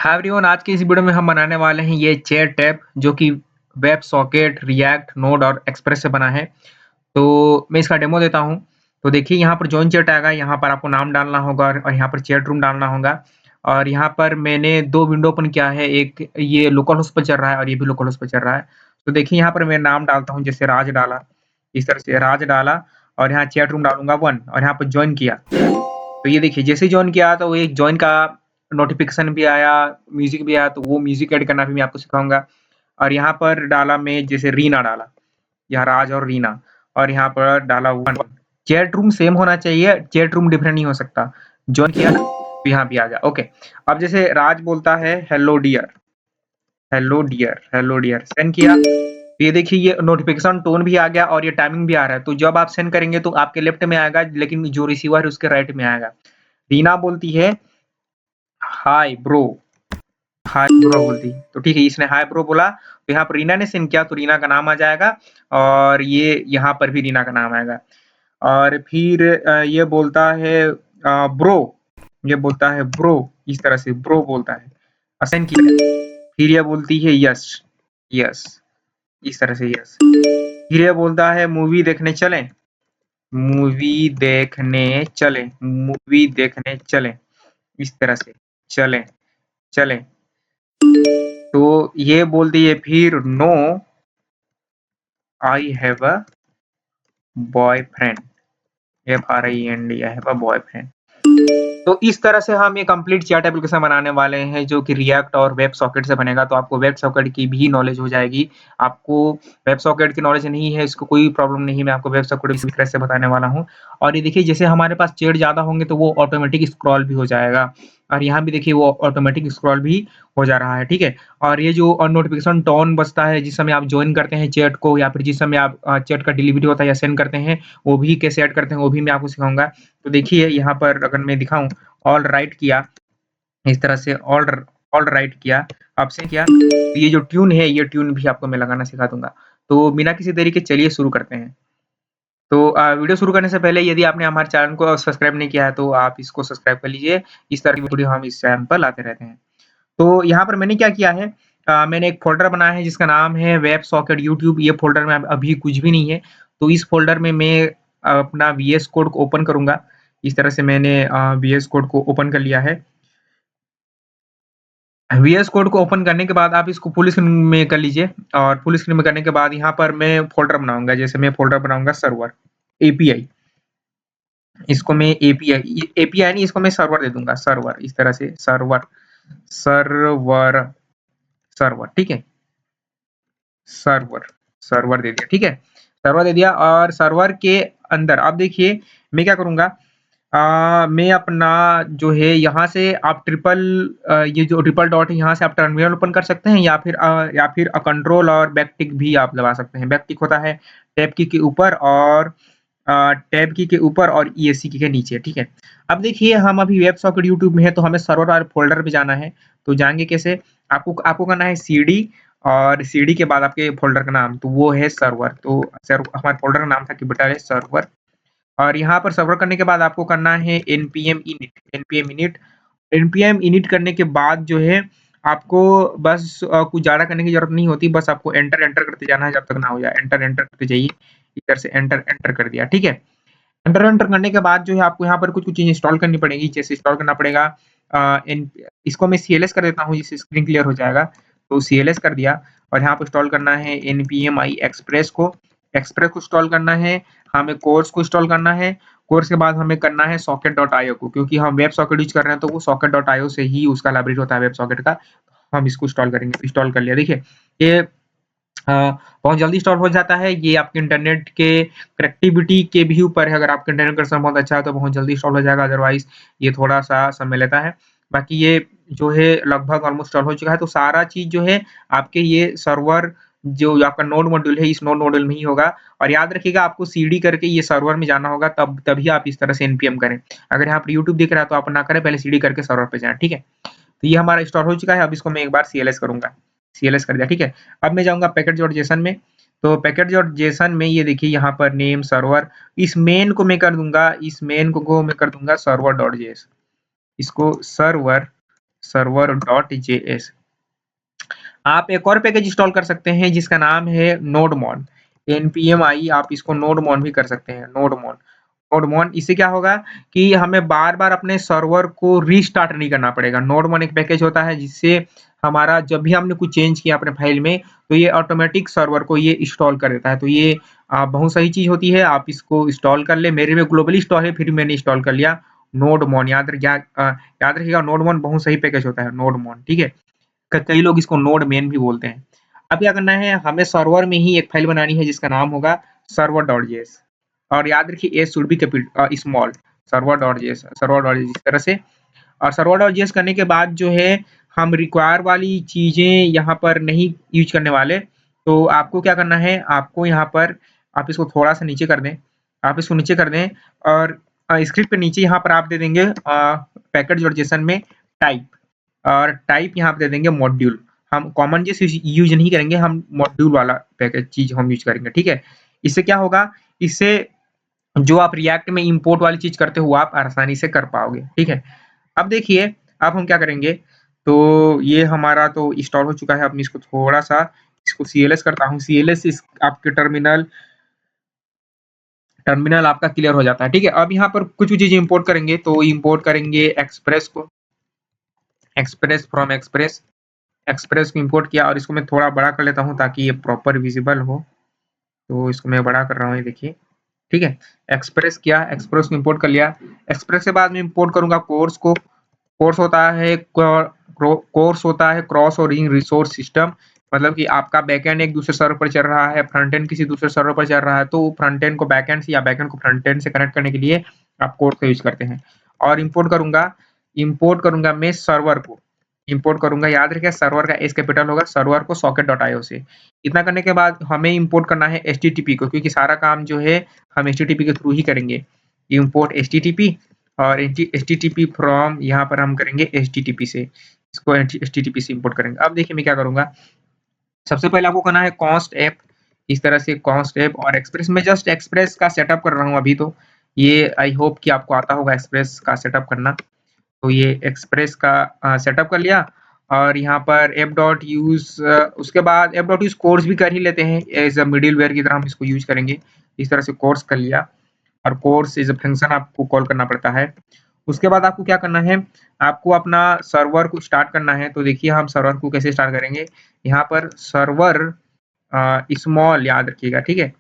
Hi everyone, आज की इस वीडियो में हम बनाने वाले हैं ये चेयर टैब जो कि वेब सॉकेट, रिएक्ट, नोड और एक्सप्रेस से बना है। तो मैं इसका डेमो देता हूँ। तो देखिए यहाँ पर जॉइन चेयर टैग है, यहाँ पर आपको नाम डालना होगा और यहाँ पर चैट रूम डालना होगा। और यहाँ पर मैंने 2 विंडो ओपन किया है, एक ये लोकल होस्ट पे चल रहा है और ये भी लोकल होस्ट पे चल रहा है। तो देखिए यहाँ पर मैं नाम डालता हूँ, जैसे राज डाला, इस तरह से राज डाला और यहाँ चैट रूम डालूँगा 1 और यहाँ पर जॉइन किया। तो ये देखिए जैसे ही जॉइन किया तो वो एक जॉइन का नोटिफिकेशन भी आया, म्यूजिक भी आया, तो वो म्यूजिक ऐड करना भी मैं आपको सिखाऊँगा। और यहाँ पर डाला मैं जैसे रीना डाला, यहाँ राज और रीना और यहाँ पर डाला 1। चैट रूम सेम होना चाहिए, चैट रूम डिफरेंट नहीं हो सकता। जॉइन किया तो यहाँ भी आ गया। ओके, अब जैसे राज बोलता है hello dear, hello dear, hello dear, send किया। तो ये देखिए ये नोटिफिकेशन टोन भी आ गया और ये टाइमिंग भी आ रहा है। तो जब आप सेंड करेंगे तो आपके लेफ्ट में आएगा, लेकिन जो रिसीवर है उसके राइट में आएगा। रीना बोलती है हाय ब्रो, हाय ब्रो बोलती है। तो ठीक है, इसने हाय ब्रो बोला तो यहाँ पर रीना ने सेंड किया तो रीना का नाम आ जाएगा और ये यहाँ पर भी रीना का नाम आएगा। और फिर ये बोलता है ब्रो, ये बोलता है ब्रो, इस तरह से ब्रो बोलता है, असेंड किया। फिर ये बोलती है यस, यस, इस तरह से यस। फिर ये बोलता है मूवी देखने चलें, मूवी देखने चलें, मूवी देखने चलें, इस तरह से चलें, चलें। तो ये बोलती है फिर no I have a boyfriend, FRIEND, I have a boyfriend. तो इस तरह से हम ये कंप्लीट चैट एप्लीकेशन बनाने वाले हैं जो कि रिएक्ट और वेब सॉकेट से बनेगा। तो आपको वेब सॉकेट की भी नॉलेज हो जाएगी। आपको वेब सॉकेट की नॉलेज नहीं है, इसको कोई प्रॉब्लम नहीं है, मैं आपको वेब सॉकेट इसी तरह से बताने वाला हूँ। और ये देखिए जैसे हमारे पास चैट ज़्यादा होंगे तो वो ऑटोमेटिक स्क्रॉल भी हो जाएगा और यहाँ भी देखिए वो ऑटोमेटिक स्क्रॉल भी हो जा रहा है, ठीक है। और ये जो नोटिफिकेशन टोन बजता है जिस समय आप ज्वाइन करते हैं चैट को या फिर जिस समय आप चैट का डिलीवरी होता है या सेंड करते हैं, वो भी कैसे ऐड करते हैं वो भी मैं आपको सिखाऊंगा। तो देखिए यहाँ पर अगर मैं दिखाऊं, ऑल राइट किया, इस तरह से ऑल राइट किया, आपसे किया, तो ये जो ट्यून है ये ट्यून भी आपको मैं लगाना सिखा दूंगा। तो बिना किसी देरी के चलिए शुरू करते हैं। तो वीडियो शुरू करने से पहले यदि आपने हमारे चैनल को सब्सक्राइब नहीं किया है तो आप इसको सब्सक्राइब कर लीजिए। इस तरह की वीडियो हम इस चैनल पर लाते रहते हैं। तो यहाँ पर मैंने क्या किया है, मैंने एक फ़ोल्डर बनाया है जिसका नाम है वेब सॉकेट यूट्यूब। ये फ़ोल्डर में अभी कुछ भी नहीं है। तो इस फ़ोल्डर में मैं अपना वीएस कोड को ओपन करूँगा। इस तरह से मैंने वीएस कोड को ओपन कर लिया है। वीएस कोड को ओपन करने के बाद आप इसको फुल स्क्रीन में कर लीजिए और फुल स्क्रीन में करने के बाद यहाँ पर मैं फ़ोल्डर बनाऊँगा। जैसे मैं फ़ोल्डर बनाऊँगा सर्वर, एपीआई। इसको मैं एपीआई एपीआई नहीं, इसको मैं सर्वर दे दूँगा, सर्वर, इस तरह से सर्वर, सर्वर, सर्वर, ठीक है? सर्वर, सर्वर दे दिया, ठीक है? सर्वर दे दिया और सर्वर के अंदर आप देखिए मैं क्या करूँगा, मैं अपना जो है यहाँ से आप ये जो ट्रिपल डॉट है यहाँ से आप टर्मिनल ओपन कर सकते हैं या फिर कंट्रोल और बैक टिक भी आप दबा सकते हैं। बैक टिक होता है टैब की के ऊपर और टैब की के ऊपर और ईएससी की के नीचे, ठीक है? अब देखिए हम अभी वेब सॉकेट यूट्यूब में है तो हमें सर्वर वाले फ़ोल्डर पे जाना है। तो जाएँगे कैसे? आपको आपको करना है सीडी और सीडी के बाद आपके फ़ोल्डर का नाम, तो वो है सर्वर। तो हमारे फ़ोल्डर का नाम था कि बेटा है सर्वर। और यहाँ पर सर्वर करने के बाद आपको करना है npm init। npm init करने के बाद जो है आपको बस कुछ ज़्यादा करने की ज़रूरत नहीं होती, बस आपको एंटर एंटर करते जाना है जब तक ना हो जाए। एंटर एंटर करते जाइए, इधर से एंटर एंटर कर दिया, ठीक है। एंटर एंटर करने के बाद जो है आपको यहाँ पर कुछ कुछ चीज़ इंस्टॉल करनी पड़ेगी। जैसे इंस्टॉल करना पड़ेगा इसको मैं सीएलएस कर देता हूँ जिससे स्क्रीन क्लियर हो जाएगा। तो सीएलएस कर दिया और यहाँ पे इंस्टॉल करना है npm i एक्सप्रेस को, एक्सप्रेस को इंस्टॉल करना है। हमें कोर्स को इंस्टॉल करना है। कोर्स के बाद हमें करना है socket.io को, क्योंकि हम वेब सॉकेट यूज़ कर रहे हैं तो वो socket.io से ही उसका लाइब्रेरी होता है वेब सॉकेट का। हम इसको इंस्टॉल करेंगे। इंस्टॉल कर लिया, देखिए ये बहुत जल्दी इंस्टॉल हो जाता है। ये आपके इंटरनेट के कनेक्टिविटी के भी ऊपर है। अगर आपका इंटरनेट कनेक्शन बहुत अच्छा है तो बहुत जल्दी इंस्टॉल हो जाएगा, अदरवाइज़ ये थोड़ा-सा समय लेता है। बाकी ये जो है लगभग ऑलमोस्ट इंस्टॉल हो चुका है। तो सारा चीज़ जो है आपके ये सर्वर जो आपका नोड मॉड्यूल है, इस नोड मॉड्यूल में ही होगा। और याद रखिएगा आपको सीडी करके ये सर्वर में जाना होगा, तभी आप इस तरह से npm करें। अगर यहाँ पर यूट्यूब दिख रहा है तो आप ना करें, पहले सीडी करके सर्वर पे जाएँ, ठीक है? तो ये हमारा इंस्टॉल हो चुका है। अब इसको मैं एक बार सीएलएस करूँगा। सीएलएस कर दिया, ठीक है। अब मैं जाऊँगा पैकेज.जेसन में। तो पैकेज.जेसन में ये देखिए यहाँ पर नेम सर्वर, इस मेन को मैं कर दूँगा, इस मेन को मैं कर दूँगा सर्वर.जेएस। इसको सर्वर, server.js। आप एक और पैकेज इंस्टॉल कर सकते हैं जिसका नाम है नोडमॉन, npmi, आप इसको नोडमॉन भी कर सकते हैं, नोडमॉन। नोडमॉन इससे क्या होगा कि हमें बार-बार अपने सर्वर को रीस्टार्ट नहीं करना पड़ेगा। नोडमॉन एक पैकेज होता है जिससे हमारा जब भी हमने कुछ चेंज किया अपने फाइल में, तो ये ऑटोमेटिक सर्वर को ये इंस्टॉल कर देता है। तो ये बहुत सही चीज़ होती है, आप इसको इंस्टॉल कर लें। मेरे में ग्लोबली इंस्टॉल है, फिर मैंने इंस्टॉल कर लिया नोडमॉन। याद रखिएगा नोडमॉन बहुत सही पैकेज होता है, नोडमॉन, ठीक है? कई लोग इसको नोड मेन भी बोलते हैं। अब क्या करना है, हमें सर्वर में ही एक फाइल बनानी है जिसका नाम होगा server.js, और याद रखिए S should be small, server.js इस तरह से। और server.js करने के बाद जो है हम रिक्वायर वाली चीजें यहाँ पर नहीं यूज करने वाले। तो आपको क्या करना है, आपको यहाँ पर आप इसको थोड़ा सा नीचे कर दें, आप इसको नीचे कर दें और स्क्रिप्ट के नीचे यहाँ पर आप दे देंगे पैकेज और जेसन में टाइप, और टाइप यहाँ पे दे देंगे मॉड्यूल। हम कॉमन जेस यूज नहीं करेंगे, हम मॉड्यूल वाला पैकेज चीज हम यूज करेंगे, ठीक है? इससे क्या होगा, इससे जो आप रिएक्ट में इंपोर्ट वाली चीज करते हो आप आसानी से कर पाओगे, ठीक है? अब देखिए, अब हम क्या करेंगे, तो ये हमारा तो इंस्टॉल हो चुका है। अब मैं इसको थोड़ा सा इसको सीएलएस करता हूँ। सीएलएस इस आपके टर्मिनल आपका क्लियर हो जाता है, ठीक है? अब यहाँ पर कुछ भी चीज इंपोर्ट करेंगे, तो इंपोर्ट करेंगे एक्सप्रेस को, एक्सप्रेस फ्रॉम एक्सप्रेस को इंपोर्ट किया, और इसको मैं थोड़ा बड़ा कर लेता हूँ ताकि ये प्रॉपर विजिबल हो। तो इसको मैं बड़ा कर रहा हूँ, ये देखिए, ठीक है? एक्सप्रेस किया, एक्सप्रेस को इंपोर्ट कर लिया। एक्सप्रेस के बाद मैं इंपोर्ट करूंगा कोर्स को। कोर्स होता है क्रॉस ओरिजिन रिसोर्स सिस्टम, मतलब कि आपका बैकएंड एक दूसरे सर्वर पर चल रहा है, फ्रंट एंड किसी दूसरे सर्वर पर चल रहा है, तो फ्रंट एंड को बैकएंड से या बैकएंड को फ्रंट एंड से कनेक्ट करने के लिए आप कोर्स का यूज करते हैं। और इंपोर्ट करूंगा मैं सर्वर को, इंपोर्ट करूंगा, याद रखिए सर्वर का एस कैपिटल होगा, सर्वर को socket.io से। इतना करने के बाद हमें इंपोर्ट करना है एचटीटीपी को, क्योंकि सारा काम जो है हम एचटीटीपी के थ्रू ही करेंगे। इंपोर्ट एचटीटीपी, और एचटीटीपी फ्रॉम यहाँ पर हम करेंगे एचटीटीपी से, इसको एचटीटीपी से इंपोर्ट करेंगे। अब देखिए मैं क्या करूंगा, सबसे पहले आपको करना है कॉन्स्ट ऐप, इस तरह से कॉन्स्ट ऐप, और एक्सप्रेस में जस्ट एक्सप्रेस का सेटअप कर रहा हूँ अभी। तो ये आई होप कि आपको आता होगा एक्सप्रेस का सेटअप करना। तो ये एक्सप्रेस का सेटअप कर लिया, और यहाँ पर एप डॉट यूज, उसके बाद एप डॉट यूज कोर्स भी कर ही लेते हैं, एज अ मिडिल वेयर की तरह हम इसको यूज करेंगे। इस तरह से कोर्स कर लिया, और कोर्स इज अ फंक्शन आपको कॉल करना पड़ता है। उसके बाद आपको क्या करना है, आपको अपना सर्वर को स्टार्ट करना है। तो देखिए हम सर्वर को कैसे स्टार्ट करेंगे, यहाँ पर सर्वर स्मॉल याद रखिएगा, ठीक है?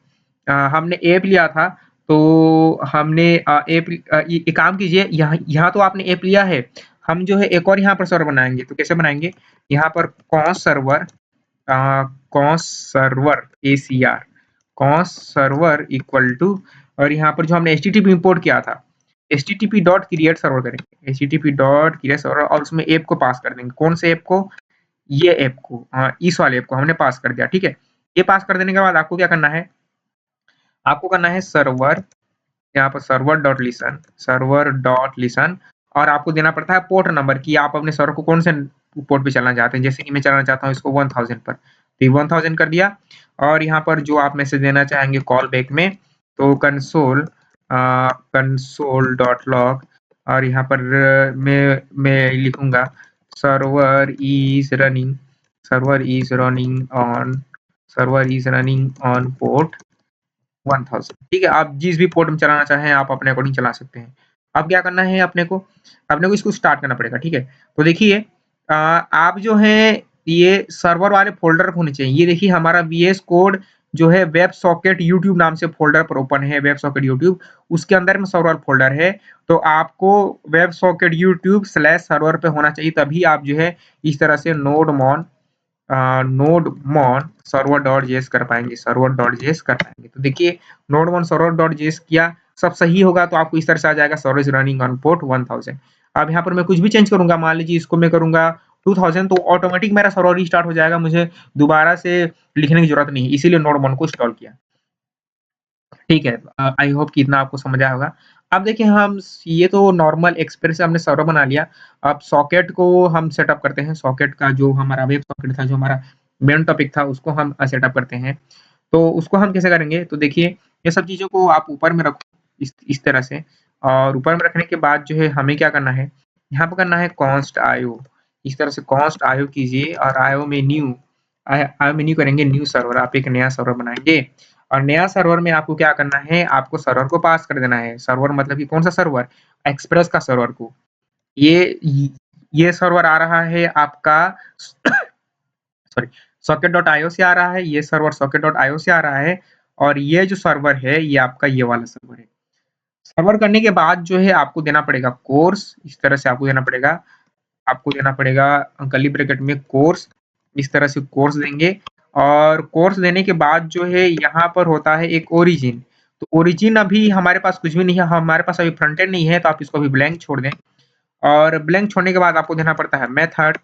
हमने ऐप लिया था, तो हमने ऐप ये काम कीजिए, यहाँ यहाँ तो आपने ऐप लिया है, हम जो है एक और यहाँ पर सर्वर बनाएंगे। तो कैसे बनाएंगे, यहाँ पर const server ACR, const server equal to, और यहाँ पर जो हमने HTTP इंपोर्ट किया था, HTTP डॉट क्रिएट सर्वर करेंगे, HTTP डॉट क्रिएट सर्वर, और उसमें ऐप को पास कर देंगे। कौन से ऐप को, ये ऐप को, इस वाले ऐप को हमने पास कर दिया, ठीक है? ये पास कर देने के बाद आपको क्या करना है, आपको करना है सर्वर, यहाँ पर सर्वर.लिसन, और आपको देना पड़ता है पोर्ट नंबर कि आप अपने सर्वर को कौन से पोर्ट पे चलना चाहते हैं। जैसे कि मैं चलाना चाहता हूँ इसको 1000 पर, तो 1000 कर दिया। और यहाँ पर जो आप मैसेज देना चाहेंगे कॉल बैक में, तो कंसोल डॉट लॉग, और यहाँ पर मैं लिखूंगा server is running, server is running on port 1000, ठीक है? आप जिस भी पोर्ट में चलाना चाहें आप अपने अकॉर्डिंग चला सकते हैं। अब क्या करना है, अपने को इसको स्टार्ट करना पड़ेगा, ठीक है? तो देखिए आप जो है ये सर्वर वाले फ़ोल्डर होने चाहिए। ये देखिए हमारा वीएस कोड जो है वेब सॉकेट यूट्यूब नाम से फ़ोल्डर पर ओपन है, वेब सॉकेट यूट्यूब, उसके अंदर में सर्वर फ़ोल्डर है। तो आपको web socket YouTube slash server पे होना चाहिए, तभी आप जो है इस तरह से नोडमॉन server.js कर पाएंगे, server.js कर पाएंगे। तो देखिए नोडमॉन server.js किया, सब सही होगा तो आपको इस तरह से आ जाएगा server is running on port 1000। अब यहाँ पर मैं कुछ भी चेंज करूंगा, मान लीजिए इसको मैं करूंगा 2000, तो ऑटोमेटिक मेरा सर्वर रीस्टार्ट हो जाएगा, मुझे दोबारा से लिखने की जरूरत नहीं, इसीलिए नोडमॉन को इंस्टॉल किया, ठीक है? आई होप कि इतना आपको समझ आया होगा। अब देखिए हम ये तो नॉर्मल एक्सप्रेस से हमने सर्वर बना लिया। अब सॉकेट को हम सेटअप करते हैं, सॉकेट का जो हमारा वेब सॉकेट था, जो हमारा मेन टॉपिक था, उसको हम सेटअप करते हैं। तो उसको हम कैसे करेंगे, तो देखिए ये सब चीज़ों को आप ऊपर में रखो इस तरह से, और ऊपर में रखने के बाद जो है हमें क्या करना है, यहाँ पे करना है const io, इस तरह से const io कीजिए और io में न्यू करेंगे, न्यू सर्वर, आप एक नया सर्वर बनाएँगे और नया सर्वर में आपको क्या करना है, आपको सर्वर को पास कर देना है। सर्वर मतलब कि कौन-सा सर्वर? एक्सप्रेस का सर्वर को। ये सर्वर आ रहा है आपका सॉरी socket.io से आ रहा है, ये सर्वर socket.io से आ रहा है और ये जो सर्वर है, ये आपका ये वाला सर्वर है। सर्वर करने के बाद जो है आपको देना पड़ेगा कोर्स, इस तरह से आपको देना पड़ेगा कर्ली ब्रैकेट में कोर्स, इस तरह से कोर्स देंगे और कोर्स देने के बाद जो है यहाँ पर होता है एक ओरिजिन। तो ओरिजिन अभी हमारे पास कुछ भी नहीं है, हमारे पास अभी फ्रंट एंड नहीं है, तो आप इसको अभी ब्लैंक छोड़ दें। और ब्लैंक छोड़ने के बाद आपको देना पड़ता है मेथड।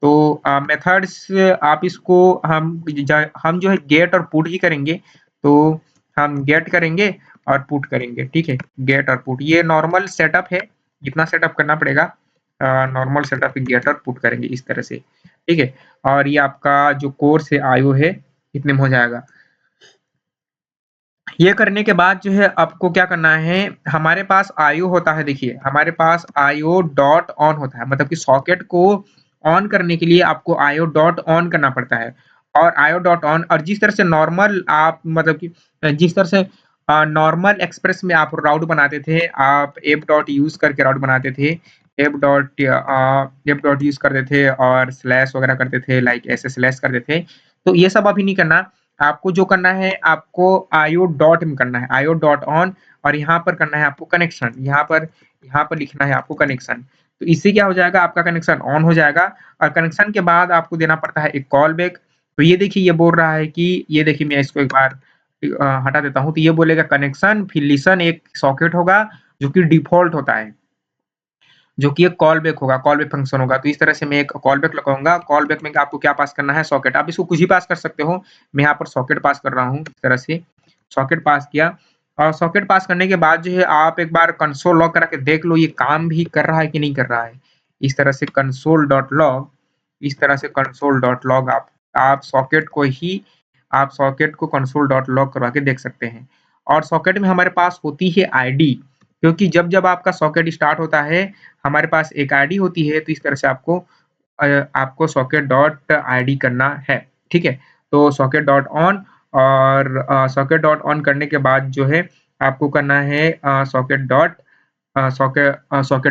तो मेथड्स आप इसको हम जो है गेट और पुट ही करेंगे। तो हम गेट करेंगे और पुट करेंगे, ठीक है? गेट और पुट ये नॉर्मल सेटअप है, जितना सेटअप करना पड़ेगा नॉर्मल सेटअप गेट और पुट करेंगे इस तरह से, ठीक है? और ये आपका जो कोर्स है आईओ है, इतने में हो जाएगा। ये करने के बाद जो है आपको क्या करना है, हमारे पास आईओ होता है, देखिए हमारे पास आईओ डॉट ऑन होता है, मतलब कि सॉकेट को ऑन करने के लिए आपको आईओ डॉट ऑन करना पड़ता है और आईओ डॉट ऑन और जिस तरह से नॉर्मल आप मतलब कि जिस तरह से नॉर्मल एक्सप्रेस में आप राउट बनाते थे, आप एप डॉट यूज़ करके राउट बनाते थे, एप डॉट यूज़ करते थे और स्लैश वगैरह करते थे, लाइक ऐसे स्लैश करते थे। तो ये सब अभी नहीं करना, आपको जो करना है आपको आईओ डॉट में करना है, आईओ डॉट ऑन और यहाँ पर करना है आपको कनेक्शन, यहाँ पर लिखना है आपको कनेक्शन। तो इससे क्या हो जाएगा, आपका कनेक्शन ऑन हो जाएगा और कनेक्शन के बाद आपको देना पड़ता है एक कॉल बैक। तो ये देखिए ये बोल रहा है कि ये देखिए मैं इसको एक बार हटा देता हूँ, तो ये बोलेगा कनेक्शन फिर लिसन एक सॉकेट होगा जो कि डिफ़ॉल्ट होता है। जो कि एक कॉल बैक होगा, कॉल बैक फंक्शन होगा। तो इस तरह से मैं एक कॉल बैक लगाऊँगा, कॉल बैक में आपको क्या पास करना है सॉकेट, आप इसको कुछ भी पास कर सकते हो। मैं यहाँ पर सॉकेट पास कर रहा हूँ इस तरह से, सॉकेट पास किया और सॉकेट पास करने के बाद जो है आप एक बार कंसोल लॉग करा के देख लो ये काम भी कर रहा है कि नहीं कर रहा है। इस तरह से कंसोल डॉट लॉग, इस तरह से कंसोल डॉट लॉग आप सॉकेट को ही आप सॉकेट को कंसोल डॉट लॉग करवा के देख सकते हैं। और सॉकेट में हमारे पास होती है आईडी, क्योंकि जब-जब आपका सॉकेट स्टार्ट होता है हमारे पास एक आईडी होती है, तो इस तरह से आपको सॉकेट डॉट आईडी करना है, ठीक है? तो सॉकेट डॉट ऑन और सॉकेट डॉट ऑन करने के बाद जो है आपको करना है सॉकेट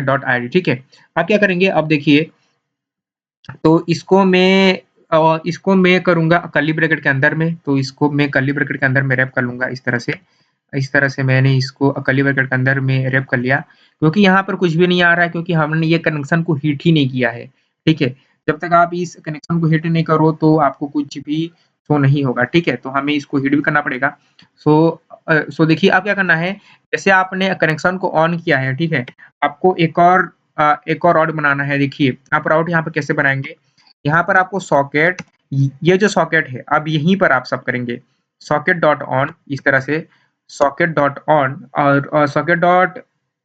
डॉट आईडी, ठीक है? आप क्या करेंगे अब देखिए, तो इसको मैं करूँगा कर्ली ब्रैकेट के अंदर में, तो इसको मैं कर्ली ब्रैकेट के अंदर में रैप कर लूँगा इस तरह से। इस तरह से मैंने इसको कर्ली ब्रैकेट के अंदर में रैप कर लिया, क्योंकि यहाँ पर कुछ भी नहीं आ रहा है क्योंकि हमने ये कनेक्शन को हिट ही नहीं किया है, ठीक है? जब तक आप इस कनेक्शन को हिट नहीं करो तो आपको कुछ भी शो नहीं होगा, ठीक है? तो हमें इसको हिट भी करना पड़ेगा। सो देखिए अब क्या करना है, जैसे आपने कनेक्शन को ऑन किया है, ठीक है? आपको एक और रॉड बनाना है, देखिए आप रॉड यहाँ पे कैसे बनाएँगे, यहाँ पर आपको सॉकेट ये जो सॉकेट है, अब यहीं पर आप सब करेंगे। सॉकेट डॉट ऑन इस तरह से सॉकेट डॉट ऑन और सॉकेट डॉट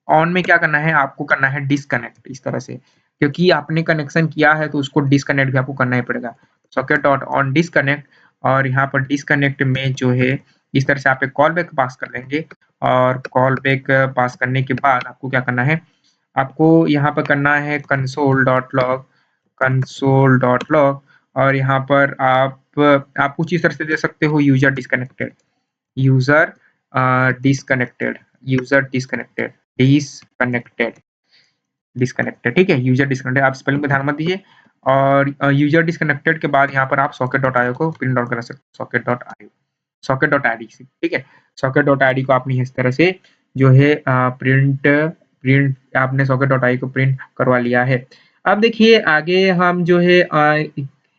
ऑन में क्या करना है, आपको करना है डिस्कनेक्ट इस तरह से, क्योंकि आपने कनेक्शन किया है तो उसको डिस्कनेक्ट भी आपको करना ही पड़ेगा। सॉकेट डॉट ऑन डिस्कनेक्ट और यहाँ पर डिस्कनेक्ट में जो है इस तरह से आप एक कॉल बैक पास कर देंगे और कॉल बैक पास करने के बाद आपको क्या करना है, आपको यहाँ पर करना है कंसोल डॉट लॉग और यहाँ पर आप कुछ इस तरह से दे सकते हो user disconnected user disconnected disconnected disconnected, ठीक है? यूज़र डिस्कनेक्टेड आप स्पेलिंग पे ध्यान मत दीजिए और यूज़र डिस्कनेक्टेड के बाद यहाँ पर आप socket.io को प्रिंट आउट करा सकते हो, socket.id से, ठीक है? socket.id को आपने इस तरह से जो है प्रिंट प्रिंट आपने socket.io को प्रिंट करवा लिया है। अब देखिए आगे हम जो है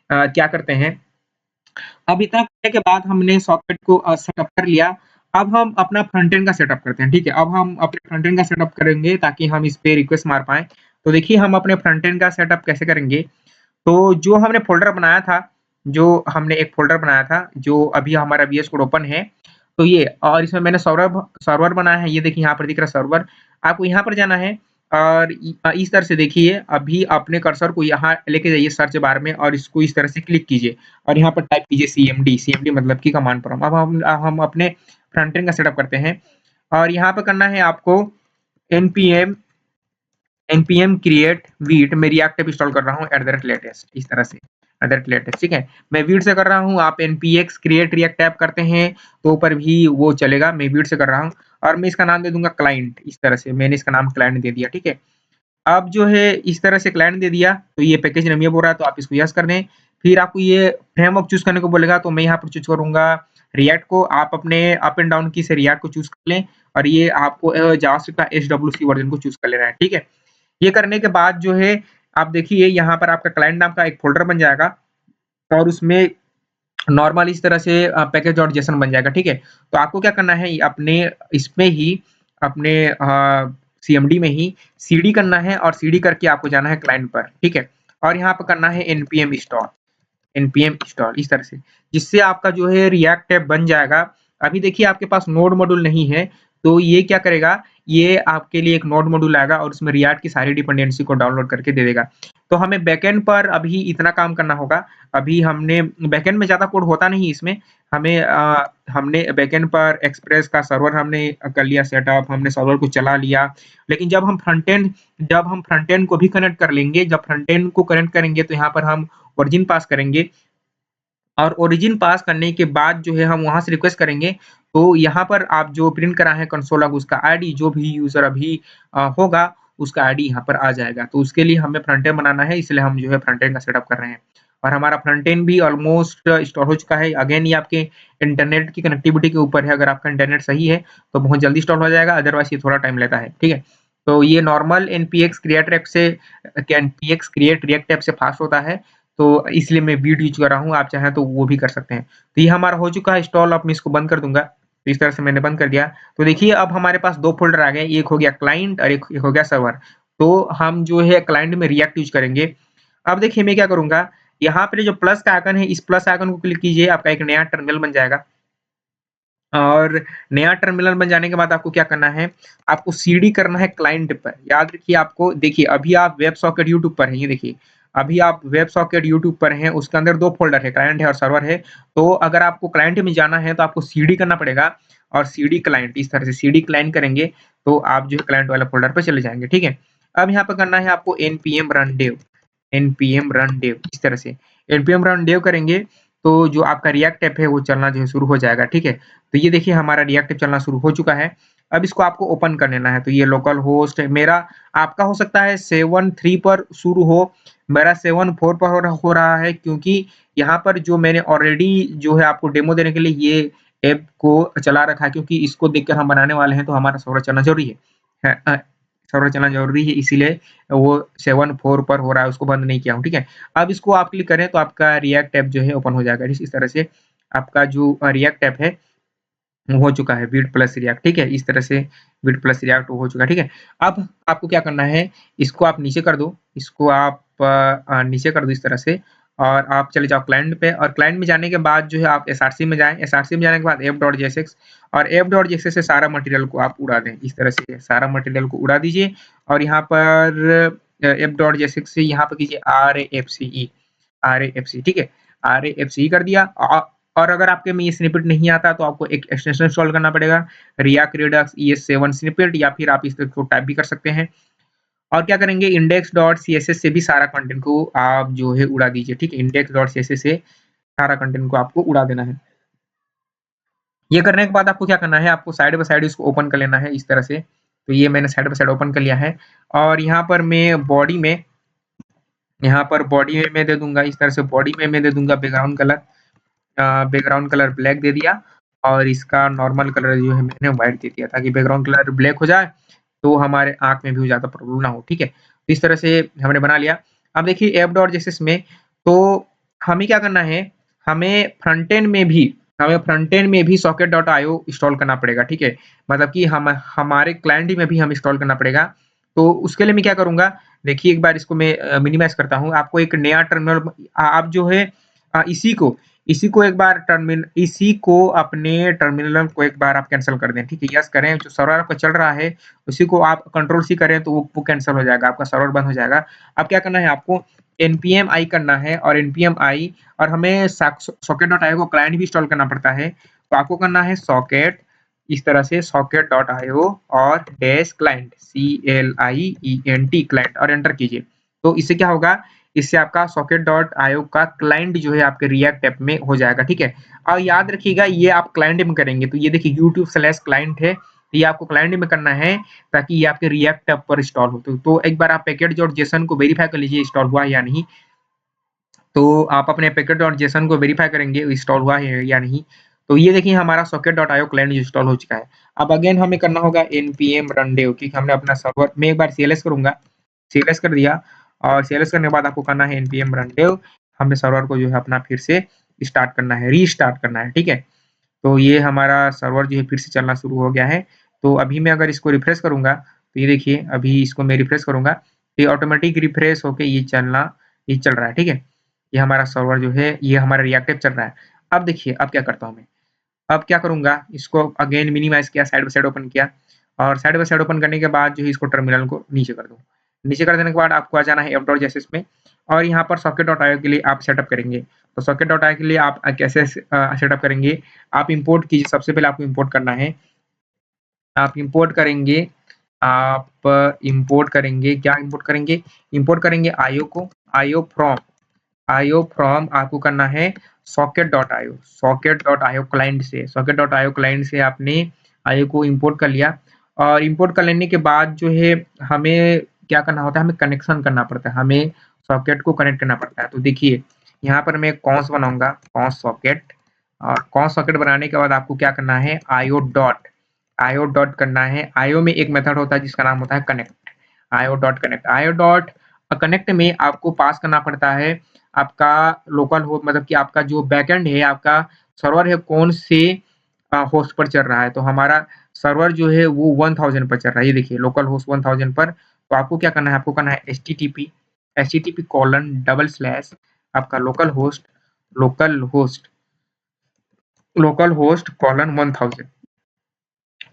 क्या करते हैं, अब इतना करने के बाद हमने सॉकेट को सेटअप कर लिया। अब हम अपना फ्रंट एंड का सेटअप करते हैं, ठीक है? अब हम अपने फ्रंट एंड का सेटअप करेंगे ताकि हम इस पे रिक्वेस्ट मार पाएँ। तो देखिए हम अपने फ्रंट एंड का सेटअप कैसे करेंगे, तो जो हमने फ़ोल्डर बनाया था, जो हमने एक फ़ोल्डर बनाया था, जो अभी हमारा वीएस कोड ओपन है, तो ये और इसमें मैंने सर्वर बनाया है, ये देखिए यहाँ पर दिख रहा है सर्वर। आपको यहाँ पर जाना है और इस तरह से देखिए अभी अपने कर्सर को यहाँ लेके जाइए सर्च बार में और इसको इस तरह से क्लिक कीजिए और यहाँ पर टाइप कीजिए सीएमडी मतलब कि कमांड प्रॉम्प्ट। अब हम अपने फ्रंट एंड का सेटअप करते हैं और यहाँ पे करना है आपको npm npm create वीट मैं रिएक्ट ऐप इंस्टॉल कर रहा हूँ @latest इस तरह से @latest ठीक है। मैं वीट से कर रहा हूँ, आप npx create react ऐप करते हैं तो ऊपर भी वो चलेगा, मैं वीट से कर रहा हूँ और मैं इसका नाम दे दूँगा क्लाइंट इस तरह से, मैंने इसका नाम क्लाइंट दे दिया, ठीक है। अब जो है इस तरह से क्लाइंट दे दिया, तो ये पैकेज नेम ये बोल रहा है तो आप इसको यस कर दें। फिर आपको ये फ्रेमवर्क चूज़ करने को बोलेगा तो मैं यहाँ पर चूज़ करूँगा रिएक्ट को, आप अपने अप एंड डाउन की से रिएक्ट को चूज़ कर लें और ये आपको जावास्क्रिप्ट का एसडब्ल्यूसी वर्ज़न को चूज़ कर लेना है, ठीक है। ये करने के बाद जो है आप देखिए यहाँ पर आपका क्लाइंट नाम का एक फ़ोल्डर बन जाएगा और उसमें नॉर्मल इस तरह से पैकेज डॉट जेसन बन जाएगा, ठीक है। तो आपको क्या करना है अपने इसमें ही अपने सीएमडी में ही सीडी करना है और सीडी करके आपको जाना है क्लाइंट पर, ठीक है। और यहाँ पे करना है npm install इस तरह से, जिससे आपका जो है रिएक्ट ऐप बन जाएगा। अभी देखिए आपके पास नोड मॉड्यूल नहीं है, तो ये क्या करेगा, ये आपके लिए एक नोड मॉड्यूल आएगा और उसमें रिएक्ट की सारी डिपेंडेंसी को डाउनलोड करके दे देगा। तो हमें बैकएंड पर अभी इतना काम करना होगा, अभी हमने बैकएंड में ज़्यादा कोड होता नहीं इसमें, हमने बैकएंड पर एक्सप्रेस का सर्वर हमने कर लिया सेटअप, हमने सर्वर को चला लिया, लेकिन जब हम फ्रंट एंड को भी कनेक्ट कर लेंगे, जब फ्रंट एंड को कनेक्ट करेंगे तो यहाँ पर हम ओरिजिन पास करेंगे और ओरिजिन पास करने के बाद जो है हम वहाँ से रिक्वेस्ट करेंगे, तो यहाँ पर आप जो प्रिंट करा है कंसोल लॉग उसका आईडी जो भी यूज़र अभी होगा, उसका आईडी यहाँ पर आ जाएगा। तो उसके लिए हमें फ्रंट एंड बनाना है, इसलिए हम जो है फ्रंट एंड का सेटअप कर रहे हैं। और हमारा फ्रंट एंड भी ऑलमोस्ट इंस्टॉल हो चुका है। अगेन ये आपके इंटरनेट की कनेक्टिविटी के ऊपर है, अगर आपका इंटरनेट सही है, तो बहुत जल्दी इंस्टॉल हो जाएगा, अदरवाइज़ ये थोड़ा टाइम लेता है, ठीक है। तो ये normal npx create react app से फास्ट होता है, तो इसलिए मैं वीट यूज़ कर रहा हूँ, आप चाहें तो वो भी कर सकते हैं। तो ये हमारा हो चुका है इंस्टॉल, अब मैं इसको बंद कर दूँगा। तो इस तरह से मैंने बंद कर दिया। तो देखिए अब हमारे पास 2 फ़ोल्डर आ गए, एक हो गया क्लाइंट और एक हो गया सर्वर। तो हम जो है क्लाइंट में रिएक्ट यूज़ करेंगे। अब देखिए मैं क्या करूँगा, यहाँ पे जो प्लस का आइकन है, इस प्लस आइकन को क्लिक कीजिए, आपका एक नया टर्मिनल बन जाएगा। और नया टर्मिनल बन जाने के बाद आपको क्या करना है, आपको सीडी करना है क्लाइंट पर। याद रखिए आपको देखिए अभी आप वेब सॉकेट यूट्यूब पर हैं, ये देखिए, अभी आप वेब सॉकेट यूट्यूब पर हैं, उसके अंदर 2 फ़ोल्डर है, क्लाइंट है और सर्वर है। तो अगर आपको क्लाइंट में जाना है तो आपको सीडी करना पड़ेगा और सीडी क्लाइंट इस तरह से सीडी क्लाइंट करेंगे, तो आप जो है क्लाइंट वाला फ़ोल्डर पे चले जाएँगे, ठीक है। अब यहाँ पे करना है आपको npm run dev इस तरह से। npm run dev करेंगे तो जो आपका रिएक्ट ऐप है वो चलना जो है शुरू हो जाएगा, ठीक है। तो ये देखिए हमारा रिएक्ट ऐप चलना शुरू हो चुका है। अब इसको आपको ओपन कर लेना है, तो ये लोकल होस्ट है मेरा, आपका हो सकता है 7.3 पर शुरू हो, मेरा 7.4 पर हो रहा है, क्योंकि यहाँ पर जो मैंने ऑलरेडी जो है आपको डेमो देने के लिए ये ऐप को चला रखा है, क्योंकि इसको देखकर हम बनाने वाले हैं तो हमारा सर्वर चलना ज़रूरी सर्वर चलना ज़रूरी है, इसीलिए वो 7.4 पर हो रहा है, उसको बंद नहीं किया हूँ, ठीक है। अब इसको आप क्लिक करें तो आपका रिएक्ट ऐप जो है ओपन हो जाएगा। इस तरह से आपका जो रिएक्ट ऐप है हो चुका है, वीट प्लस रिएक्ट, ठीक है। इस तरह से वीट प्लस रिएक्ट हो चुका है, ठीक है। अब आपको क्या करना है, इसको आप नीचे कर दो, इसको आप नीचे कर दो इस तरह से और आप चले जाओ क्लाइंट पे और क्लाइंट में जाने के बाद जो है आप एसआरसी में जाएँ, एसआरसी में जाने के बाद app.jsx और app.jsx से सारा मटेरियल को आप उड़ा दें। इस तरह से सारा मटेरियल को उड़ा दीजिए और यहाँ पर app.jsx से यहाँ पे कीजिए RAFCE, ठीक है। RAFCE कर दिया और अगर आपके में ये स्निपेट नहीं आता तो आपको एक एक्सटेंशन इंस्टॉल करना पड़ेगा, रिएक्ट रेडक्स ES7 स्निपेट, या फिर आप इसको टाइप भी कर सकते हैं। और क्या करेंगे, index.css से भी सारा कंटेंट को आप जो है उड़ा दीजिए, ठीक है। index.css से सारा कंटेंट को आपको उड़ा देना है। ये करने के बाद आपको क्या करना है, आपको साइड बाय साइड इसको ओपन कर लेना है इस तरह से। तो ये मैंने साइड बाय साइड ओपन कर लिया है और यहाँ पर मैं बॉडी में मैं दे दूँगा इस तरह से, बॉडी में मैं दे दूँगा बैकग्राउंड कलर ब्लैक दे दिया और इसका नॉर्मल कलर जो है मैंने व्हाइट दे दिया, ताकि बैकग्राउंड कलर ब्लैक हो जाए तो हमारे आँख में भी ज़्यादा प्रॉब्लम ना हो, ठीक है। तो इस तरह से हमने बना लिया। अब देखिए app.js में तो हमें क्या करना है, हमें फ्रंट एंड में भी socket.io इंस्टॉल करना पड़ेगा, ठीक है। मतलब कि हमारे क्लाइंट में भी हम इंस्टॉल करना पड़ेगा। तो उसके लिए मैं क्या करूँगा, देखिए एक बार इसको मैं मिनिमाइज़ करता हूँ। आपको एक नया टर्मिनल आप जो है इसी को अपने टर्मिनल को एक बार आप कैंसल कर दें, ठीक है। यस करें, जो सर्वर आपका चल रहा है उसी को आप कंट्रोल सी करें तो वो कैंसल हो जाएगा, आपका सर्वर बंद हो जाएगा। अब क्या करना है, आपको npm i करना है और npm i और हमें socket.io को क्लाइंट भी इंस्टॉल करना पड़ता है। तो आपको करना है इस तरह से socket.io और डैश क्लाइंट CLIENT क्लाइंट और एंटर कीजिए। तो इससे क्या होगा, इससे आपका socket.io का क्लाइंट जो है आपके रिएक्ट ऐप में हो जाएगा, ठीक है। और याद रखिएगा ये आप क्लाइंट में करेंगे, तो ये देखिए YouTube/client है, ये आपको क्लाइंट में करना है ताकि ये आपके रिएक्ट ऐप पर इंस्टॉल हो। तो एक बार आप package.json को वेरीफाई कर लीजिए इंस्टॉल हुआ है या नहीं। तो आप अपने package.json को वेरीफाई करेंगे इंस्टॉल हुआ है या नहीं। तो ये देखिए हमारा socket.io क्लाइंट इंस्टॉल हो चुका है। अब अगेन हमें करना होगा npm run dev, क्योंकि हमने अपना सर्वर में एक बार cls करूँगा, cls कर दिया और cls करने के बाद आपको करना है npm run dev। हमें सर्वर को जो है अपना फिर से स्टार्ट करना है, रीस्टार्ट करना है, ठीक है। तो ये हमारा सर्वर जो है फिर से चलना शुरू हो गया है। तो अभी मैं अगर इसको रिफ्रेश करूँगा, तो ये देखिए अभी इसको मैं रिफ्रेश करूँगा, तो ये ऑटोमेटिक रिफ्रेश होके ये चल रहा है, ठीक है। ये हमारा सर्वर जो है, ये हमारा रिएक्ट ऐप चल रहा है। अब देखिए अब क्या करता हूँ मैं, अब क्या करूँगा, इसको अगेन मिनिमाइज़ किया, साइड बाय साइड ओपन किया और साइड बाय साइड ओपन करने के बाद जो है इसको टर्मिनल को नीचे कर दूँ। नीचे कर देने के बाद आपको आ जाना है app.js में और यहाँ पर socket.io के लिए आप सेटअप करेंगे। तो socket.io के लिए आप कैसे सेटअप करेंगे, आप इम्पोर्ट कीजिए। सबसे पहले आपको इम्पोर्ट करना है, आप इम्पोर्ट करेंगे क्या इम्पोर्ट करेंगे? इम्पोर्ट करेंगे IO को, IO फ्रॉम आपको करना है socket.io क्लाइंट से आपने IO को इंपोर्ट कर लिया और इंपोर्ट कर लेने के बाद जो है हमें क्या करना होता है, हमें कनेक्शन करना पड़ता है, हमें सॉकेट को कनेक्ट करना पड़ता है। तो देखिए यहाँ पर मैं कॉन्स बनाऊंगा, कॉन्स सॉकेट, और कॉन्स सॉकेट बनाने के बाद आपको क्या करना है, IO डॉट करना है। IO में एक मेथड होता है जिसका नाम होता है कनेक्ट, IO डॉट कनेक्ट में आपको पास करना पड़ता है आपका लोकल हो, मतलब कि आपका जो बैकएंड है, आपका सर्वर है, कौन से होस्ट पर चल रहा है। तो हमारा सर्वर जो है वो 1000 पर चल रहा है, ये देखिए लोकल होस्ट 1000 पर। तो आपको क्या करना है, आपको करना है http:// आपका लोकल होस्ट कॉलन 1000,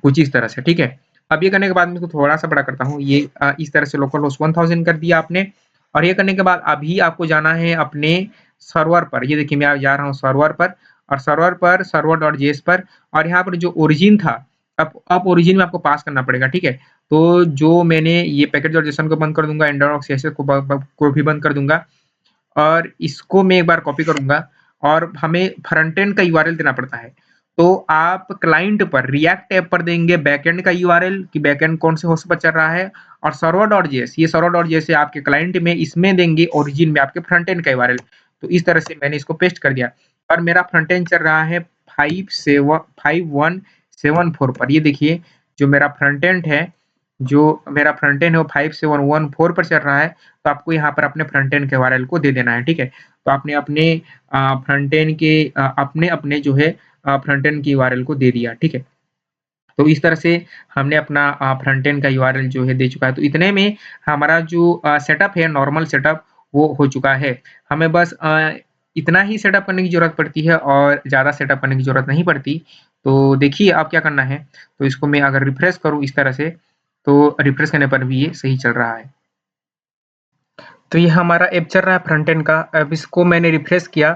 कुछ इस तरह से, ठीक है। अब ये करने के बाद मैं इसको थोड़ा-सा बड़ा करता हूँ, ये इस तरह से लोकल होस्ट 1000 कर दिया आपने और ये करने के बाद अभी आपको जाना है अपने सर्वर पर। ये देखिए मैं जा रहा हूँ सर्वर पर और सर्वर पर server.js पर और यहाँ पर जो ओरिजिन था, अब ओरिजिन में आपको पास करना पड़ेगा, ठीक है। तो जो मैंने ये पैकेज.json को बंद कर दूँगा, index.css को भी बंद कर दूँगा और इसको मैं एक बार कॉपी करूँगा और हमें फ्रंट एंड का यूआरएल देना पड़ता है। तो आप क्लाइंट पर रिएक्ट ऐप पर देंगे बैकएंड का यूआरएल कि बैकएंड कौन से होस्ट पर चल रहा है और server.js, ये server.js है आपके क्लाइंट में, इसमें देंगे ओरिजिन में आपके फ्रंट एंड का यूआरएल। तो इस तरह से मैंने इसको पेस्ट कर दिया और मेरा फ्रंट एंड चल रहा है 5174 पर। ये देखिए जो मेरा फ्रंट एंड है, वो 5714 पर चल रहा है। तो आपको यहाँ पर अपने फ्रंट एंड के यूआरएल को दे देना है, ठीक है। तो आपने अपने फ्रंट एंड के अपने जो है फ्रंट एंड की यूआरएल को दे दिया, ठीक है। तो इस तरह से हमने अपना फ्रंट एंड का यूआरएल जो है दे चुका है। तो इतने में हमारा जो सेटअप है, नॉर्मल सेटअप, वो हो चुका है। हमें बस इतना ही सेटअप करने की ज़रूरत पड़ती है और ज़्यादा सेटअप करने की ज़रूरत नहीं पड़ती। तो देखिए अब क्या करना है, तो इसको मैं अगर रिफ्रेश करूँ इस तरह से, तो रिफ्रेश करने पर भी ये सही चल रहा है। तो ये हमारा ऐप चल रहा है फ्रंट एंड का। अब इसको मैंने रिफ्रेश किया,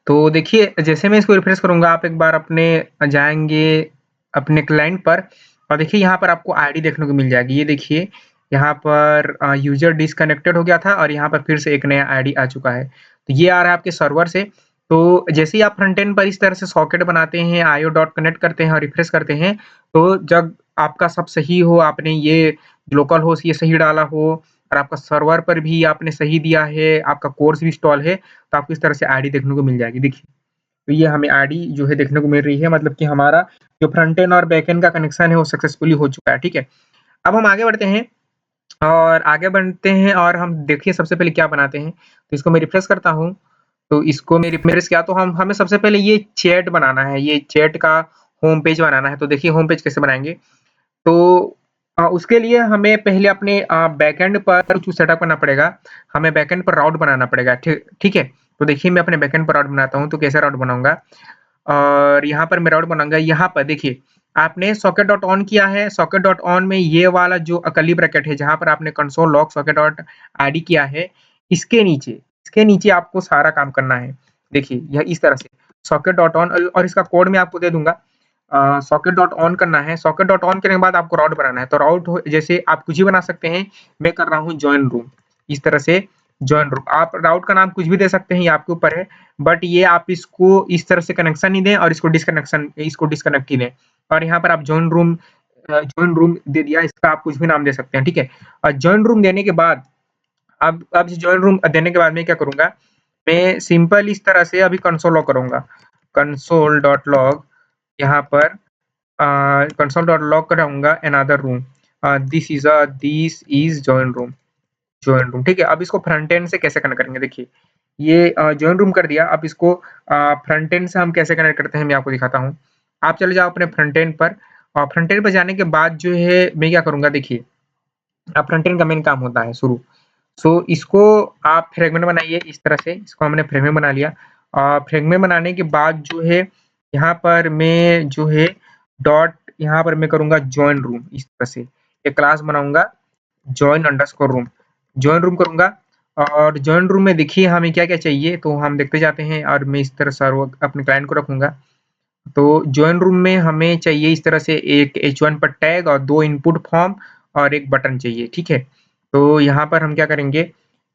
तो देखिए जैसे मैं इसको रिफ्रेश करूँगा, आप एक बार अपने जाएँगे अपने क्लाइंट पर और देखिए यहाँ पर आपको आईडी देखने को मिल जाएगी। ये देखिए यहाँ पर यूज़र डिस्कनेक्टेड हो गया था और यहाँ पर फिर से एक नया आईडी आ चुका है। तो ये आ रहा है आपके सर्वर से। तो जैसे ही आप फ्रंट एंड पर इस तरह से सॉकेट बनाते हैं, IO डॉट कनेक्ट करते हैं और रिफ्रेश करते हैं, तो जब आपका सब सही हो, आपने ये लोकल होस्ट ये सही डाला हो और आपका सर्वर पर भी आपने सही दिया है, आपका कोर्स भी इंस्टॉल है, तो आपको इस तरह से आईडी देखने को मिल जाएगी। देखिए, तो ये हमें आईडी जो है देखने को मिल रही है, मतलब कि हमारा जो फ्रंट एंड और बैक एंड का कनेक्शन है वो सक्सेसफुली हो चुका है, ठीक है। अब हम आगे बढ़ते हैं और हम देखिए सबसे पहले क्या बनाते हैं। तो इसको मैं रिफ्रेश करता हूँ, तो इसको मैं रिफ्रेश किया तो हम हमें सबसे पहले ये चैट बनाना है, ये चैट का होम पेज बनाना है। तो देखिए होम पेज कैसे बनाएँगे। तो उसके लिए हमें पहले अपने बैकएंड पर कुछ सेटअप करना पड़ेगा। हमें बैकएंड पर राउट बनाना पड़ेगा, ठीक है? तो देखिए मैं अपने बैकएंड पर राउट बनाता हूँ, तो कैसे राउट बनाऊँगा और यहाँ पर मैं राउट बनाऊँगा। यहाँ पर देखिए, आपने सॉकेट डॉट ऑन किया है, सॉकेट डॉट ऑन में ये वाला जो कर्ली ब्रैकेट है, जहाँ पर आपने console log socket dot ID किया है, इसके नीचे आपको सारा काम करना है। देखिए, यह इस तरह से सॉकेट डॉट ऑन और इसका कोड मैं आपको दे दूँगा। सॉकेट डॉट ऑन करना है। सॉकेट डॉट ऑन करने के बाद आपको राउट बनाना है। तो राउट जैसे आप कुछ भी बना सकते हैं, मैं कर रहा हूँ जॉइन रूम, इस तरह से जॉइन रूम। आप राउट का नाम कुछ भी दे सकते हैं, ये आपके ऊपर है, बट ये आप इसको इस तरह से कनेक्शन ही दें और इसको डिस्कनेक्ट ही दें। और यहाँ पर आप जॉइन रूम दे दिया, इसका आप कुछ भी नाम दे सकते हैं, ठीक है। और जॉइन रूम देने के बाद अब जॉइन रूम देने के बाद मैं क्या करूँगा, मैं सिंपल इस तरह से अभी कंसोल लॉग करूँगा। कंसोल डॉट लॉग यहाँ पर कंसोल डॉट लॉग कराऊंगा another room, this is join room, ठीक है। अब इसको फ्रंट एंड से कैसे कनेक्ट करेंगे, देखिए ये जॉइन रूम कर दिया। अब इसको फ्रंट एंड से हम कैसे कनेक्ट करते हैं मैं आपको दिखाता हूँ। आप चले जाओ अपने फ्रंट एंड पर, और फ्रंट एंड पर जाने के बाद जो है मैं क्या करूंगा, देखिए अब फ्रंट एंड का मेन काम होता है शुरू। इसको आप फ्रेगमेंट बनाइए इस तरह से, इसको हमने फ्रेगमेंट बना लिया। फ्रेगमेंट बनाने के बाद जो है यहाँ पर मैं जो है डॉट यहाँ पर मैं करूँगा जॉइन रूम, इस तरह से एक क्लास बनाऊँगा join underscore room, join room करूँगा। और जॉइन रूम में देखिए हमें क्या-क्या चाहिए, तो हम देखते जाते हैं और मैं इस तरह सर्वर अपने क्लाइंट को रखूँगा। तो जॉइन रूम में हमें चाहिए इस तरह से एक H1 पर टैग और 2 इनपुट फॉर्म और एक बटन चाहिए, ठीक है। तो यहाँ पर हम क्या करेंगे,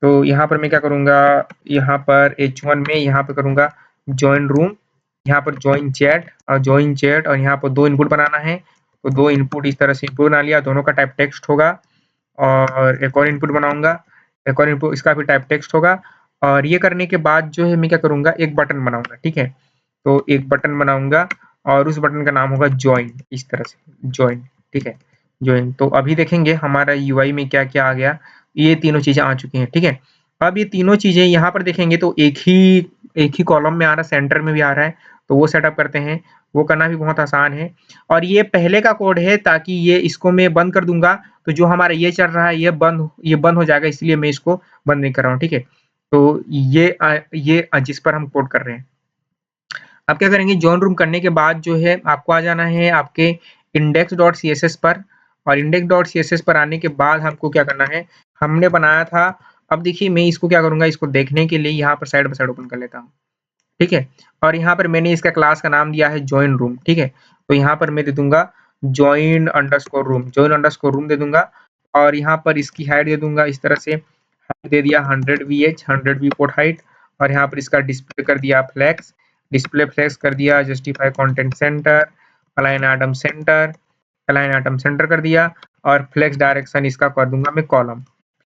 तो यहाँ पर मैं क्या करूँगा, यहाँ पर H1 में यहाँ पे करूँगा जॉइन रूम, यहाँ पर जॉइन चैट और यहाँ पर 2 इनपुट बनाना है। तो 2 इनपुट इस तरह से इनपुट बना लिया, दोनों का टाइप टेक्स्ट होगा। और एक और इनपुट बनाऊँगा, एक और इनपुट, इसका भी टाइप टेक्स्ट होगा। और ये करने के बाद जो है मैं क्या करूँगा, एक बटन बनाऊँगा, ठीक है। तो एक बटन बनाऊँगा और उस बटन का नाम होगा जॉइन, इस तरह से जॉइन, ठीक है, जॉइन। तो अभी देखेंगे हमारा यूआई में क्या-क्या आ गया, ये तीनों चीज़ें आ चुकी हैं, ठीक है। अब ये तीनों चीज़ें यहाँ पर देखेंगे तो एक ही कॉलम में आ रहा है, सेंटर में भी आ रहा है, तो वो सेटअप करते हैं, वो करना भी बहुत आसान है। और ये पहले का कोड है, ताकि ये इसको मैं बंद कर दूँगा, तो जो हमारा ये चल रहा है ये बंद हो जाएगा, इसलिए मैं इसको बंद नहीं कर रहा हूँ, ठीक है। तो ये जिस पर हम कोड कर रहे हैं। अब क्या करेंगे, जॉइन रूम करने के बाद जो है आपको आ जाना है आपके index.css पर, और index.css पर आने के बाद हमको क्या करना है, हमने बनाया था। अब देखिए मैं इसको क्या करूँगा, इसको देखने के लिए यहाँ पर साइड बाय साइड ओपन कर लेता हूँ, ठीक है। और यहाँ पर मैंने इसका क्लास का नाम दिया है जॉइन रूम, ठीक है। तो यहाँ पर मैं दे दूँगा जॉइन अंडरस्कोर रूम दे दूँगा। और यहाँ पर इसकी हाइट दे दूँगा इस तरह से, हाइट दे दिया 100 VH 100 व्यू हाइट। और यहाँ पर इसका डिस्प्ले कर दिया फ्लेक्स, डिस्प्ले फ्लेक्स कर दिया, justify content centre, align item centre कर दिया। और फ्लेक्स डायरेक्शन इसका कर दूंगा मैं कॉलम,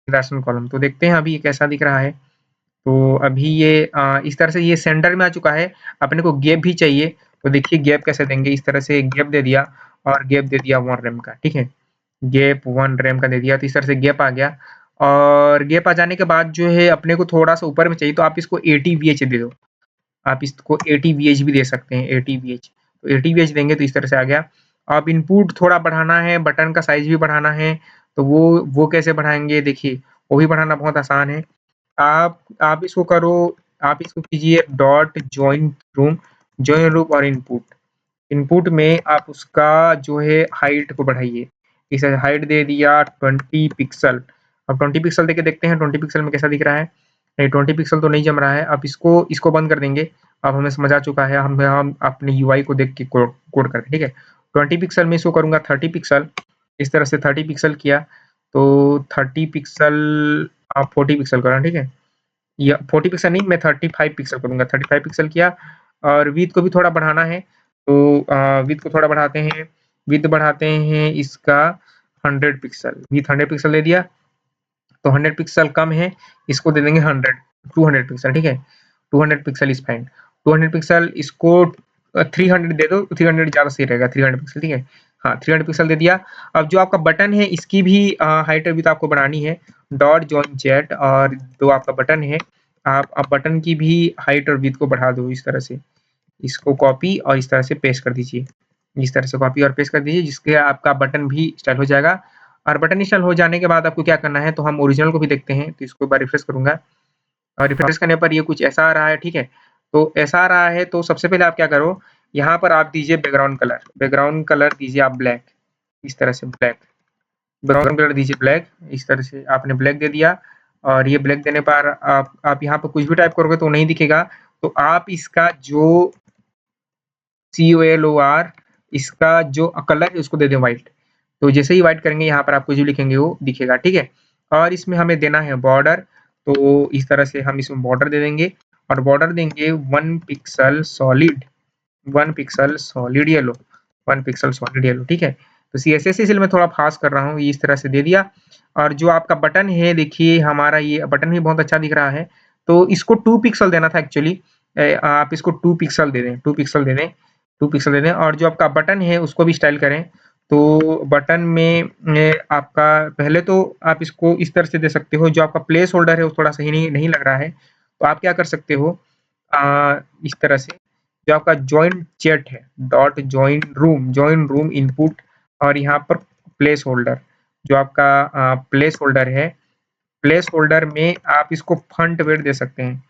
डायरेक्शन कॉलम। तो देखते हैं अभी ये कैसा दिख रहा है। तो अभी ये इस तरह से ये सेंटर में आ चुका है। अपने को गैप भी चाहिए, तो देखिए गैप कैसे देंगे, इस तरह से गैप दे दिया, और गैप दे दिया 1 रैम का, ठीक है। गैप 1 रैम का दे दिया, तो इस तरह से गैप आ गया। और गैप आ जाने के बाद जो है अपने को थोड़ा-सा ऊपर में चाहिए, तो आप इसको 80 VH दे दो। आप इसको 80 VH भी दे सकते हैं, 80 VH। तो 80 VH देंगे तो इस तरह से आ गया। अब इनपुट थोड़ा बढ़ाना है, बटन का साइज़ भी बढ़ाना है, तो वो कैसे बढ़ाएँगे, देखिए वो भी बढ़ाना बहुत आसान है। आप इसको करो, आप इसको कीजिए जॉइन रूम और इनपुट। इनपुट में आप उसका जो है हाइट को बढ़ाइए। इस हाइट दे दिया 20 पिक्सल। अब 20 पिक्सल देके देखते हैं 20 पिक्सल में कैसा दिख रहा है। नहीं, 20 पिक्सल तो नहीं जम रहा है। अब इसको बंद कर देंगे। अब हमें समझ आ चुका है, हम अपने यूआई को देख के कोड करते हैं, ठीक है। 20 पिक्सल में इसको करूँगा 30 पिक्सल, इस तरह से 30 पिक्सल किया, तो 30 पिक्सल आप 40 पिक्सल करा, ठीक है। या 40 पिक्सल नहीं, मैं 35 पिक्सल करूँगा, 35 पिक्सल किया। और विड्थ को भी थोड़ा बढ़ाना है, तो विड्थ को थोड़ा बढ़ाते हैं, विड्थ बढ़ाते हैं इसका 100 पिक्सल, विड्थ 100 पिक्सल दे दिया। तो 100 पिक्सल कम है, इसको दे देंगे 200 पिक्सल, ठीक है। 200 पिक्सल इज़ फाइन। 200 पिक्सल इसको 300 दे दो, 300 ज़्यादा सही रहेगा, 300 पिक्सल, ठीक है। हाँ, 300 पिक्सल दे दिया। अब जो आपका बटन है इसकी भी हाइट और विड्थ आपको बढ़ानी है। डॉट जॉइन चैट और जो आपका बटन है, आप बटन की भी हाइट और विड्थ को बढ़ा दो इस तरह से। इसको कॉपी और इस तरह से पेस्ट कर दीजिए। इस तरह से कॉपी और पेस्ट कर दीजिए, जिससे आपका बटन भी इंस्टॉल हो जाएगा। और बटन इंस्टॉल हो जाने के बाद आपको क्या करना है, तो हम ओरिजिनल को भी देखते हैं। तो इसको एक बार रिफ्रेश करूँगा, और रिफ्रेश करने पर ये कुछ ऐसा आ रहा है, ठीक है। तो ऐसा आ रहा है, तो सबसे पहले आप क्या करो, यहाँ पर आप दीजिए बैकग्राउंड कलर दीजिए आप ब्लैक, इस तरह से बैकग्राउंड कलर दीजिए ब्लैक, इस तरह से आपने ब्लैक दे दिया। और ये ब्लैक देने पर आप यहाँ पर कुछ भी टाइप करोगे तो नहीं दिखेगा। तो आप इसका जो COLOR इसका जो कलर है उसको दे दें व्हाइट। तो जैसे ही व्हाइट करेंगे यहाँ पर आप कुछ भी लिखेंगे वो दिखेगा, ठीक है। और इसमें हमें देना है बॉर्डर, तो इस तरह से हम इसमें बॉर्डर दे देंगे और बॉर्डर देंगे 1 pixel solid, 1 pixel solid yellow, 1 pixel solid yellow, ठीक है। तो सीएसएस इसलिए मैं थोड़ा फास्ट कर रहा हूँ, इस तरह से दे दिया। और जो आपका बटन है देखिए हमारा ये बटन भी बहुत अच्छा दिख रहा है, तो इसको 2 पिक्सल देना था एक्चुअली। आप इसको 2 पिक्सल दे दें, 2 पिक्सल दे दें, 2 पिक्सल दे दें। और जो आपका बटन है उसको भी स्टाइल करें। तो बटन में आपका पहले तो आप इसको इस तरह से दे सकते हो, जो आपका प्लेस होल्डर है वो थोड़ा सही नहीं लग रहा है, तो आप क्या कर सकते हो इस तरह से, जो आपका जॉइन चैट है, डॉट जॉइन रूम इनपुट, और यहाँ पर प्लेस होल्डर, जो आपका प्लेस होल्डर है, प्लेस होल्डर में आप इसको फॉन्ट वेट दे सकते हैं।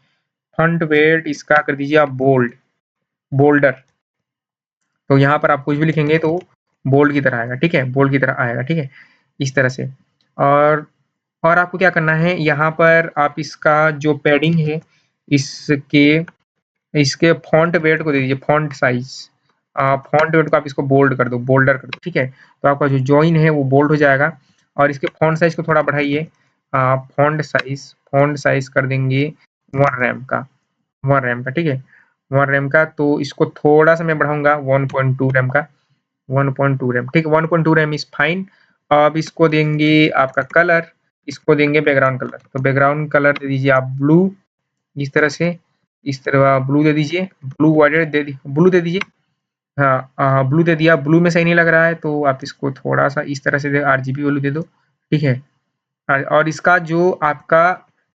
फॉन्ट वेट इसका कर दीजिए आप बोल्डर। तो यहाँ पर आप कुछ भी लिखेंगे तो बोल्ड की तरह आएगा, ठीक है, बोल्ड की तरह आएगा, ठीक है, इस तरह से। और आपको क्या करना है, यहाँ पर आप इसका जो पैडिंग है इसके इसके फॉन्ट वेट को दे दीजिए, फॉन्ट साइज, फॉन्ट वेट को आप इसको बोल्ड कर दो, बोल्डर कर दो, ठीक है। तो आपका जो जॉइन है वो बोल्ड हो जाएगा। और इसके फॉन्ट साइज को थोड़ा बढ़ाइए, फॉन्ट साइज कर देंगे 1 रैम का, 1 रैम का, ठीक है, 1 रैम का। तो इसको थोड़ा सा मैं बढ़ाऊंगा 1.2 रैम का, 1.2 रैम, ठीक है, 1.2 रैम इज फाइन। अब इसको देंगे आपका कलर, इसको देंगे बैकग्राउंड कलर। तो बैकग्राउंड कलर दे दीजिए आप ब्लू, इस तरह से, इस तरह ब्लू दे दीजिए, ब्लू वाइडेड ब्लू दे दीजिए। हाँ, ब्लू दे दिया। ब्लू में सही नहीं लग रहा है तो आप इसको थोड़ा सा इस तरह से आरजीबी ब्लू दे दो, ठीक है। और इसका जो आपका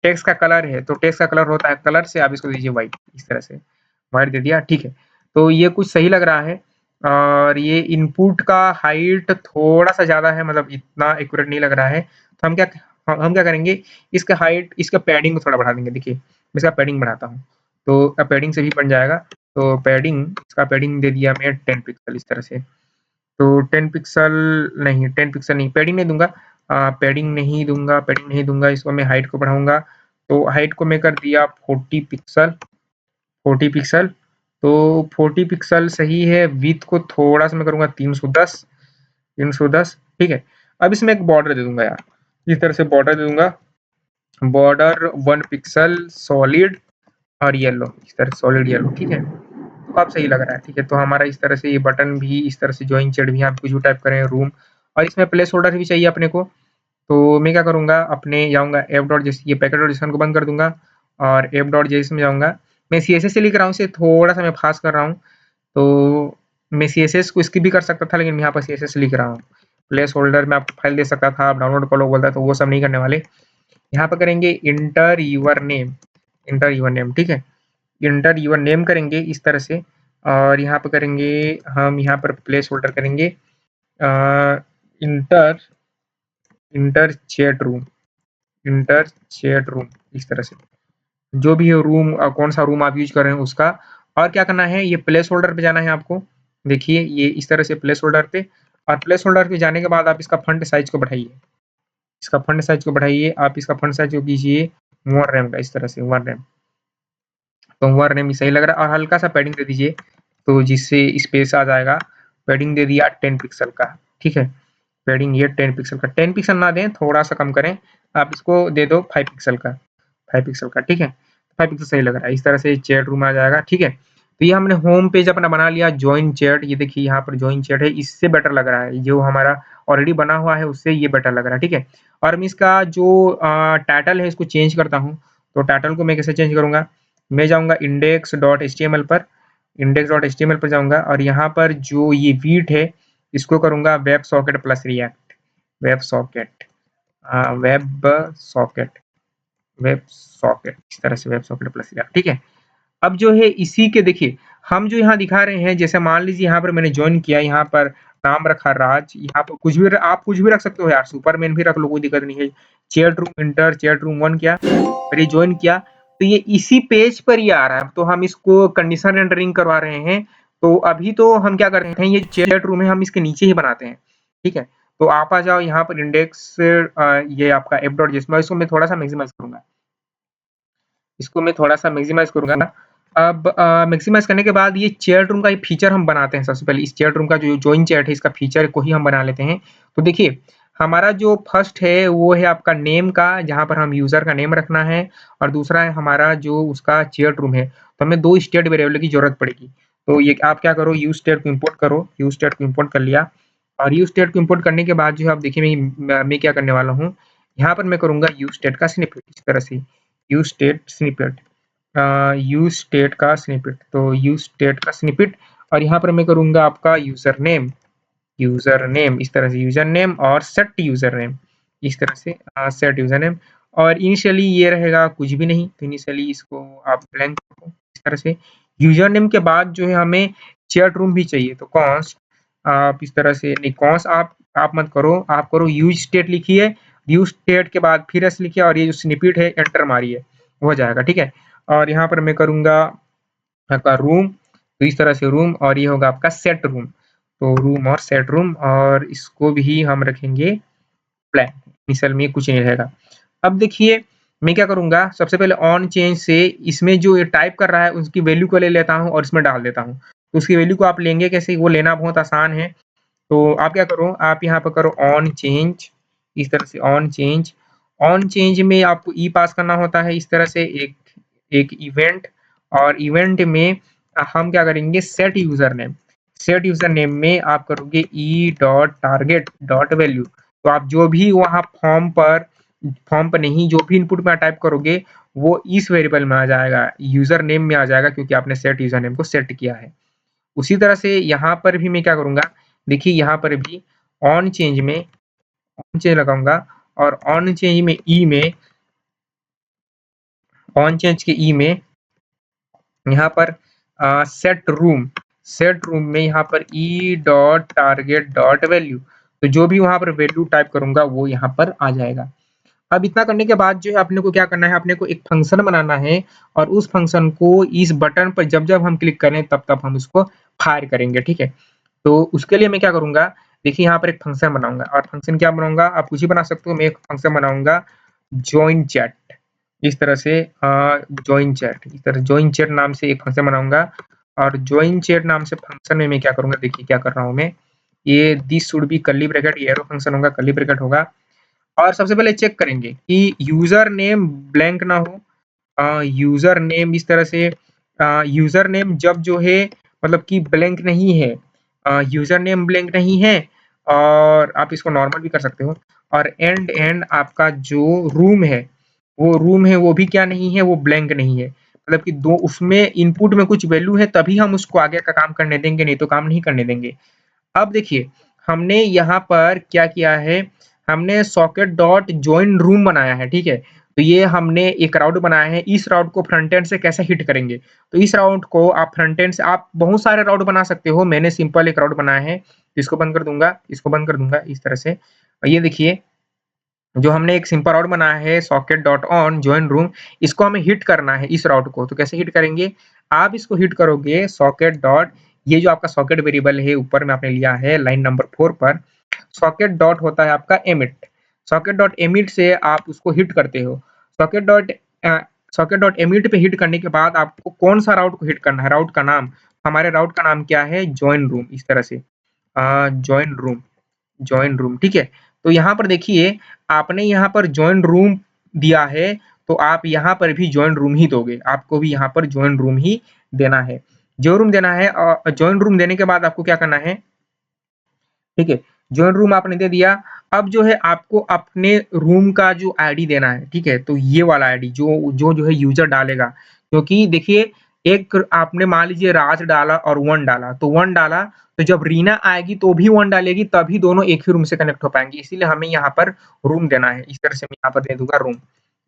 टेक्स्ट का कलर है, तो टेक्स्ट का कलर होता है, कलर से आप इसको दीजिए व्हाइट, इस तरह से व्हाइट दे दिया, ठीक है। तो ये कुछ सही लग रहा है। और ये इनपुट का हाइट थोड़ा सा ज़्यादा है, मतलब इतना एक्यूरेट नहीं लग रहा है। तो हम क्या करेंगे, इसका हाइट, इसका पैडिंग को थोड़ा बढ़ा देंगे। देखिए मैं इसका पैडिंग बढ़ाता हूँ, तो पैडिंग से भी बन जाएगा। तो पैडिंग, इसका पैडिंग दे दिया मैं 10 पिक्सल, इस तरह से। तो 10 पिक्सल नहीं, 10 पिक्सल नहीं, पैडिंग नहीं दूंगा, पैडिंग नहीं दूंगा, इसको मैं हाइट को बढ़ाऊंगा। तो हाइट को मैं कर दिया 40 पिक्सल, 40 पिक्सल। तो 40 पिक्सल सही है। विड्थ को थोड़ा सा मैं करूंगा 310, 310, ठीक है। अब इसमें एक बॉर्डर दे दूंगा यार, इस तरह से बॉर्डर दे दूंगा, बॉर्डर 1 पिक्सल सॉलिड और येलो, इस तरह सॉलिड येलो, ठीक है। तो अब सही लग रहा है, ठीक है। तो हमारा इस तरह से ये बटन भी इस तरह से जॉइन चेड भी, आप कुछ भी टाइप करें, रूम। और इसमें प्लेस होल्डर भी चाहिए अपने को। तो मैं क्या करूँगा, अपने जाऊँगा एफ डॉट जेसन, ये पैकेट डॉट जेसन को बंद कर दूंगा और एफ डॉट जेसन में जाऊँगा। मैं सीएसएस से लिख रहा हूँ, इसे थोड़ा सा मैं फास्ट कर रहा हूँ। तो मैं सीएसएस को स्किप भी कर सकता था, लेकिन मैं यहाँ पर सीएसएस लिख रहा हूँ। प्लेस होल्डर में आपको फाइल दे सकता था, आप डाउनलोड कर लो बोलता, तो वो सब नहीं करने वाले। यहाँ पर करेंगे enter your name, enter your name, ठीक है, इंटर यूर नेम करेंगे इस तरह से। और यहाँ पर करेंगे हम, यहाँ पर प्लेस होल्डर करेंगे inter inter chat room, inter chat room, इस तरह से। जो भी है रूम, कौन सा रूम आप यूज कर रहे हैं उसका। और क्या करना है, ये प्लेस होल्डर पे जाना है आपको। देखिए ये इस तरह से प्लेस होल्डर पे, और प्लेस होल्डर पे जाने के बाद आप इसका फंड साइज को बढ़ाइए, इसका फंड साइज को बढ़ाइए। आप इसका फंड साइज को कीजिए 1 रैम का, इस तरह से 1 रैम। तो 1 रैम सही लग रहा है। और हल्का सा पैडिंग दे दीजिए, तो जिससे स्पेस आ जाएगा। पैडिंग दे दिया 10 पिक्सल का, ठीक है, पैडिंग ये 10 पिक्सल का, 10 पिक्सल ना दें, थोड़ा सा कम करें। आप इसको दे दो 5 पिक्सल का, 5 पिक्सल का, ठीक है। 5 पिक्सल सही लग रहा है। इस तरह से चैट रूम आ जाएगा, ठीक है। तो ये हमने होम पेज अपना बना लिया, जॉइन चैट। ये देखिए यहाँ पर जॉइन चैट है, इससे बेटर लग रहा है, जो हमारा ऑलरेडी बना हुआ है उससे ये बेटर लग रहा है, ठीक है। और मैं इसका जो टाइटल है इसको चेंज करता हूँ। तो टाइटल को मैं कैसे चेंज करूँगा, मैं जाऊँगा index.html पर, index.html पर जाऊँगा, और यहाँ पर जो ये वीट है इसको करूँगा web socket plus react, web socket, web socket, web socket, इस तरह से वेब सॉकेट प्लस रिएक्ट, ठीक है। अब जो है इसी के देखिए, हम जो यहाँ दिखा रहे हैं, जैसे मान लीजिए यहाँ पर मैंने जॉइन किया, यहाँ पर नाम रखा राज, यहाँ पर कुछ भी आप कुछ भी रख सकते हो यार, सुपरमैन भी रख लो, कोई दिक्कत नहीं है। Chat room, inter chat room 1 किया, फिर ये जॉइन किया, तो ये इसी पेज पर ही आ रहा है। तो हम इसको कंडीशन रेंडरिंग करवा रहे हैं। तो अभी तो हम क्या कर रहे हैं, ये चैट रूम है, हम इसके नीचे ही बनाते हैं, ठीक है। तो आप आ जाओ यहाँ पर इंडेक्स, ये आपका f.json, इसको मैं थोड़ा सा मैक्सिमाइज करूंगा, इसको मैं थोड़ा सा मैक्सिमाइज करूंगा, अब मैक्सिमाइज़ करने के बाद ये चैट रूम का एक फीचर हम बनाते हैं सबसे पहले। इस चैट रूम का जो जॉइन चैट है इसका फीचर को ही हम बना लेते हैं। तो देखिए, हमारा जो फर्स्ट है वो है आपका नेम का, जहाँ पर हम यूज़र का नेम रखना है, और दूसरा है हमारा जो उसका चैट रूम है। तो हमें 2 स्टेट वेरिएबल की ज़रूरत पड़ेगी। तो ये आप क्या करो, यूज़ स्टेट को इम्पोर्ट करो, यूज़ स्टेट को इम्पोर्ट कर लिया, और यूज़ स्टेट को इम्पोर्ट करने के बाद जो है आप देखिए मैं क्या करने वाला हूँ, यहाँ पर मैं करूँगा यूज़ स्टेट का स्निपेट इस तरह से, use state snippet, use state का स्निपेट, तो यूज़ स्टेट का स्निपेट, और यहाँ पर मैं करूँगा आपका यूज़र नेम इस तरह से, यूज़र नेम और सेट यूज़र नेम इस तरह से, सेट यूज़र नेम, और इनिशियली ये रहेगा कुछ भी नहीं, तो इनिशियली इसको आप ब्लैंक रखो इस तरह से। यूज़र नेम के बाद जो है हमें चैट रूम भी चाहिए, तो कॉन्स्ट आप इस तरह से, नहीं कॉन्स्ट आप मत करो, आप करो यूज़ स्टेट लिखिए, यूज़ स्टेट के बाद फिर एस लिखिए, और ये जो स्निपेट है एंटर मारिए, हो जाएगा, ठीक है। और यहाँ पर मैं करूँगा आपका रूम, तो इस तरह से रूम, और ये होगा आपका सेट रूम, तो रूम और सेट रूम, और इसको भी हम रखेंगे ब्लैंक, इनिशियल में कुछ नहीं रहेगा। अब देखिए मैं क्या करूँगा, सबसे पहले ऑन चेंज से इसमें जो ये टाइप कर रहा है उसकी वैल्यू को ले लेता हूँ और इसमें डाल देता हूँ। तो उसकी वैल्यू को आप लेंगे कैसे, वो लेना बहुत आसान है। तो आप क्या करो, आप यहाँ पर करो ऑन चेंज, इस तरह से ऑन चेंज में आपको ई पास करना होता है इस तरह से, एक एक इवेंट, और इवेंट में हम क्या करेंगे, सेट यूजर नेम में आप करोगे E dot target dot value, तो आप जो भी वहाँ फॉर्म पर नहीं, जो भी इनपुट में टाइप करोगे वो इस वेरिएबल में आ जाएगा, यूजर नेम में आ जाएगा, क्योंकि आपने सेट यूजर नेम को सेट किया है। उसी तरह से यहाँ पर भी मैं क्या करूँगा, देखिए यहाँ पर भी ऑन चेंज में ऑन चेंज लगाऊँगा, और ऑन चेंज में ई में, ऑन चेंज के ई में यहाँ पर सेट रूम में यहाँ पर E dot target dot value, तो जो भी वहाँ पर वैल्यू टाइप करूँगा वो यहाँ पर आ जाएगा। अब इतना करने के बाद जो है अपने को क्या करना है, अपने को एक फंक्शन बनाना है, और उस फंक्शन को इस बटन पर जब-जब हम क्लिक करें तब-तब हम उसको फायर करेंगे, ठीक है? तो उसके लिए मैं क्या करूँगा, देखिए यहाँ पर एक फंक्शन बनाऊँगा, और फंक्शन क्या बनाऊँगा, आप कुछ भी बना सकते हो, मैं एक फंक्शन बनाऊँगा जॉइन चैट, इस तरह से जॉइन चैट, इस तरह जॉइन चैट नाम से एक फंक्शन बनाऊँगा, और जॉइन चैट नाम से फंक्शन में मैं क्या करूँगा, देखिए क्या कर रहा हूँ मैं, ये this should be curly bracket, ये एरो फंक्शन होगा, कर्ली ब्रैकेट होगा, और सबसे पहले चेक करेंगे कि यूज़र नेम ब्लैंक ना हो, यूज़र नेम इस तरह से, यूज़र नेम जब जो है मतलब कि ब्लैंक नहीं है, यूज़र नेम ब्लैंक नहीं है, और आप इसको नॉर्मल भी कर सकते हो, और एंड एंड आपका जो रूम है वो भी क्या नहीं है, वो ब्लैंक नहीं है, मतलब कि दो उसमें इनपुट में कुछ वैल्यू है तभी हम उसको आगे का काम करने देंगे, नहीं तो काम नहीं करने देंगे। अब देखिए हमने यहाँ पर क्या किया है, हमने सॉकेट डॉट जॉइन रूम बनाया है, ठीक है? तो ये हमने एक राउट बनाया है, इस राउट को फ्रंट एंड से कैसे हिट करेंगे? तो इस राउट को आप फ्रंट एंड से आप बहुत सारे राउट बना सकते हो, मैंने सिंपल एक राउट बनाया है, इसको बंद कर दूँगा, इसको बंद कर दूँगा इस तरह से। और ये देखिए जो हमने एक सिंपल राउट बनाया है socket dot on join room, इसको हमें हिट करना है इस राउट को, तो कैसे हिट करेंगे? आप इसको हिट करोगे सॉकेट डॉट, ये जो आपका सॉकेट वेरिएबल है ऊपर में आपने लिया है लाइन नंबर 4 पर, सॉकेट डॉट होता है आपका एमिट, सॉकेट डॉट एमिट से आप उसको हिट करते हो। Socket dot socket dot emit पे हिट करने के बाद आपको कौन सा राउट को हिट करना है, राउट का नाम, हमारे राउट का नाम क्या है, जॉइन रूम, इस तरह से जॉइन रूम, ठीक है? तो यहाँ पर देखिए आपने यहाँ पर जॉइन रूम दिया है, तो आप यहाँ पर भी जॉइन रूम ही दोगे, आपको भी यहाँ पर जॉइन रूम ही देना है। जॉइन रूम देना है, जॉइन रूम देने के बाद आपको क्या करना है, ठीक है? जॉइन रूम आपने दे दिया, अब जो है आपको अपने रूम का जो आईडी देना है, ठीक है? तो ये वाला आईडी जो है यूज़र डालेगा, क्योंकि देखिए एक आपने मान लीजिए राज डाला और 1 डाला, तो 1 डाला, तो जब रीना आएगी तो भी 1 डालेगी, तभी दोनों एक ही रूम से कनेक्ट हो पाएँगे, इसीलिए हमें यहाँ पर रूम देना है, इस तरह से मैं यहाँ पर दे दूँगा रूम,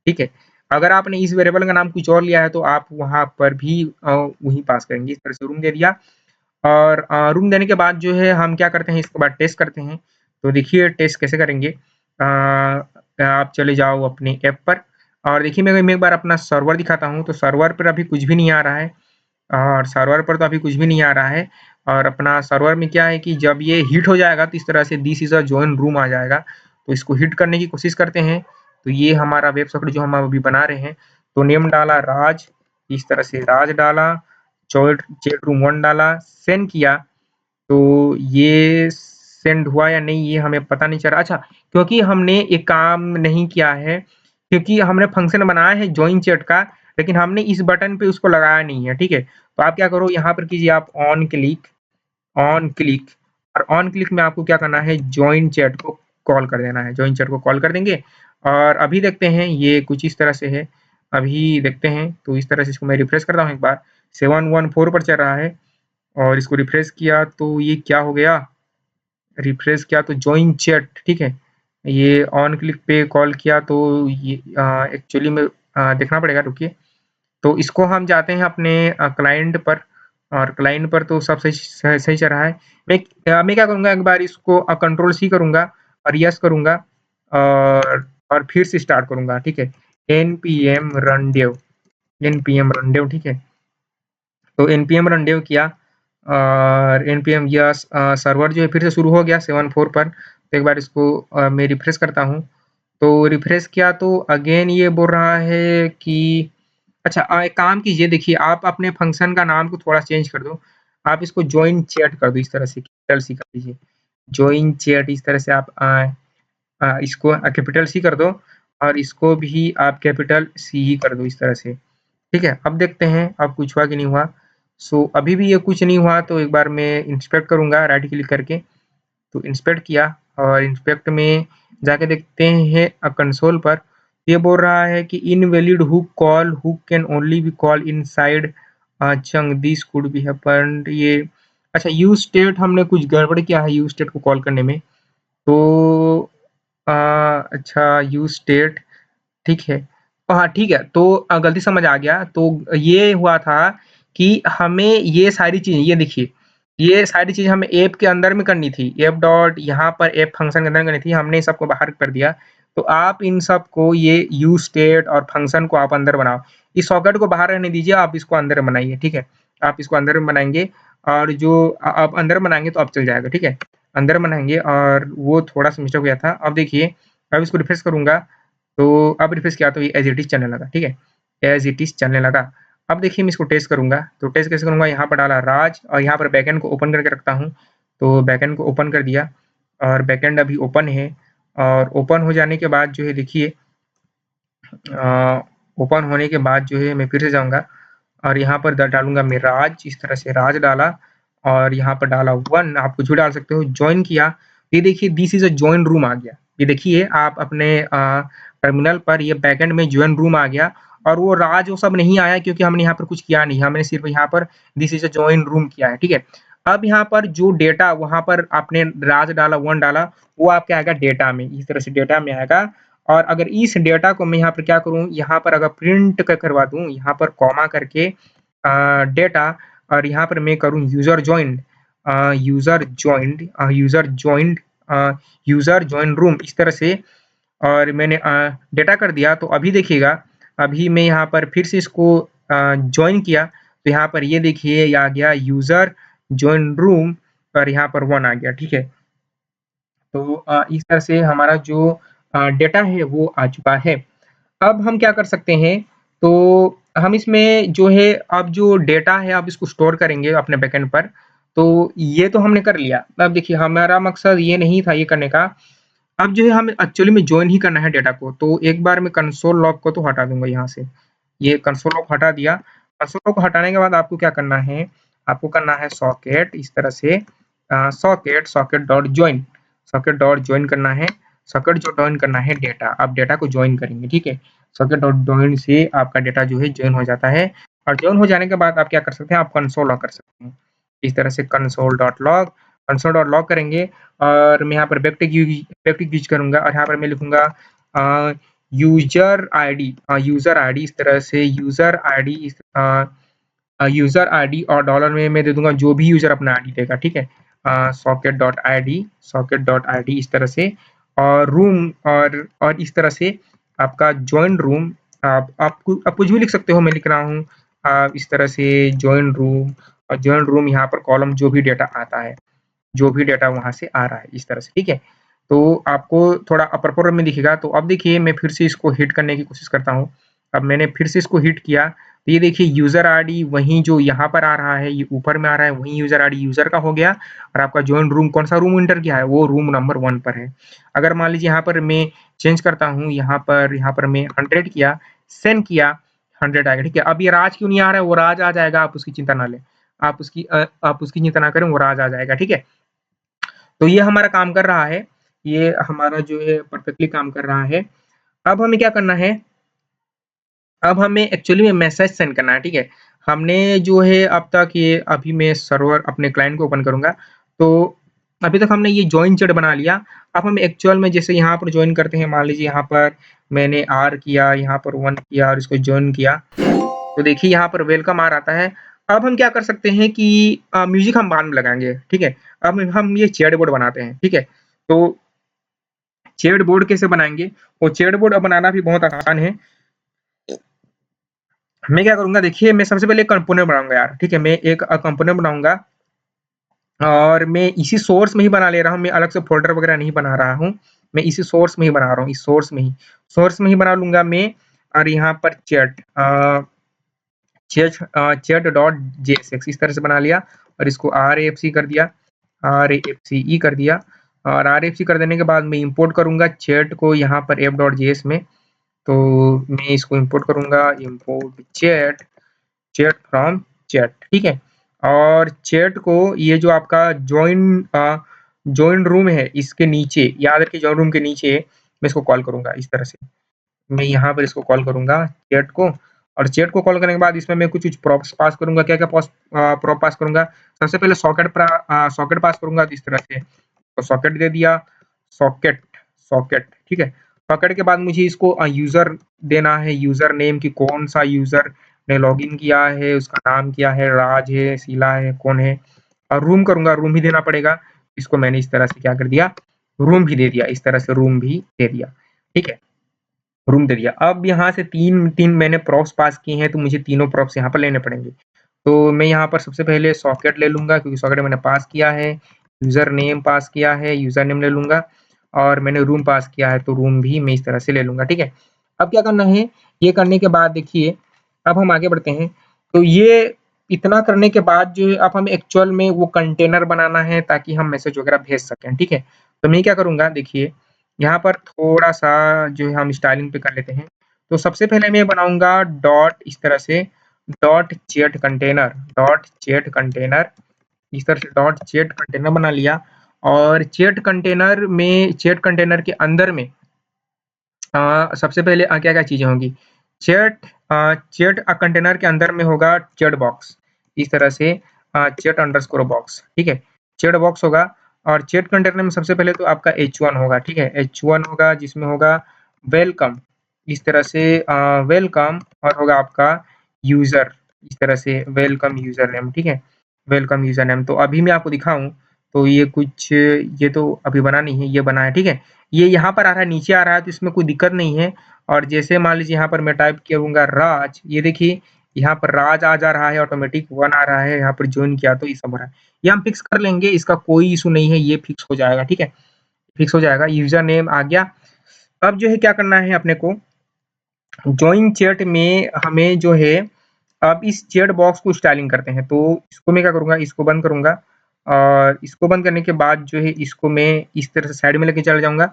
ठीक है? अगर आपने इस वेरिएबल का नाम कुछ और लिया है, तो आप वहाँ पर भी वही पास करेंगे, इस तरह से रूम दे दिया। और रूम देने के बाद जो है हम क्या करते हैं, इसके बाद टेस्ट करते हैं। तो देखिए टेस्ट कैसे करेंगे, आप चले जाओ अपने ऐप पर, और देखिए मैं एक बार अपना सर्वर दिखाता हूँ, तो सर्वर पर अभी कुछ भी नहीं आ रहा है, और सर्वर पर तो अभी कुछ भी नहीं आ रहा है, और अपना सर्वर में क्या है कि जब ये हिट हो जाएगा तो इस तरह से this is a join room आ जाएगा, तो इसको हिट करने की कोशिश करते हैं। तो ये हमारा वेब सॉकेट जो हम अभी बना रहे हैं, तो नेम डाला राज, इस तरह से राज डाला, चैट रूम 1 डाला, सेंड किया, तो ये सेंड हुआ या नहीं ये हमें पता नहीं चल रहा। अच्छा, क्योंकि हमने एक काम नहीं किया है, क्योंकि हमने फंक्शन बनाया है जॉइन चैट का, लेकिन हमने इस बटन पे उसको लगाया नहीं है, ठीक है? तो आप क्या करो, यहाँ पर कीजिए आप ऑन क्लिक और ऑन क्लिक में आपको क्या करना है, जॉइन चैट को कॉल कर देना है। जॉइन चैट को कॉल कर देंगे और अभी देखते हैं ये कुछ इस तरह से है। अभी देखते हैं, तो इस तरह से इसको मैं रिफ्रेश करता हूँ एक बार, 714 पर चल रहा है और इसको रिफ्रेश किया तो ये क्या हो गया, रिफ्रेश किया तो जॉइन चैट, ठीक है? ये ऑन क्लिक पे कॉल किया तो ये एक्चुअली में देखना पड़ेगा, रुकिए। तो इसको हम जाते हैं अपने क्लाइंट पर और क्लाइंट पर तो सब सही चल रहा है। मैं क्या करूँगा, एक बार इसको कंट्रोल सी करूँगा और यस करूँगा और फिर से स्टार्ट करूँगा, ठीक है? npm rundev, ठीक है? तो npm rundev किया और npm यस, सर्वर जो है फिर से शुरू हो गया 74 पर। तो एक बार इसको मैं रिफ्रेश करता हूँ, तो रिफ्रेश किया तो अगेन ये बोल रहा है कि अच्छा, एक काम कीजिए, देखिए आप अपने फंक्शन का नाम को थोड़ा चेंज कर दो। आप इसको जॉइन चैट कर दो, इस तरह से कैपिटल सी कर दीजिए। जॉइन चैट इस तरह से आप इसको कैपिटल सी कर दो और इसको भी आप कैपिटल सी ही कर दो इस तरह से, ठीक है? अब देखते हैं अब कुछ हुआ कि नहीं हुआ। सो अभी भी ये कुछ नहीं हुआ, तो एक बार मैं इंस्पेक्ट करूँगा राइट क्लिक करके। तो इंस्पेक्ट किया और इंस्पेक्ट में जाके देखते हैं कंसोल पर, ये बोल रहा है कि invalid hook can only be call inside chunk, this could be happened. ये अच्छा, यूज स्टेट हमने कुछ गड़बड़ किया है यूज स्टेट को कॉल करने में, तो अच्छा यूज स्टेट, ठीक है। हाँ, ठीक है, तो गलती समझ आ गया। तो ये हुआ था कि हमें ये सारी चीज़ें, ये देखिए, ये सारी चीज़ें हमें ऐप के अंदर में करनी थी। ऐप डॉट यहाँ पर ऐप फंक्शन के अंदर करनी थी, हमने सबको बाहर कर दिया। तो आप इन सबको, ये यूज़ स्टेट और फंक्शन को आप अंदर बनाओ। इस सॉकेट को बाहर रहने दीजिए, आप इसको अंदर बनाइए, ठीक है? आप इसको अंदर में बनाएँगे और जो आप अंदर बनाएँगे तो अब चल जाएगा, ठीक है? अंदर बनाएँगे और वो थोड़ा-सा मिस्टेक हो गया था। अब देखिए, अब इसको रिफ्रेश करूँगा तो अब रिफ्रेश किया तो ये एज़ इट इज़ चलने लगा, ठीक है? एज़ इट इज़ चलने लगा। अब देखिए मैं इसको टेस्ट करूँगा, तो टेस्ट कैसे करूँगा, यहाँ पर डाला राज और यहाँ पर बैकएंड को ओपन करके रखता हूँ। तो बैकएंड को ओपन कर दिया और बैकएंड अभी ओपन है और ओपन हो जाने के बाद जो है देखिए, ओपन होने के बाद जो है मैं फिर से जाऊँगा और यहाँ पर डालूँगा मैं राज, इस तरह से राज डाला और यहाँ पर डाला 1, आप कुछ भी डाल सकते हो, जॉइन किया। ये देखिए this is a join room आ गया। ये देखिए आप अपने टर्मिनल पर ये बैकएंड में जॉइन रूम आ गया और वो राज वो सब नहीं आया क्योंकि हमने यहाँ पर कुछ किया नहीं, हमने सिर्फ यहाँ पर this is a join room किया है, ठीक है? अब यहाँ पर जो डेटा वहाँ पर आपने राज डाला, 1 डाला, वो आपके आएगा डेटा में, इस तरह से डेटा में आएगा। और अगर इस डेटा को मैं यहाँ पर क्या करूँ, यहाँ पर अगर प्रिंट करवा दूँ, यहाँ पर कॉमा करके डेटा और यहाँ पर मैं करूँ यूज़र जॉइंड रूम, इस तरह से और मैंने डेटा कर दिया। तो अभी देखिएगा, अभी मैं यहाँ पर फिर से इसको जॉइन किया, तो यहाँ पर ये देखिए ये आ गया यूज़र जॉइन रूम और यहाँ पर 1 आ गया, ठीक है? तो इस तरह से हमारा जो डेटा है वो आ चुका है। अब हम क्या कर सकते हैं, तो हम इसमें जो है अब जो डेटा है अब इसको स्टोर करेंगे अपने बैकएंड पर। तो ये तो हमने कर लिया। अब देखिए हमारा मकसद ये नहीं था ये करने का। अब जो है हमें एक्चुअली में जॉइन ही करना है डेटा को। तो एक बार मैं कंसोल लॉग को तो हटा दूँगा यहाँ से। ये कंसोल लॉग हटा दिया। कंसोल लॉग को हटाने के बाद आपको क्या करना है, आपको करना है सॉकेट, इस तरह से socket dot join, socket dot join करना है। सॉकेट जो जॉइन करना है डेटा, आप डेटा को जॉइन करेंगे, ठीक है? सॉकेट डॉट जॉइन से आपका डेटा जो है जॉइन हो जाता है और जॉइन हो जाने के बाद आप क्या कर सकते हैं, आप कंसोल लॉग कर सकते हैं। इस तरह से कंसोल डॉट लॉग करेंगे और मैं यहाँ पर बैकटिक यूज़ करूँगा और यहाँ पर मैं लिखूँगा यूज़र आईडी, इस तरह से यूज़र आईडी और डॉलर में मैं दे दूँगा जो भी यूज़र अपना आईडी देगा, ठीक है? सॉकेट डॉट आईडी इस तरह से और रूम और इस तरह से आपका जॉइन रूम, आप कुछ भी लिख सकते हो, मैं लिख रहा हूँ इस तरह से जॉइन रूम और जॉइन रूम यहाँ पर कॉलम जो भी डेटा आता है, जो भी डेटा वहाँ से आ रहा है, इस तरह से, ठीक है? तो आपको थोड़ा पर्पल में दिखेगा। तो अब देखिए मैं फिर से इसको हिट करने की कोशिश करता हूँ। अब मैंने फिर से इसको हिट किया तो ये देखिए यूज़र आईडी वहीं जो यहाँ पर आ रहा है, ये ऊपर में आ रहा है, वहीं यूज़र आईडी यूज़र का हो गया और आपका जॉइन रूम कौन-सा रूम एंटर किया है, वो रूम नंबर 1 पर है। अगर मान लीजिए यहाँ पर मैं चेंज करता हूँ, यहाँ पर मैं 100 किया, सेंड किया, 100 आ गया, ठीक है। अब ये राज क्यों नहीं आ रहा है, वो राज आ जाएगा, आप उसकी चिंता ना लें। आप उसकी चिंता ना करें, वो राज आ जाएगा, ठीक है। तो ये हमारा काम कर रहा है, ये हमारा जो है परफेक्टली काम कर रहा है। अब हमें क्या करना है, अब हमें एक्चुअली में मैसेज सेंड करना है, ठीक है। हमने जो है अब तक ये अभी मैं सर्वर अपने क्लाइंट को ओपन करूँगा, तो अभी तक हमने ये जॉइन चैट बना लिया। अब हम एक्चुअल में जैसे यहाँ पर जॉइन करते हैं, मान लीजिए यहाँ पर मैंने R किया, यहाँ पर 1 किया और इसको जॉइन किया, तो देखिए यहाँ पर वेलकम R आता है। अब हम क्या कर सकते हैं कि म्यूज़िक हम बाद में लगाएँगे, ठीक है। अब हम ये चैट बोर्ड बनाते हैं, ठीक है। तो चैट बोर्ड कैसे बनाएँगे? वो चैट बोर्ड बनाना भी बहुत आसान है। मैं क्या करूँगा, देखिए मैं सबसे पहले एक कंपोनेंट बनाऊँगा यार, ठीक है? मैं एक कंपोनेंट बनाऊँगा और मैं इसी सोर्स में ही बना ले रहा हूँ, मैं अलग से फ़ोल्डर वगैरह नहीं बना रहा हूँ। मैं इसी सोर्स में ही बना रहा हूँ, इस सोर्स में ही बना लूँगा मैं और यहाँ पर चैट डॉट जेएसएक्स इस तरह से बना लिया और इसको आरएफसी कर दिया, आरएफसीई कर दिया और आरएफसी कर देने के बाद मैं इंपोर्ट करूँगा चैट को यहाँ पर app.js में। तो मैं इसको इंपोर्ट करूँगा, इंपोर्ट चैट फ्रॉम चैट, ठीक है। और चैट को ये जो आपका जॉइन रूम है, इसके नीचे याद रखिए, जॉइन रूम के नीचे मैं इसको कॉल करूँगा इस तरह से। मैं यहाँ पर इसको कॉल करूँगा चैट को और चैट को कॉल करने के बाद इसमें मैं कुछ-कुछ प्रॉप्स पास करूँगा। क्या-क्या प्रॉप पास करूँगा? सबसे पहले सॉकेट पास करूँगा तो इस तरह से। तो सॉकेट दे दिया, सॉकेट सॉकेट, ठीक है। सॉकेट के बाद मुझे इसको यूज़र देना है, यूज़र नेम कि कौन-सा यूज़र ने लॉगिन किया है, उसका नाम क्या है, राज है, शीला है, कौन है? और रूम करूँगा, रूम भी देना पड़ेगा। इसको मैंने इस तरह से क्या कर दिया, रूम भी दे दिया, इस तरह से रूम भी दे दिया, ठीक है। रूम दे दिया। अब यहाँ से 3 मैंने प्रॉप्स पास किए हैं, तो मुझे तीनों प्रॉप्स यहाँ पर लेने पड़ेंगे। तो मैं यहाँ पर सबसे पहले सॉकेट ले लूँगा क्योंकि सॉकेट मैंने पास किया है, यूज़र नेम पास किया है, यूज़र नेम ले लूँगा और मैंने रूम पास किया है, तो रूम भी मैं इस तरह से ले लूँगा, ठीक है। अब क्या करना है, ये करने के बाद देखिए, अब हम आगे बढ़ते हैं। तो ये इतना करने के बाद जो है, अब हमें एक्चुअल में वो कंटेनर बनाना है ताकि हम मैसेज वगैरह भेज सकें, ठीक है। तो मैं क्या करूँगा, देखिए यहाँ पर थोड़ा-सा जो है हम स्टाइलिंग पे कर लेते हैं। तो सबसे पहले मैं बनाऊँगा डॉट इस तरह से डॉट चैट कंटेनर इस तरह से डॉट चैट कंटेनर बना लिया और चैट कंटेनर के अंदर में सबसे पहले क्या-क्या चीज़ें होंगी? चैट कंटेनर के अंदर में होगा चैट बॉक्स, इस तरह से चैट अंडरस्कोर बॉक्स, ठीक है? चैट बॉक्स होगा और चैट कंटेनर में सबसे पहले तो आपका h1 होगा, ठीक है? h1 होगा जिसमें होगा वेलकम, इस तरह से वेलकम और होगा आपका यूज़र, इस तरह से वेलकम यूज़र नेम, ठीक है? वेलकम यूज़र नेम तो अभी मैं आपको दिखाऊँ, तो ये तो अभी बना नहीं है, ये बना है, ठीक है? ये यहाँ पर आ रहा है, नीचे आ रहा है तो इसमें कोई दिक्कत नहीं है और जैसे मान लीजिए यहाँ पर मैं टाइप करूँगा राज, ये देखिए यहाँ पर राज आ जा रहा है, ऑटोमेटिक 1 आ रहा है, यहाँ पर जॉइन किया तो ये सब हो रहा है। ये हम फिक्स कर लेंगे, इसका कोई इश्यू नहीं है, ये फिक्स हो जाएगा, ठीक है? फिक्स हो जाएगा, यूज़र नेम आ गया। अब जो है क्या करना है अपने को, जॉइन चैट में हमें जो है अब इस चैट बॉक्स को स्टाइलिंग करते हैं, तो इसको मैं क्या करूँगा, इसको बंद करूँगा और इसको बंद करने के बाद जो है इसको मैं इस तरह से साइड में लेके चला जाऊँगा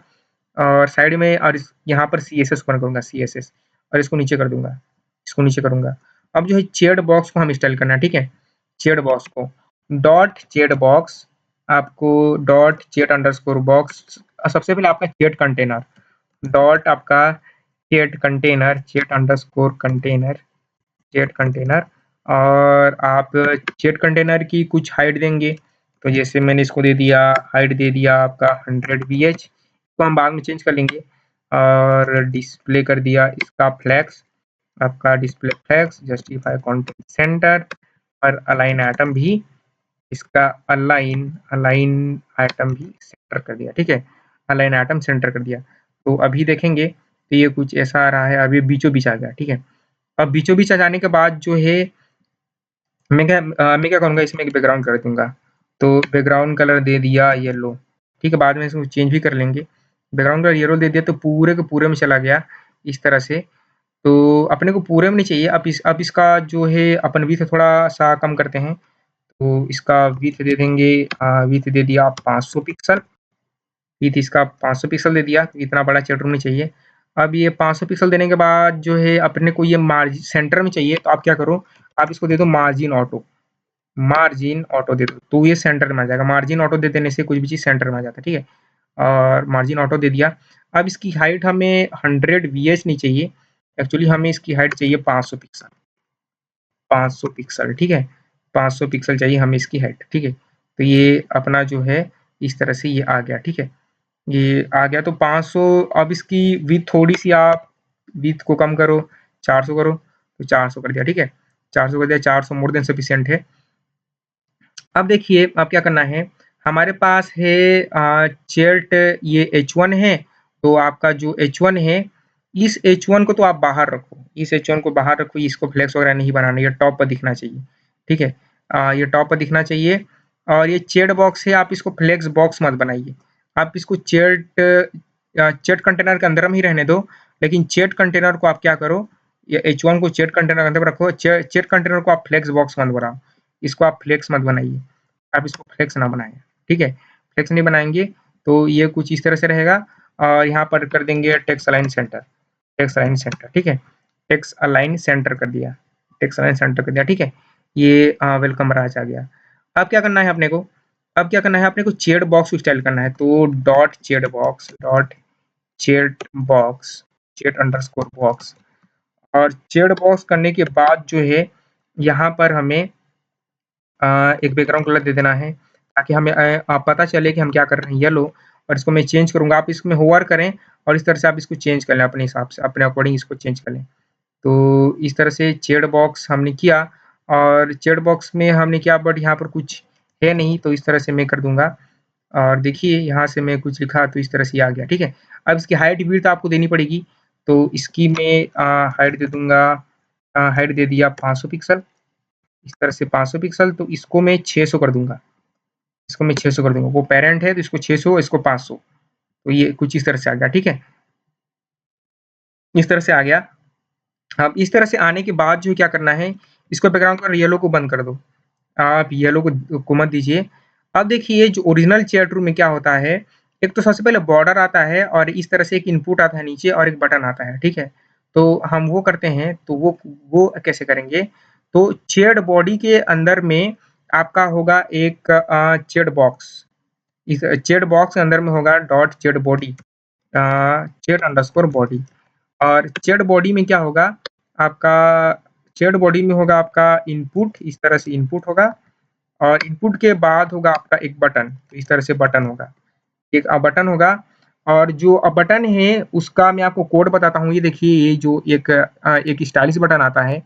और साइड में और इस यहाँ पर सीएसएस ओपन करूँगा सीएसएस और इसको नीचे कर दूँगा, इसको नीचे करूँगा। अब जो है चैट बॉक्स को हम इंस्टॉल करना है, ठीक है? Chat box co dot chat box आपको डॉट चैट अंडरस्कोर बॉक्स सबसे पहले आपका डॉट आपका चैट कंटेनर और आप चैट कंटेनर की कुछ हाइट देंगे। तो जैसे मैंने इसको दे दिया, हाइट दे दिया आपका 100 VH, इसको हम बाद में चेंज कर लेंगे और डिस्प्ले कर दिया इसका फ्लेक्स, आपका display flex, justify content center और अलाइन आइटम भी इसका अलाइन आइटम भी सेंटर कर दिया, ठीक है? अलाइन आइटम सेंटर कर दिया। तो अभी देखेंगे तो ये कुछ ऐसा आ रहा है, अभी बीचों-बीच आ गया, ठीक है? अब बीचों-बीच आ जाने के बाद जो है मैं क्या करूँगा, इसमें एक बैकग्राउंड कर दूँगा। तो बैकग्राउंड कलर दे दिया येलो, ठीक है? बाद में इसको चेंज भी कर लेंगे। बैकग्राउंड कलर येलो दे दिया तो पूरे के पूरे में चला गया इस तरह से तो अपने को पूरे में नहीं चाहिए। अब इसका जो है अपन विड्थ थोड़ा-सा कम करते हैं। तो इसका विड्थ दे देंगे विड्थ दे दिया 500 पिक्सल। विड्थ इसका 500 पिक्सल दे दिया, इतना बड़ा चैट रूम नहीं चाहिए। अब ये 500 पिक्सल देने के बाद जो है अपने को ये मार्जिन सेंटर में चाहिए, तो आप क्या करो, आप इसको दे दो मार्जिन ऑटो। मार्जिन ऑटो दे दो, तो ये सेंटर में आ जाएगा। मार्जिन ऑटो दे देने से कुछ भी चीज़ सेंटर में आ जाता है, ठीक है? और मार्जिन ऑटो दे दिया। अब इसकी हाइट हमें 100 वीएच नहीं चाहिए, एक्चुअली हमें इसकी हाइट चाहिए 500 पिक्सल। 500 पिक्सल, ठीक है? 500 पिक्सल चाहिए हमें इसकी हाइट, ठीक है? तो ये अपना जो है इस तरह से ये आ गया, ठीक है? ये आ गया तो 500। अब इसकी विड्थ थोड़ी-सी आप विड्थ को कम करो, 400 करो, तो 400 कर दिया, ठीक है? 400 कर दिया, 400 मोर देन सफिशिएंट है। अब देखिए अब क्या करना है, हमारे पास है चेल्ट ये H1 है, तो आपका जो H1 है, इस H1 को तो आप बाहर रखो, इस H1 को बाहर रखो, इसको फ्लेक्स वगैरह नहीं बनाना, ये टॉप पर दिखना चाहिए, ठीक है? ये टॉप पर दिखना चाहिए। और ये चेड बॉक्स है, आप इसको फ्लेक्स बॉक्स मत बनाइए, आप इसको चेट कंटेनर के अंदर में ही रहने दो, लेकिन चेट कंटेनर को आप क्या करो, ये H1 को चेट कंटेनर के अंदर रखो, चेट कंटेनर को आप फ्लेक्स बॉक्स मत बनाओ, इसको आप फ्लेक्स मत बनाइए, आप इसको फ्लेक्स ना बनाएं, ठीक है? फ्लेक्स नहीं बनाएंगे तो ये कुछ इस तरह से रहेगा। और यहाँ पर कर देंगे text align centre, text align centre, ठीक है? टेक्स्ट अलाइन सेंटर कर दिया, टेक्स्ट अलाइन सेंटर कर दिया, ठीक है? ये वेलकम राज आ गया। अब क्या करना है अपने को, अब क्या करना है अपने को, चेड बॉक्स को स्टाइल करना है, तो dot चेड box, dot चेड box, चेड underscore box. और चेड बॉक्स करने के बाद जो है यहाँ पर हमें एक बैकग्राउंड कलर दे देना है, ताकि हमें पता चले कि हम क्या कर रहे हैं, येलो। और इसको मैं चेंज करूँगा, आप इसमें होवर करें और इस तरह से आप इसको चेंज कर लें अपने हिसाब से, अपने अकॉर्डिंग इसको चेंज कर लें। तो इस तरह से चेड बॉक्स हमने किया, और चेड बॉक्स में हमने किया, बट यहाँ पर कुछ है नहीं, तो इस तरह से मैं कर दूँगा। और देखिए यहाँ से मैं कुछ लिखा तो इस तरह से आ गया, ठीक है? अब इसकी हाइट विड्थ आपको देनी पड़ेगी, तो इसकी मैं हाइट दे दूँगा, हाइट दे दिया 500 पिक्सल, इस तरह से 500 पिक्सल, तो इसको मैं 600 कर दूँगा, इसको मैं 600 कर दूँगा। वो पेरेंट है तो इसको 600, इसको 500, तो ये कुछ इस तरह से आ गया, ठीक है? इस तरह से आ गया। अब इस तरह से आने के बाद जो क्या करना है, इसको बैकग्राउंड कलर येलो को बंद कर दो, आप येलो को मत दीजिए। अब देखिए जो ओरिजिनल चैट रूम में क्या होता है, एक तो सबसे पहले बॉर्डर आता है और इस तरह से एक इनपुट आता है नीचे और एक बटन आता है, ठीक है? तो हम वो करते हैं, तो वो कैसे करेंगे, तो चेड बॉडी के अंदर में आपका होगा एक चेड बॉक्स, इस चेड बॉक्स के अंदर में होगा डॉट चेड बॉडी, चेड अंडरस्कोर बॉडी। और चेड बॉडी में क्या होगा आपका, चेड बॉडी में होगा आपका इनपुट, इस तरह से इनपुट होगा, और इनपुट के बाद होगा आपका एक बटन, तो इस तरह से बटन होगा, एक बटन होगा। और जो बटन है उसका मैं आपको कोड बताता हूँ। ये देखिए, ये जो एक स्टाइलिश बटन आता है,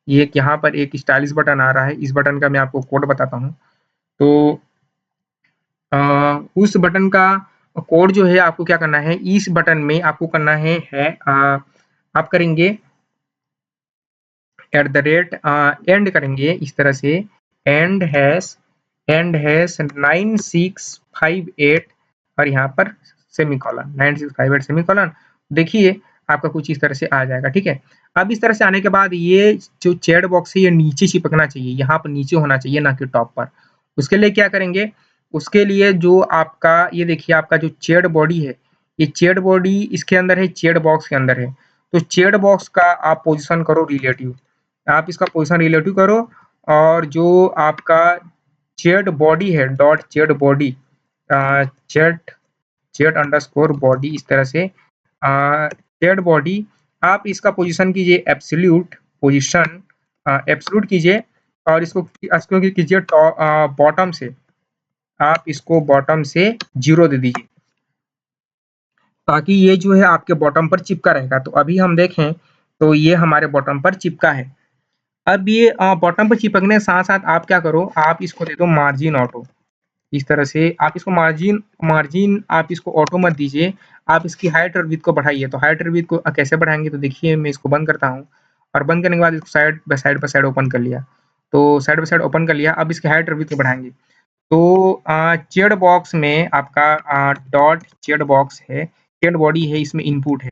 ये एक यहाँ पर एक स्टाइलिश बटन आ रहा है, इस बटन का मैं आपको कोड बताता हूँ। तो उस बटन का कोड जो है आपको क्या करना है, इस बटन में आपको करना है आप करेंगे एंड करेंगे इस तरह से, एंड हैश 9658 और यहाँ पर सेमीकोलन, 9658 सेमीकोलन। देखिए आपका कुछ इस तरह से आ जाएगा, ठीक है? अब इस तरह से आने के बाद ये जो चैट बॉक्स है ये नीचे चिपकना चाहिए, यहाँ पर नीचे होना चाहिए, ना कि टॉप पर। उसके लिए क्या करेंगे, उसके लिए जो आपका ये देखिए आपका जो चैट बॉडी है, ये चैट बॉडी इसके अंदर है, चैट बॉक्स के अंदर है। तो चैट बॉक्स का आप पोजीशन करो रिलेटिव, आप इसका पोजीशन रिलेटिव करो। और जो आपका चेड बॉडी है, डॉट चेड बॉडी, चेट चेट अंडरस्कोर बॉडी, इस तरह से चेड बॉडी, आप इसका पोजीशन कीजिए एब्सोल्यूट पोजीशन, एब्सोल्यूट कीजिए। और इसको कीजिए बॉटम से, आप इसको बॉटम से 0 दे दीजिए, ताकि ये जो है आपके बॉटम पर चिपका रहेगा। तो अभी हम देखें तो ये हमारे बॉटम पर चिपका है। अब ये बॉटम पर चिपकने के साथ-साथ आप क्या करो, आप इसको दे दो मार्जिन ऑटो। इस तरह से आप इसको मार्जिन मार्जिन आप इसको ऑटो मत दीजिए, आप इसकी हाइट और विड्थ को बढ़ाइए। तो हाइट और विड्थ को कैसे बढ़ाएँगे, तो देखिए मैं इसको बंद करता हूँ, और बंद करने के बाद इसको साइड बाय साइड ओपन कर लिया। तो साइड बाय साइड ओपन कर लिया, अब इसकी हाइट और विड्थ को बढ़ाएँगे। तो चेड बॉक्स में आपका डॉट चेड बॉक्स है, चेड बॉडी है, इसमें इनपुट है।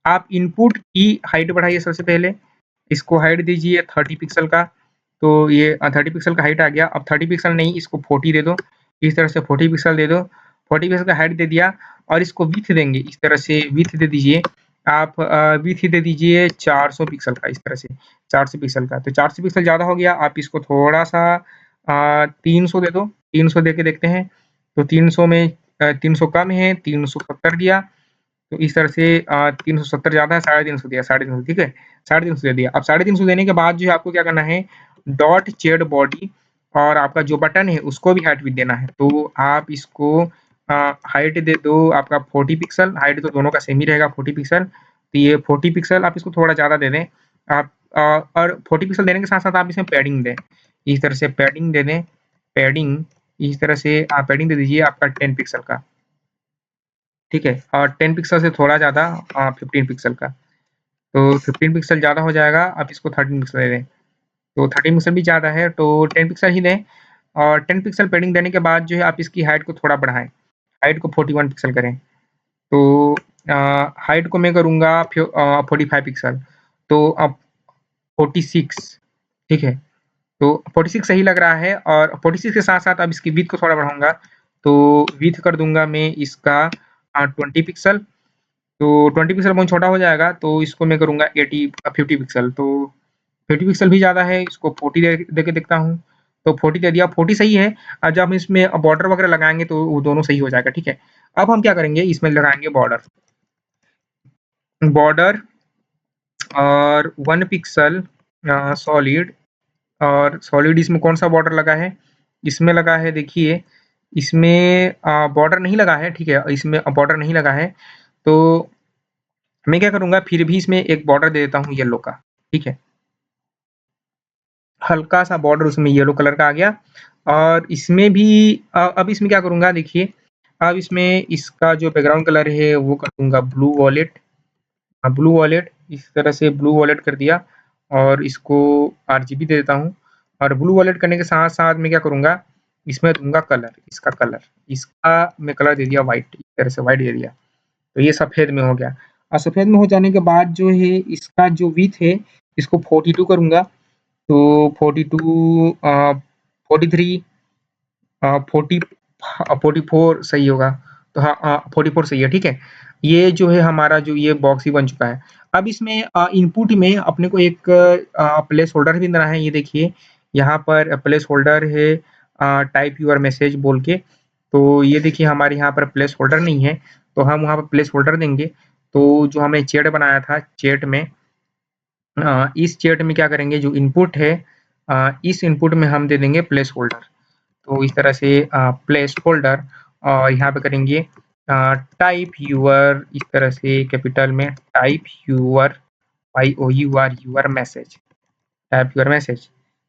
आप इनपुट की हाइट बढ़ाइए सबसे पहले, इसको हाइट दीजिए 30 पिक्सल का, तो ये 30 पिक्सल का हाइट आ गया। अब 30 पिक्सल नहीं, इसको 40 दे दो, इस तरह से 40 पिक्सल दे दो, 40 पिक्सल का हाइट दे दिया और इसको विड्थ देंगे, इस तरह से विड्थ दे दीजिए आप, विड्थ दे दीजिए 400 पिक्सल का, इस तरह से 400 पिक्सल का। तो 400 पिक्सल ज़्यादा हो गया, आप इसको थोड़ा-सा 300 दे दो, 300 दे के देखते हैं, तो 300 में 300 कम है, 370 दिया, तो इस तरह से 370 ज़्यादा है, 350 दिया, 350 ठीक है, 350 दे दिया। अब 350 देने के बाद जो है आपको क्या करना है, डॉट जेड बॉडी और आपका जो बटन है उसको भी हाइट विड्थ देना है। तो आप इसको हाइट दे दो आपका 40 पिक्सल, हाइट तो दोनों का सेम ही रहेगा 40 पिक्सल, तो ये 40 पिक्सल आप इसको थोड़ा ज़्यादा दे दें आप, और 40 पिक्सल देने के साथ-साथ आप इसमें पैडिंग दें, इस तरह से पैडिंग दे दें, पैडिंग इस तरह से आप पैडिंग दे दीजिए आपका 10 पिक्सल का, ठीक है? और 10 पिक्सल से थोड़ा ज़्यादा 15 पिक्सल का। तो 15 पिक्सल ज़्यादा हो जाएगा, आप इसको 13 पिक्सल दे दें। तो 13 पिक्सल भी ज़्यादा है, तो 10 पिक्सल ही दें और 10 पिक्सल पैडिंग देने के बाद जो है आप इसकी हाइट को थोड़ा बढ़ाएँ, हाइट को 41 पिक्सल करें। तो हाइट को मैं करूँगा 45 पिक्सल, तो अब 46 ठीक है? तो 46 सही लग रहा है और 46 के साथ-साथ अब इसकी विड्थ को थोड़ा बढ़ाऊँगा, तो विड्थ कर दूँगा मैं इसका 20 पिक्सल, तो 20 पिक्सल बहुत छोटा हो जाएगा, तो इसको मैं करूँगा 50 पिक्सल, तो 50 पिक्सल भी ज़्यादा है, इसको 40 दे के देखता हूँ, तो 40 दे दिया, 40 सही है। जब हम इसमें बॉर्डर वगैरह लगाएँगे तो वो दोनों सही हो जाएगा, ठीक है? अब हम क्या करेंगे, इसमें लगाएँगे बॉर्डर, बॉर्डर और 1 पिक्सल सॉलिड, और सॉलिड इसमें कौन-सा बॉर्डर लगा है? इसमें लगा है देखिए, इसमें बॉर्डर नहीं लगा है, ठीक है? इसमें बॉर्डर नहीं लगा है, तो मैं क्या करूँगा फिर भी इसमें एक बॉर्डर दे देता हूँ येलो का, ठीक है? हल्का-सा बॉर्डर उसमें येलो कलर का आ गया और इसमें भी अब इसमें क्या करूँगा देखिए, अब इसमें इसका जो बैकग्राउंड कलर है वो कर दूँगा ब्लू वॉलेट, ब्लू वॉलेट इस तरह से ब्लू वॉलेट कर दिया और इसको आरजीबी दे देता हूँ और ब्लू वॉलेट करने के साथ-साथ मैं क्या करूँगा, इसमें दूँगा कलर, इसका मैं कलर दे दिया व्हाइट, इस तरह से व्हाइट दे दिया। तो ये सफ़ेद में हो गया और सफ़ेद में हो जाने के बाद जो है इसका जो विड्थ है, इसको 42 करूँगा, तो 42 43 40 44 सही होगा। तो हाँ 44 सही है, ठीक है? ये जो है हमारा जो ये बॉक्स ही बन चुका है। अब इसमें इनपुट में अपने को एक प्लेस होल्डर भी देना है, ये देखिए यहाँ पर प्लेस होल्डर है टाइप यूर मैसेज बोल के। तो ये देखिए हमारे यहाँ पर प्लेस होल्डर नहीं है, तो हम वहाँ पर प्लेस होल्डर देंगे। तो जो हमने चैट बनाया था, चैट में इस चैट में क्या करेंगे जो इनपुट है इस इनपुट में हम दे देंगे प्लेस होल्डर। तो इस तरह से प्लेस होल्डर और यहाँ पे करेंगे टाइप यूर, इस तरह से कैपिटल में type your YOUR your message, type your message.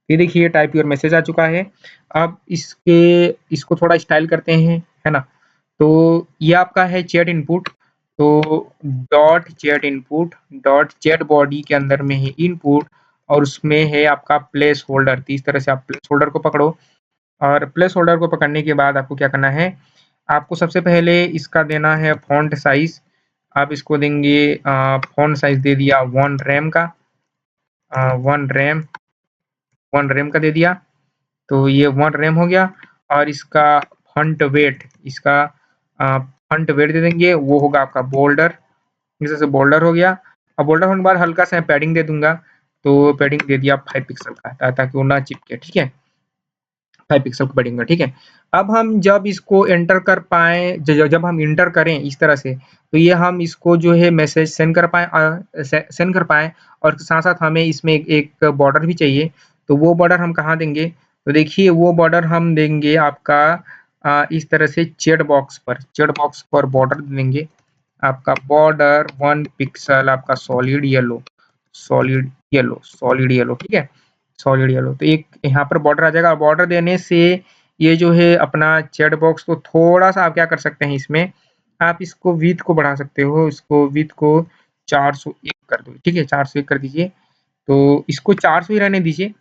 ये देखिए टाइप यूर मैसेज आ चुका है। अब इसको थोड़ा स्टाइल करते हैं, है ना? तो ये आपका है चैट इनपुट, तो डॉट चैट बॉडी के अंदर में है इनपुट और उसमें है आपका प्लेस होल्डर। तो इस तरह से आप प्लेस होल्डर को पकड़ो और प्लेस होल्डर को पकड़ने के बाद आपको क्या करना है, आपको सबसे पहले इसका देना है फ़ॉन्ट साइज़। आप इसको देंगे फ़ॉन्ट साइज़ दे दिया 1 रैम का, 1 रैम 1 रैम का दे दिया, तो ये 1 रैम हो गया और इसका फ़ॉन्ट वेट दे देंगे, वो होगा आपका बोल्डर, इस तरह से बोल्डर हो गया। अब बोल्डर होने के बाद हल्का-सा पैडिंग दे दूँगा, तो पैडिंग दे दिया 5 पिक्सल का ताकि वो ना चिपके, ठीक है? 5 पिक्सल का पैडिंग का, ठीक है? अब हम जब इसको एंटर कर पाएँ ज जब हम एंटर करें इस तरह से, तो ये हम इसको जो है मैसेज सेंड कर पाएँ सेंड कर पाएँ और साथ-साथ हमें इसमें एक बॉर्डर भी चाहिए, तो वो बॉर्डर हम कहाँ देंगे? तो देखिए वो बॉर्डर हम देंगे आपका इस तरह से चैट बॉक्स पर बॉर्डर देंगे। आपका बॉर्डर 1 पिक्सल आपका सॉलिड येलो, ठीक है? सॉलिड येलो, तो एक यहाँ पर बॉर्डर आ जाएगा और बॉर्डर देने से ये जो है अपना चैट बॉक्स को थोड़ा-सा आप क्या कर सकते हैं इसमें, आप इसको विड्थ को बढ़ा सकते हो, इसको विड्थ को 401 कर दो, ठीक है? 401 कर दीजिए, तो इसको 400 ही रहने दीजिए,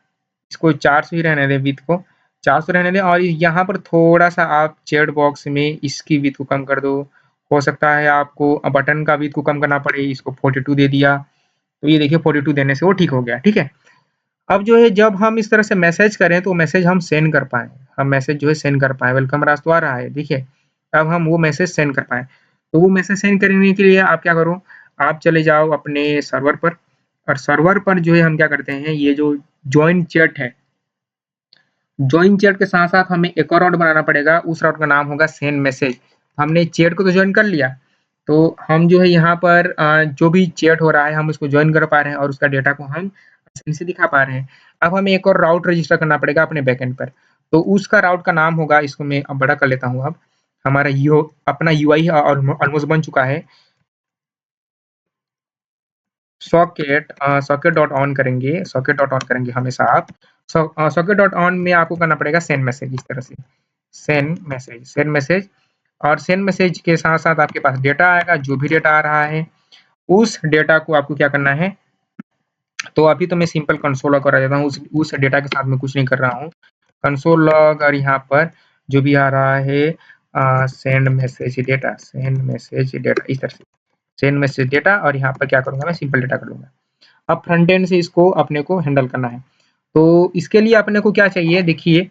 इसको 400 ही रहने दें विड्थ को, 400 रहने दें और यहाँ पर थोड़ा-सा आप चैट बॉक्स में इसकी विड्थ को कम कर दो, हो सकता है आपको बटन का विड्थ को कम करना पड़े, इसको 42 दे दिया, तो ये देखिए 42 देने से वो ठीक हो गया, ठीक है। अब जो है जब हम इस तरह से मैसेज करें तो मैसेज हम सेंड कर पाएँ, हम मैसेज जो है सेंड कर पाएँ, वेलकम राज तो आ रहा है, देखिए, अब हम वो मैसेज सेंड कर पाएँ। तो वो मैसेज सेंड करने के लिए आप क्या करो, आप चले जाओ अपने सर्वर पर और सर्वर पर जो है हम क्या करते हैं, ये जो जॉइन चैट है, जॉइन चैट के साथ-साथ हमें एक और राउट बनाना पड़ेगा, उस राउट का नाम होगा सेंड मैसेज। हमने चैट को तो जॉइन कर लिया, तो हम जो है यहाँ पर जो भी चैट हो रहा है हम उसको जॉइन कर पा रहे हैं और उसका डेटा को हम आसानी से दिखा पा रहे हैं। अब हमें एक और राउट रजिस्टर करना पड़ेगा अपने बैकएंड पर, तो उसका राउट का नाम होगा, इसको मैं अब बड़ा कर लेता हूँ अब, हमारा यो अपना यूआई ऑलमोस्ट बन चुका है। सॉकेट डॉट ऑन करेंगे, सॉकेट डॉट ऑन करेंगे हमेशा आप। सॉकेट डॉट ऑन में आपको करना पड़ेगा सेंड मैसेज, इस तरह से सेंड मैसेज और सेंड मैसेज के साथ-साथ आपके पास डेटा आएगा, जो भी डेटा आ रहा है, उस डेटा को आपको क्या करना है, तो अभी तो मैं सिंपल कंसोल लॉग करा देता हूँ, उस डेटा के साथ मैं कुछ नहीं कर रहा हूँ। कंसोल लॉग और यहाँ पर जो भी आ रहा है सेंड मैसेज डेटा इस तरह से, सेंड मैसेज डेटा और यहाँ पर क्या करूँगा मैं सिंपल डेटा कर लूँगा। अब फ्रंट एंड से इसको अपने को हैंडल करना है। तो इसके लिए अपने को क्या चाहिए, देखिए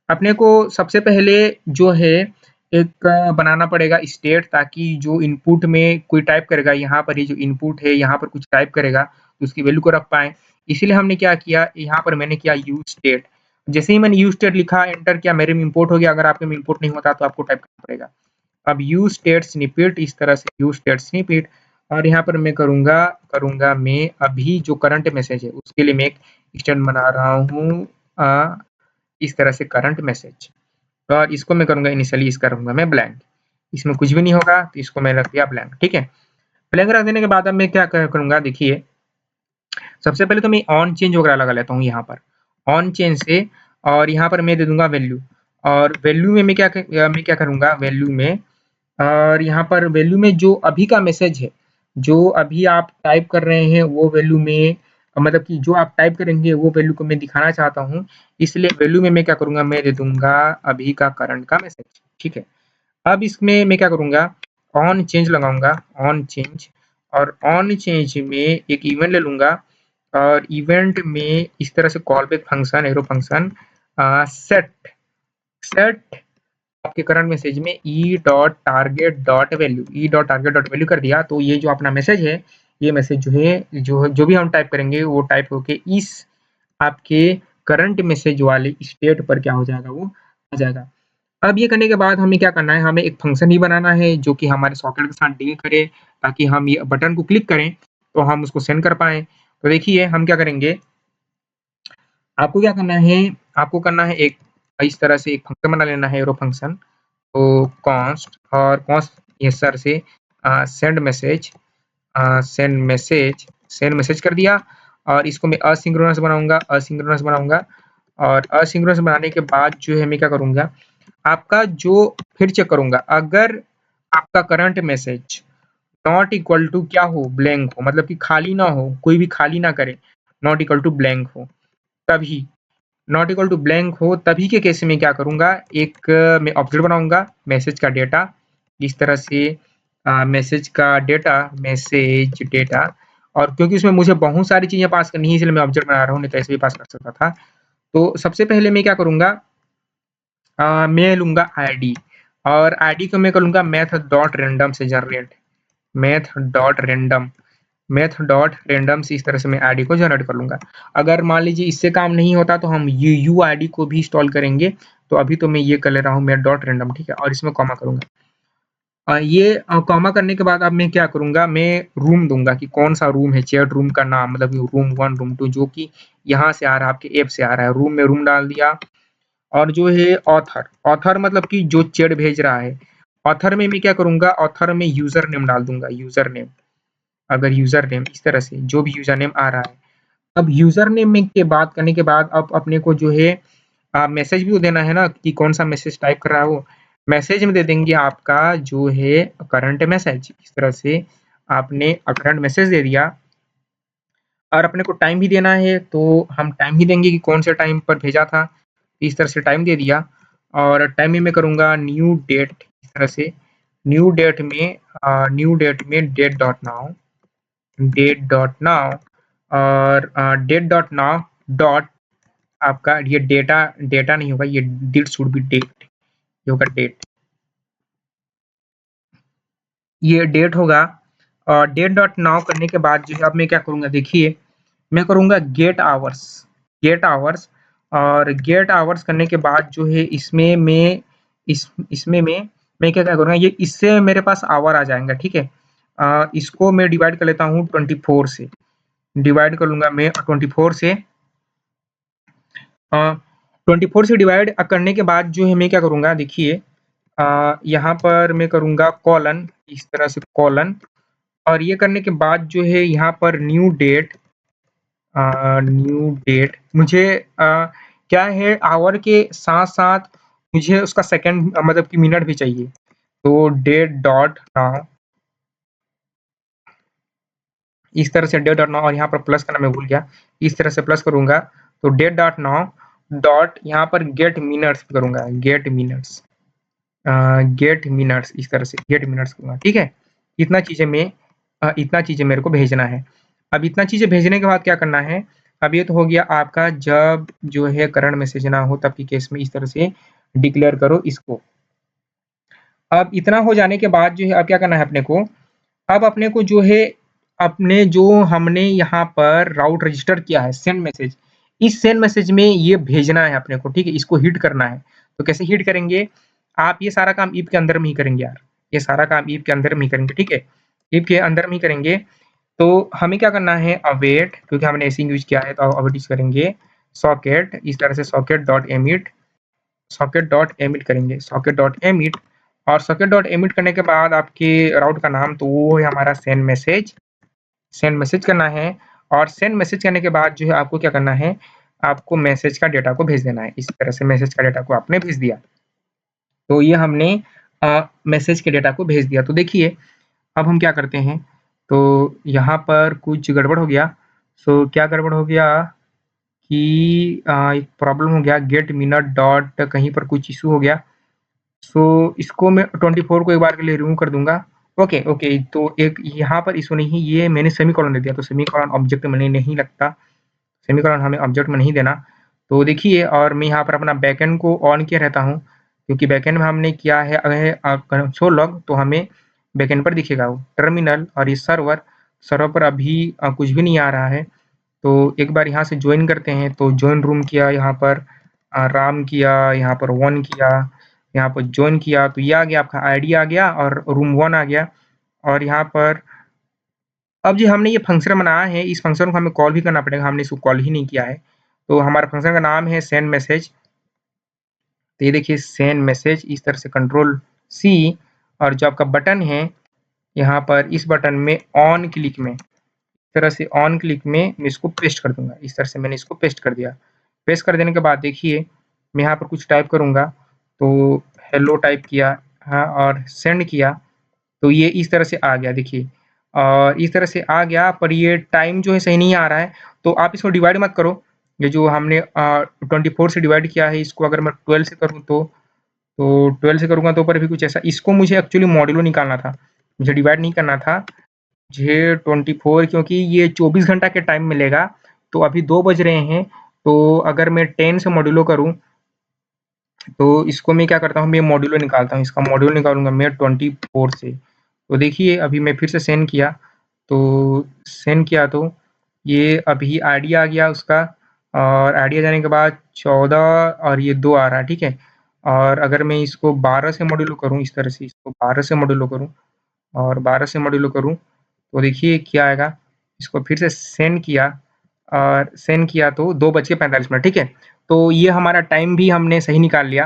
अपने को सबसे पहले जो है एक बनाना पड़ेगा स्टेट, ताकि जो इनपुट में कोई टाइप करेगा, यहाँ पर ये जो इनपुट है यहाँ पर कुछ टाइप करेगा तो उसकी वैल्यू को रख पाएँ। इसीलिए हमने क्या किया, यहाँ पर मैंने किया यूज़ स्टेट। जैसे ही मैंने यूज़ स्टेट लिखा, एंटर किया, मेरे में इम्पोर्ट हो गया। अगर आपके में इम्पोर्ट नहीं होता तो आपको टाइप करना पड़ेगा। अब यूज़ स्टेट स्निपेट, इस तरह से यूज़ स्टेट स्निपेट और यहाँ पर मैं करूँगा मैं अभी जो करंट मैसेज है उसके लिए मैं एक स्टैंड बना रहा हूँ इस तरह से करंट मैसेज और इसको मैं करूँगा इनिशियली इसका रखूँगा मैं ब्लैंक। इसमें कुछ भी नहीं होगा तो इसको मैं रख दिया ब्लैंक, ठीक है। ब्लैंक रख देने के बाद अब मैं क्या करूँगा, देखिए सबसे पहले तो मैं ऑन चेंज वगैरह लगा लेता हूँ यहाँ पर, ऑन चेंज से और यहाँ पर मैं दे दूँगा वैल्यू और वैल्यू में मैं क्या करूँगा, वैल्यू में और यहाँ पर वैल्यू में जो अभी का मैसेज है, जो अभी आप टाइप कर रहे हैं वो वैल्यू में मतलब कि जो आप टाइप करेंगे वो वैल्यू को मैं दिखाना चाहता हूँ। इसलिए वैल्यू में मैं क्या करूँगा, मैं दे दूँगा अभी का करंट का मैसेज, ठीक है। अब इसमें मैं क्या करूँगा, ऑन चेंज लगाऊँगा, ऑन चेंज और ऑन चेंज में एक इवेंट ले लूँगा और इवेंट में इस तरह से call back function arrow function set set आपके करंट मैसेज में e.target.value कर दिया, तो ये जो अपना मैसेज है, ये मैसेज जो है जो भी हम टाइप करेंगे वो टाइप होके इस आपके करंट मैसेज वाले स्टेट पर क्या हो जाएगा, वो आ जाएगा। अब ये करने के बाद हमें क्या करना है, हमें एक फंक्शन ही बनाना है जो कि हमारे सॉकेट के साथ डील करे, ताकि हम ये बटन को क्लिक करें तो हम उसको सेंड कर पाएँ। तो देखिए हम क्या करेंगे, आपको क्या करना है, आपको करना है एक इस तरह से एक फंक्शन बना लेना है एरो फंक्शन। तो कॉन्स्ट ये सर से सेंड मैसेज कर दिया और इसको मैं असिंक्रोनस बनाऊँगा और असिंक्रोनस बनाने के बाद जो है मैं क्या करूँगा, आपका जो फिर चेक करूँगा, अगर आपका current message not equal to क्या हो, ब्लैंक हो, मतलब कि खाली ना हो, कोई भी खाली ना करे, नॉट इक्वल टू ब्लैंक हो, तभी नॉट इक्वल टू ब्लैंक हो तभी के केस में क्या करूँगा, एक मैं ऑब्जेक्ट बनाऊँगा मैसेज का डेटा, इस तरह से मैसेज डेटा और क्योंकि उसमें मुझे बहुत सारी चीज़ें पास करनी है इसलिए मैं ऑब्जेक्ट बना रहा हूँ, नहीं तो ऐसे भी पास कर सकता था। तो सबसे पहले मैं क्या करूँगा, मैं लूँगा आईडी और आईडी को मैं करूँगा मैथ.रैंडम से जनरेट, मैथ.रैंडम मैथ.रैंडम से इस तरह से मैं आईडी को जनरेट कर लूँगा। अगर मान लीजिए इससे काम नहीं होता तो हम यूआईडी को भी इंस्टॉल करेंगे। तो अभी तो मैं ये कर ले रहा हूँ मैथ.रैंडम, ठीक है, और इसमें कॉमा करूँगा। ये कॉमा करने के बाद अब मैं क्या करूँगा, मैं रूम दूँगा कि कौन-सा रूम है, चैट रूम का नाम मतलब कि रूम 1, रूम 2 जो कि यहाँ से आ रहा है, आपके ऐप से आ रहा है। रूम में रूम डाल दिया और जो है ऑथर मतलब कि जो चैट भेज रहा है। ऑथर में मैं क्या करूँगा, ऑथर में यूज़र नेम डाल दूँगा, यूज़र नेम। अगर यूज़र नेम इस तरह से जो भी यूज़र नेम आ रहा है। अब यूज़र नेम में के बात करने के बाद अब अपने को जो है मैसेज भी देना है ना कि कौन-सा मैसेज टाइप कर रहा है वो। मैसेज में दे देंगे आपका जो है करंट मैसेज। इस तरह से आपने करंट मैसेज दे दिया और अपने को टाइम भी देना है, तो हम टाइम ही देंगे कि कौन से टाइम पर भेजा था। इस तरह से टाइम दे दिया और टाइम में मैं करूँगा न्यू डेट, इस तरह से न्यू डेट में डेट डॉट नाउ और डेट डॉट नाउ डॉट आपका ये डेटा नहीं होगा, ये डिट शुड बी डेट, ये होगा डेट, ये डेट होगा। और डेट डॉट नाउ करने के बाद जो है अब मैं क्या करूँगा देखिए, मैं करूँगा गेट आवर्स और गेट आवर्स करने के बाद जो है इसमें मैं क्या करूँगा, ये इससे मेरे पास आवर आ जाएगा, ठीक है। इसको मैं डिवाइड कर लेता हूँ 24 से, डिवाइड कर लूँगा मैं 24 से। 24 से डिवाइड करने के बाद जो है मैं क्या करूँगा देखिए, यहाँ पर मैं करूँगा कॉलन, इस तरह से कॉलन, और ये करने के बाद जो है यहाँ पर न्यू डेट मुझे क्या है, आवर के साथ-साथ मुझे उसका सेकंड मतलब कि मिनट भी चाहिए। तो डेट डॉट नाउ, इस तरह से डेट डॉट नाउ, और यहाँ पर प्लस करना मैं भूल गया, इस तरह से प्लस करूँगा तो डेट डॉट नाउ डॉट यहाँ पर गेट मिनट्स करूँगा, गेट मिनट्स, इस तरह से गेट मिनट्स करूँगा, ठीक है। इतना चीज़ें मेरे को भेजना है। अब इतना चीज़ें भेजने के बाद क्या करना है, अब ये तो हो गया आपका जब जो है करंट मैसेज ना हो तब के केस में इस तरह से डिक्लेयर करो इसको। अब इतना हो जाने के बाद जो है अब क्या करना है अपने को, अब अपने को जो है अपने जो हमने यहाँ पर राउट रजिस्टर किया है सेंड मैसेज, इस सेंड मैसेज में ये भेजना है अपने को, ठीक है, इसको हिट करना है। तो कैसे हिट करेंगे, आप ये सारा काम इफ के अंदर में ही करेंगे यार, ये सारा काम इफ के अंदर में ही करेंगे, ठीक है, इफ के अंदर में ही करेंगे। तो हमें क्या करना है अवेट, क्योंकि हमने एसिंग यूज किया है तो अवेट यूज करेंगे सॉकेट, इस तरह से सॉकेट डॉट एमिट करेंगे, सॉकेट डॉट एमिट, और सॉकेट डॉट एमिट करने के बाद आपके राउट का नाम तो वो है हमारा सेंड मैसेज करना है। और सेंड मैसेज करने के बाद जो है आपको क्या करना है, आपको मैसेज का डेटा को भेज देना है, इस तरह से मैसेज का डेटा को आपने भेज दिया। तो ये हमने मैसेज के डेटा को भेज दिया। तो देखिए अब हम क्या करते हैं, तो यहाँ पर कुछ गड़बड़ हो गया। सो क्या गड़बड़ हो गया कि एक प्रॉब्लम हो गया, गेट मिनट डॉट कहीं पर कुछ इशू हो गया। सो इसको मैं 24 को एक बार के लिए रिमूव कर दूंगा। ओके ओके, तो एक यहाँ पर इशू नहीं, ये मैंने सेमीकोलन दे दिया, तो सेमीकोलन ऑब्जेक्ट में नहीं लगता, सेमीकोलन हमें ऑब्जेक्ट में नहीं देना। तो देखिए, और मैं यहाँ पर अपना बैकएंड को ऑन किया रहता हूँ, क्योंकि बैकएंड में हमने किया है कंसोल लॉग, तो हमें बैकएंड पर दिखेगा वो टर्मिनल, और ये सर्वर पर अभी कुछ भी नहीं आ रहा है। तो एक बार यहाँ से ज्वाइन करते हैं, तो ज्वाइन रूम किया, यहाँ पर राम किया, यहाँ पर वन किया, यहाँ पर ज्वाइन किया, तो ये आ गया, आपका आईडी आ गया और रूम वन आ गया। और यहाँ पर अब जो हमने ये फंक्शन बनाया है, इस फंक्शन को हमें कॉल भी करना पड़ेगा, हमने इसको कॉल ही नहीं किया है। तो हमारा फंक्शन का नाम है सेंड मैसेज। तो ये देखिए सेंड मैसेज, इस तरह से कंट्रोल सी, और जो आपका बटन है यहाँ पर इस बटन में ऑन क्लिक में, इस तरह से ऑन क्लिक में मैं इसको पेस्ट कर दूंगा, इस तरह से मैंने इसको पेस्ट कर दिया। पेस्ट कर देने के बाद देखिए मैं यहाँ पर कुछ टाइप करूँगा, तो हेलो टाइप किया, हाँ, और सेंड किया, तो ये इस तरह से आ गया देखिए, और इस तरह से आ गया, पर ये टाइम जो है सही नहीं आ रहा है। तो आप इसको डिवाइड मत करो, ये जो हमने 24 से डिवाइड किया है, इसको अगर मैं 12 से करूँ तो 12 से करूँगा तो पर भी कुछ ऐसा, इसको मुझे एक्चुअली मॉड्यूलो निकालना था, मुझे डिवाइड नहीं करना था, मुझे 24, क्योंकि ये 24 घंटा के टाइम मिलेगा। तो अभी 2 बज रहे हैं, तो अगर मैं 10 से मॉड्यूलो करूँ, तो इसको मैं क्या करता हूँ, मैं मॉड्यूलो निकालता हूँ, इसका मॉड्यूलो निकालूंगा मैं 24 से। तो देखिए अभी मैं फिर से सेंड किया, तो ये अभी आईडी आ गया उसका, और आईडी आ जाने के बाद 14 और ये 2 आ रहा है, ठीक है। और अगर मैं इसको 12 से मॉड्यूलो करूँ, इस तरह से इसको 12 से मॉड्यूलो करूँ, और 12 से मॉड्यूलो करूँ, तो देखिए क्या आएगा, इसको फिर से सेंड किया, और सेंड किया तो 2:45, ठीक है। तो ये हमारा टाइम भी हमने सही निकाल लिया।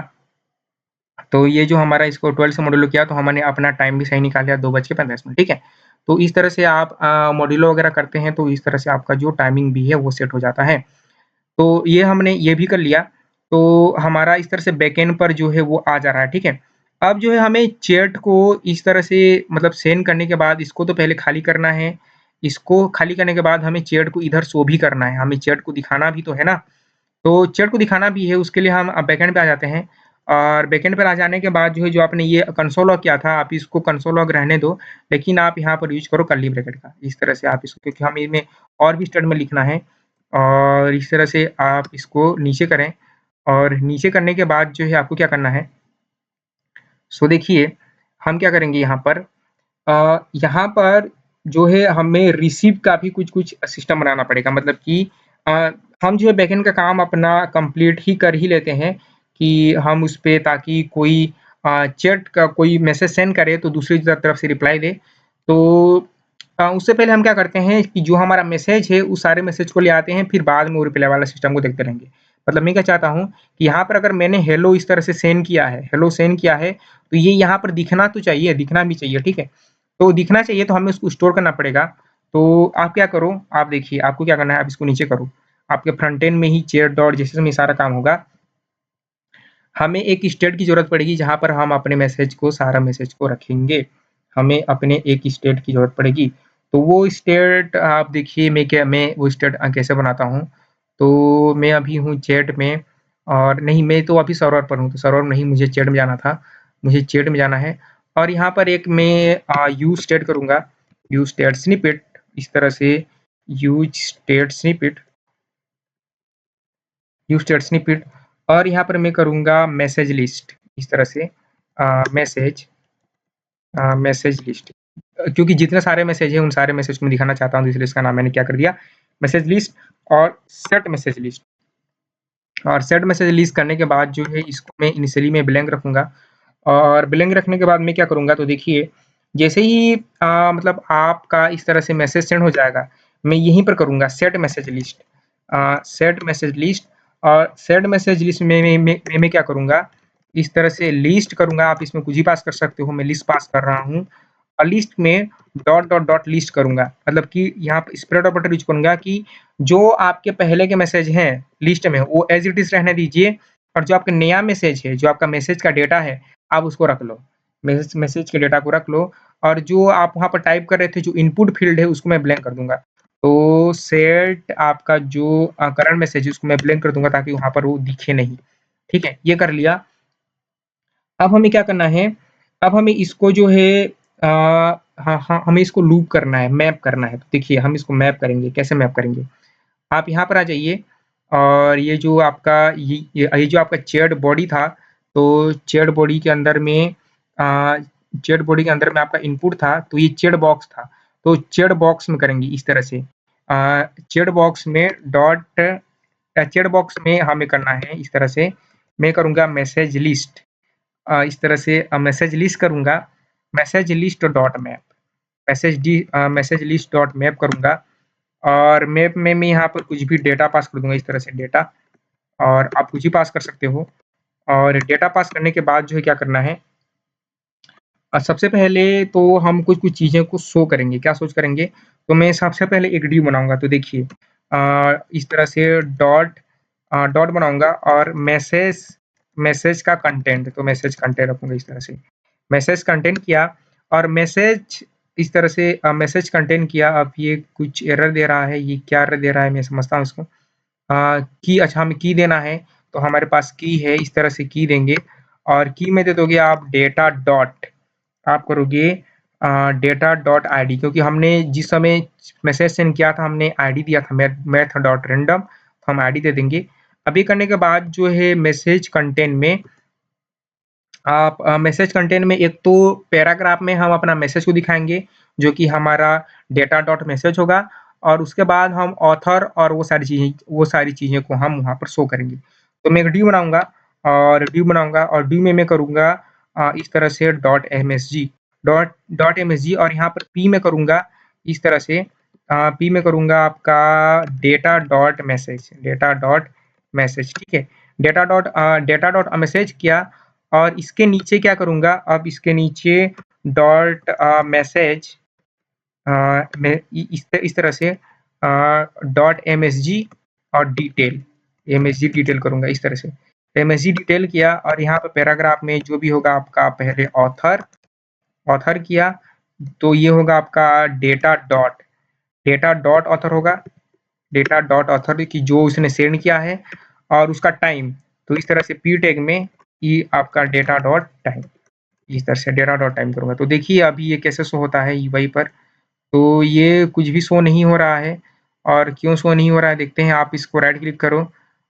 तो ये जो हमारा इसको 12 से मॉड्यूलो किया, तो हमने अपना टाइम भी सही निकाल लिया, 2:45, ठीक है। तो इस तरह से आप मॉड्यूलो वगैरह करते हैं, तो इस तरह से आपका जो टाइमिंग भी है वो सेट हो जाता है। तो ये हमने ये भी कर लिया, तो हमारा इस तरह से बैकएंड पर जो है वो आ जा रहा है, ठीक है। अब जो है हमें चैट को इस तरह से मतलब सेंड करने के बाद इसको तो पहले खाली करना है, इसको खाली करने के बाद हमें चैट को इधर शो भी करना है, हमें चैट को दिखाना भी तो है ना। तो चैट को दिखाना भी है, उसके लिए हम बैकएंड पे आ जाते हैं, और बैकएंड पर आ जाने के बाद जो है जो आपने ये कंसोल लॉग किया था, आप इसको कंसोल लॉग रहने दो, लेकिन आप यहाँ पर यूज़ करो कर्ली ब्रैकेट का। इस तरह से आप इसको, क्योंकि हमें इनमें और भी स्टेटमेंट लिखना है, और इस तरह से आप इसको नीचे करें, और नीचे करने के बाद जो है आपको क्या करना है, सो देखिए हम क्या करेंगे यहाँ पर जो है हमें रिसीव का भी कुछ-कुछ सिस्टम बनाना पड़ेगा, मतलब कि अ, हम जो है बैकएंड का काम अपना कंप्लीट ही कर ही लेते हैं कि हम उस पे, ताकि कोई चैट का कोई मैसेज सेंड करे तो दूसरी तरफ से रिप्लाई दे। तो उससे पहले हम क्या करते हैं कि जो हमारा मैसेज है उस सारे मैसेज को ले आते हैं, फिर बाद में वो रिप्लाई वाला सिस्टम को देखते रहेंगे। मतलब मैं क्या चाहता हूँ कि यहाँ पर अगर मैंने हेलो इस तरह से सेंड किया है, तो ये यहाँ पर दिखना तो चाहिए, दिखना भी चाहिए, ठीक है? तो दिखना चाहिए तो हमें उसको स्टोर करना पड़ेगा। तो आप क्या करो, आप देखिए आपको क्या करना है, आप इसको नीचे करो। आपके फ्रंट एंड में ही चैट डॉट जेएसएस में सारा काम होगा। हमें एक स्टेट की ज़रूरत पड़ेगी जहाँ पर हम अपने मैसेज को, सारा मैसेज को रखेंगे। हमें अपने एक स्टेट की ज़रूरत पड़ेगी। तो वो स्टेट आप देखिए, मैं वो स्टेट कैसे बनाता हूँ। तो मैं अभी हूँ चैट में, और नहीं, मैं तो अभी सर्वर पर हूँ, तो सर्वर में नहीं, मुझे चैट में जाना था। मुझे चैट में जाना है, और यहाँ पर एक मैं यूज़ स्टेट करूँगा, यूज़ स्टेट स्निपेट, इस तरह से use state snippet, use state snippet, और यहाँ पर मैं करूँगा मैसेज लिस्ट, इस तरह से मैसेज लिस्ट। क्योंकि जितने सारे मैसेज हैं उन सारे मैसेज को मैं दिखाना चाहता हूँ, तो इसलिए इसका नाम मैंने क्या कर दिया, मैसेज लिस्ट, और सेट मैसेज लिस्ट। और सेट मैसेज लिस्ट करने के बाद जो है इसको मैं इनिशियली में ब्लैंक रखूँगा, और ब्लैंक रखने के बाद मैं क्या करूँगा, तो देखिए जैसे ही मतलब आपका इस तरह से मैसेज सेंड हो जाएगा, मैं यहीं पर करूँगा set message list, set message list. और सेट मैसेज लिस्ट में मैं क्या करूँगा, इस तरह से लिस्ट करूँगा। आप इसमें कुछ भी पास कर सकते हो, मैं लिस्ट पास कर रहा हूँ, और लिस्ट में डॉट डॉट डॉट लिस्ट करूँगा, मतलब कि यहाँ पे स्प्रेड ऑपरेटर यूज़ करूँगा कि जो आपके पहले के मैसेज हैं लिस्ट में वो एज़ इट इज़ रहने दीजिए, और जो आपका नया मैसेज है, जो आपका मैसेज का डेटा है, आप उसको रख लो। मैसेज के डेटा को रख लो, और जो आप वहाँ पर टाइप कर रहे थे, जो इनपुट फ़ील्ड है उसको मैं ब्लैंक कर दूँगा। तो सेट आपका जो करंट मैसेज है उसको मैं ब्लैंक कर दूँगा, ताकि वहाँ पर वो दिखे नहीं। ठीक है? ये कर लिया। अब हमें क्या करना है, अब हमें इसको जो है हाँ, हमें इसको लूप करना है, मैप करना है। तो देखिए हम इसको मैप करेंगे, कैसे मैप करेंगे? आप यहाँ पर आ जाइए, और ये जो आपका ये जो आपका चैट बॉडी था, तो चैट बॉडी के अंदर में चैट बॉडी के अंदर में आपका इनपुट था, तो ये चैट बॉक्स था। तो चैट बॉक्स में करेंगे इस तरह से। चैट बॉक्स में चैट बॉक्स में हमें करना है इस तरह से, मैं करूँगा मैसेज लिस्ट, इस तरह से मैसेज लिस्ट करूँगा, message list dot map, message list dot map करूँगा, और मैप में मैं यहाँ पर कुछ भी डेटा पास कर दूँगा, इस तरह से डेटा, और आप कुछ भी पास कर सकते हो। और डेटा पास करने के बाद जो है क्या करना है, सबसे पहले तो हम कुछ-कुछ चीज़ें को शो करेंगे, क्या शो करेंगे? तो मैं सबसे पहले एक डिव बनाऊँगा, तो देखिए इस तरह से डॉट बनाऊँगा, और मैसेज मैसेज का कंटेंट, तो मैसेज कंटेंट रखूँगा इस तरह से। मैसेज कंटेंट किया, और मैसेज इस तरह से मैसेज कंटेंट किया। अब ये कुछ एरर दे रहा है, ये क्या एरर दे रहा है मैं समझता हूँ इसको। की, अच्छा हमें की देना है, तो हमारे पास की है, इस तरह से की देंगे, और की में दे दोगे आप डेटा डॉट, आप करोगे डेटा डॉट आईडी, क्योंकि हमने जिस समय मैसेज सेंड किया था हमने आईडी दिया था मैथ डॉट रैंडम, तो हम आईडी दे देंगे। अब ये करने के बाद जो है मैसेज कंटेंट में आप मैसेज कंटेंट में एक तो पैराग्राफ में हम अपना मैसेज को दिखाएँगे, जो कि हमारा डेटा डॉट मैसेज होगा, और उसके बाद हम ऑथर और वो सारी चीज़ें को हम वहाँ पर शो करेंगे। तो मैं एक डिव बनाऊँगा, और डिव में मैं करूँगा इस तरह से डॉट डॉट एमएसजी, और यहाँ पर पी में करूँगा इस तरह से पी में करूँगा आपका डेटा डॉट मैसेज, ठीक है? डेटा डॉट मैसेज किया, और इसके नीचे क्या करूँगा, अब इसके नीचे डॉट मैसेज मैं इस तरह से डॉट एमएसजी और एमएसजी डिटेल करूँगा इस तरह से। एमएसजी डिटेल किया, और यहाँ पे पैराग्राफ में जो भी होगा आपका पहले ऑथर किया, तो ये होगा आपका डेटा डॉट ऑथर होगा, डेटा डॉट ऑथर की जो उसने सेंड किया है, और उसका टाइम, तो इस तरह से पी टैग में ये आपका डेटा डॉट टाइम, इस तरह से डेटा डॉट टाइम करूँगा। तो देखिए अभी ये कैसे शो होता है यूआई पर, तो ये कुछ भी शो नहीं हो रहा है। और क्यों शो नहीं हो रहा है देखते हैं। आप इसको राइट क्लिक करो,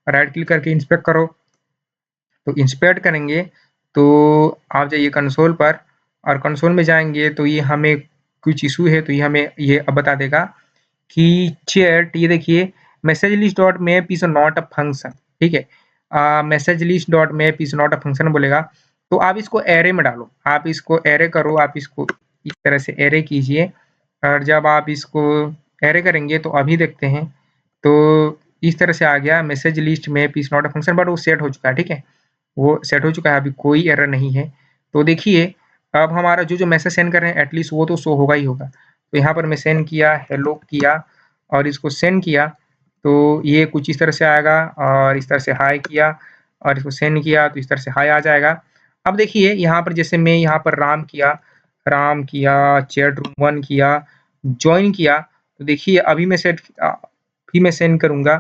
राइट क्लिक करके इंस्पेक्ट करो। तो इंस्पेक्ट करेंगे तो आप जाइए कंसोल पर, और कंसोल में जाएंगे तो ये हमें कुछ इशू है, तो ये हमें ये अब बता देगा कि चैट, ये देखिए message list dot map is not a function, ठीक है। Message list dot map is not a function बोलेगा, तो आप इसको एरे में डालो, आप इसको एरे करो, आप इसको इस तरह से एरे कीजिए। और जब आप इसको एरे करेंगे तो अभी देखते हैं, तो इस तरह से आ गया message list map is not a function, but वो सेट हो चुका है, ठीक है, वो सेट हो चुका है, अभी कोई एरर नहीं है। तो देखिए अब हमारा जो मैसेज सेंड कर रहे हैं एटलीस्ट वो तो शो होगा ही होगा। तो यहाँ पर मैं सेंड किया, हेलो किया और इसको सेंड किया, तो ये कुछ इस तरह से आएगा। और इस तरह से हाय किया और इसको सेंड किया तो इस तरह से हाय आ जाएगा। अब देखिए यहाँ पर जैसे मैं यहाँ पर राम किया, चैट रूम 1 किया, जॉइन किया, तो देखिए अभी मैं सेंड करूँगा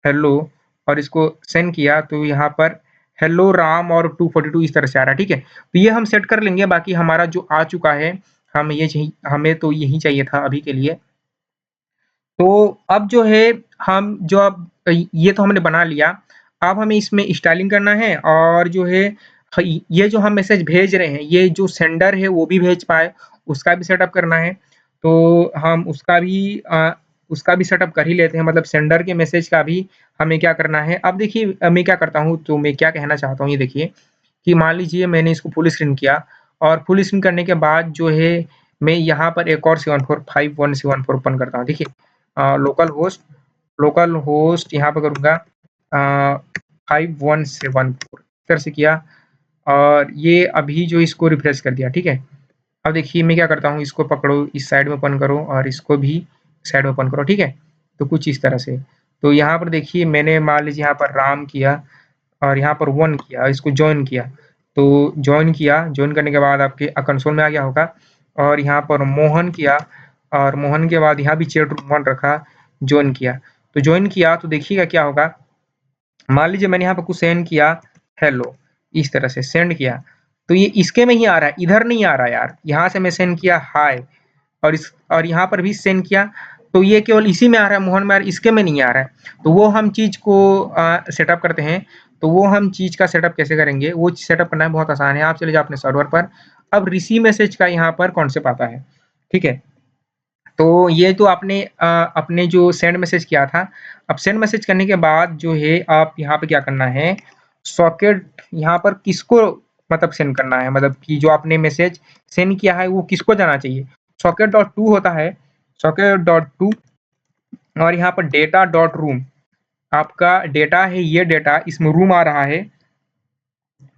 हेलो और इसको सेंड किया, तो यहाँ पर हेलो राम और 242 इस तरह से आ रहा है, ठीक है। तो ये हम सेट कर लेंगे, बाकी हमारा जो आ चुका है हमें तो यही चाहिए था अभी के लिए। तो अब जो है हम जो अब ये तो हमने बना लिया, अब हमें इसमें स्टाइलिंग करना है और जो है ये जो हम मैसेज भेज रहे हैं, ये जो सेंडर है वो भी भेज पाए, उसका भी सेटअप करना है। तो हम उसका भी सेटअप कर ही लेते हैं, मतलब सेंडर के मैसेज का भी हमें क्या करना है। अब देखिए मैं क्या करता हूँ, तो मैं क्या कहना चाहता हूँ ये देखिए, कि मान लीजिए मैंने इसको फुल स्क्रीन किया और फुल स्क्रीन करने के बाद जो है मैं यहाँ पर एक और 745.174 ओपन करता हूँ, देखिए लोकल होस्ट यहाँ पे करूँगा 5174 इस तरह से किया, और ये अभी जो इसको रिफ्रेश कर दिया, ठीक है। अब देखिए मैं क्या करता हूँ, इसको पकड़ो, इस साइड में ओपन करो और इसको भी साइड में ओपन करो, ठीक है। तो कुछ इस तरह से, तो यहाँ पर देखिए मैंने मान लीजिए यहाँ पर राम किया और यहाँ पर 1 किया, इसको जॉइन किया, तो जॉइन करने के बाद आपके कंसोल में आ गया होगा। और यहाँ पर मोहन किया और मोहन के बाद यहाँ भी चैट रूम 1 रखा, जॉइन किया। तो जॉइन किया तो देखिएगा क्या होगा, मान लीजिए मैंने यहाँ पर कुछ सेंड किया हेलो, इस तरह से सेंड किया, तो ये इसके में ही आ रहा है, इधर नहीं आ रहा है यार। यहाँ से मैं सेंड किया हाय और यहाँ पर भी सेंड किया, तो ये केवल इसी में आ रहा है मोहन में, आ रहा है, इसके में नहीं आ रहा है। तो वो हम चीज़ को सेटअप करते हैं। तो वो हम चीज़ का सेटअप कैसे करेंगे, वो सेटअप करना बहुत आसान है। आप चले जाओ अपने सर्वर पर, अब रिसीव मैसेज का यहाँ पर कॉन्सेप्ट आता है, ठीक है। तो ये तो आपने अपने जो सेंड मैसेज किया था, अब सेंड मैसेज करने के बाद जो है आप यहाँ पे क्या करना है, सॉकेट यहाँ पर किसको मतलब सेंड करना है, मतलब कि जो आपने मैसेज सेंड किया है वो किसको जाना चाहिए। सॉकेट डॉट टू होता है, सॉकेट डॉट टू, और यहाँ पर डेटा डॉट रूम, आपका डेटा है, ये डेटा इसमें रूम आ रहा है,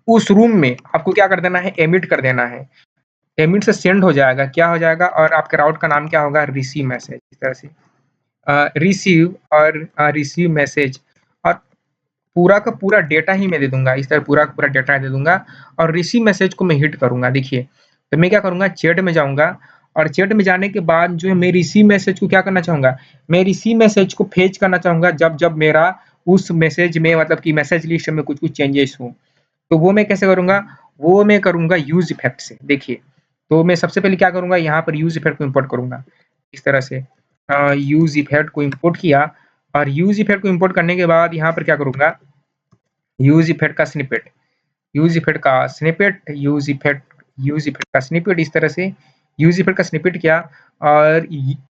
उस रूम में आपको क्या कर देना है, एमिट कर देना है। एमिट से सेंड हो जाएगा, क्या हो जाएगा, और आपके राउट का नाम क्या होगा, रिसीव मैसेज, इस तरह से रिसीव और रिसीव मैसेज, और पूरा का पूरा डेटा ही मैं दे दूंगा, इस तरह पूरा का पूरा डेटा दे दूंगा। और रिसीव मैसेज को मैं हिट करूंगा, देखिए तो मैं क्या करूंगा, चैट में जाऊंगा, और चैट में जाने के बाद जो है मैं रिसीव मैसेज को क्या करना चाहूंगा, मैं रिसीव मैसेज को फेच करना चाहूंगा जब जब मेरा उस मैसेज में मतलब कि मैसेज लिस्ट में कुछ कुछ चेंजेस हो। तो वो मैं कैसे करूंगा, वो मैं करूंगा यूज इफेक्ट से, देखिए। तो मैं सबसे पहले क्या करूंगा, यहाँ पर यूज इफेक्ट को इम्पोर्ट करूंगा, इस तरह से यूज इफेक्ट को इम्पोर्ट किया, और यूज इफेक्ट को इम्पोर्ट करने के बाद यहाँ पर क्या करूंगा, यूज इफेक्ट का स्निपेट, यूज इफेक्ट का स्निपेट, इस तरह से यूज इफेक्ट का स्निपेट किया। और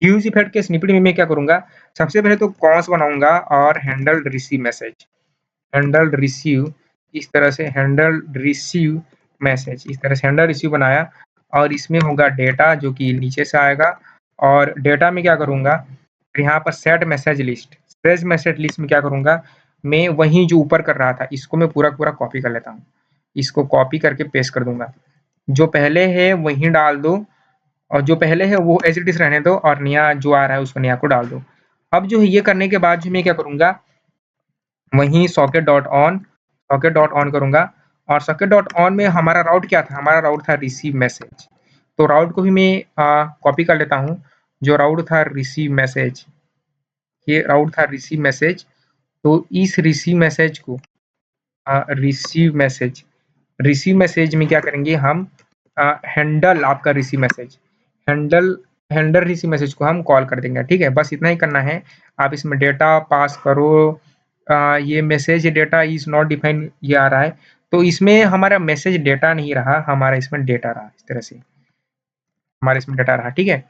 यूज इफेक्ट के स्निपेट में मैं क्या करूंगा, सबसे पहले तो कॉन्स बनाऊंगा और handle receive message, handle receive, इस तरह से हैंडल रिसीव मैसेज, इस तरह से हैंडल रिसीव बनाया। और इसमें होगा डेटा जो कि नीचे से आएगा, और डेटा में क्या करूंगा, यहाँ पर सेट मैसेज लिस्ट में क्या करूंगा, मैं वही जो ऊपर कर रहा था इसको मैं पूरा पूरा कॉपी कर लेता हूँ, इसको कॉपी करके पेस्ट कर दूंगा। जो पहले है वही डाल दो, और जो पहले है वो एज इट इज रहने दो, और नया जो आ रहा है उसको नया को डाल दो। अब जो है ये करने के बाद जो मैं क्या करूंगा, वहीं सॉकेट डॉट ऑन करूंगा। और सॉकेट डॉट ऑन में हमारा राउट क्या था, हमारा राउट था रिसीव मैसेज। तो राउट को भी मैं कॉपी कर लेता हूँ, जो राउट था रिसीव मैसेज, ये राउट था रिसीव मैसेज। तो इस रिसीव मैसेज को रिसीव मैसेज रिसीव मैसेज में क्या करेंगे हम, हैंडल आपका receive message, handle handle receive message को हम कॉल कर देंगे, ठीक है। बस इतना ही करना है। आप इसमें डेटा पास करो, ये message data is not defined ये आ रहा है, तो इसमें हमारा मैसेज डेटा नहीं रहा, हमारा इसमें डेटा रहा, इस तरह से हमारा इसमें डेटा रहा, ठीक है।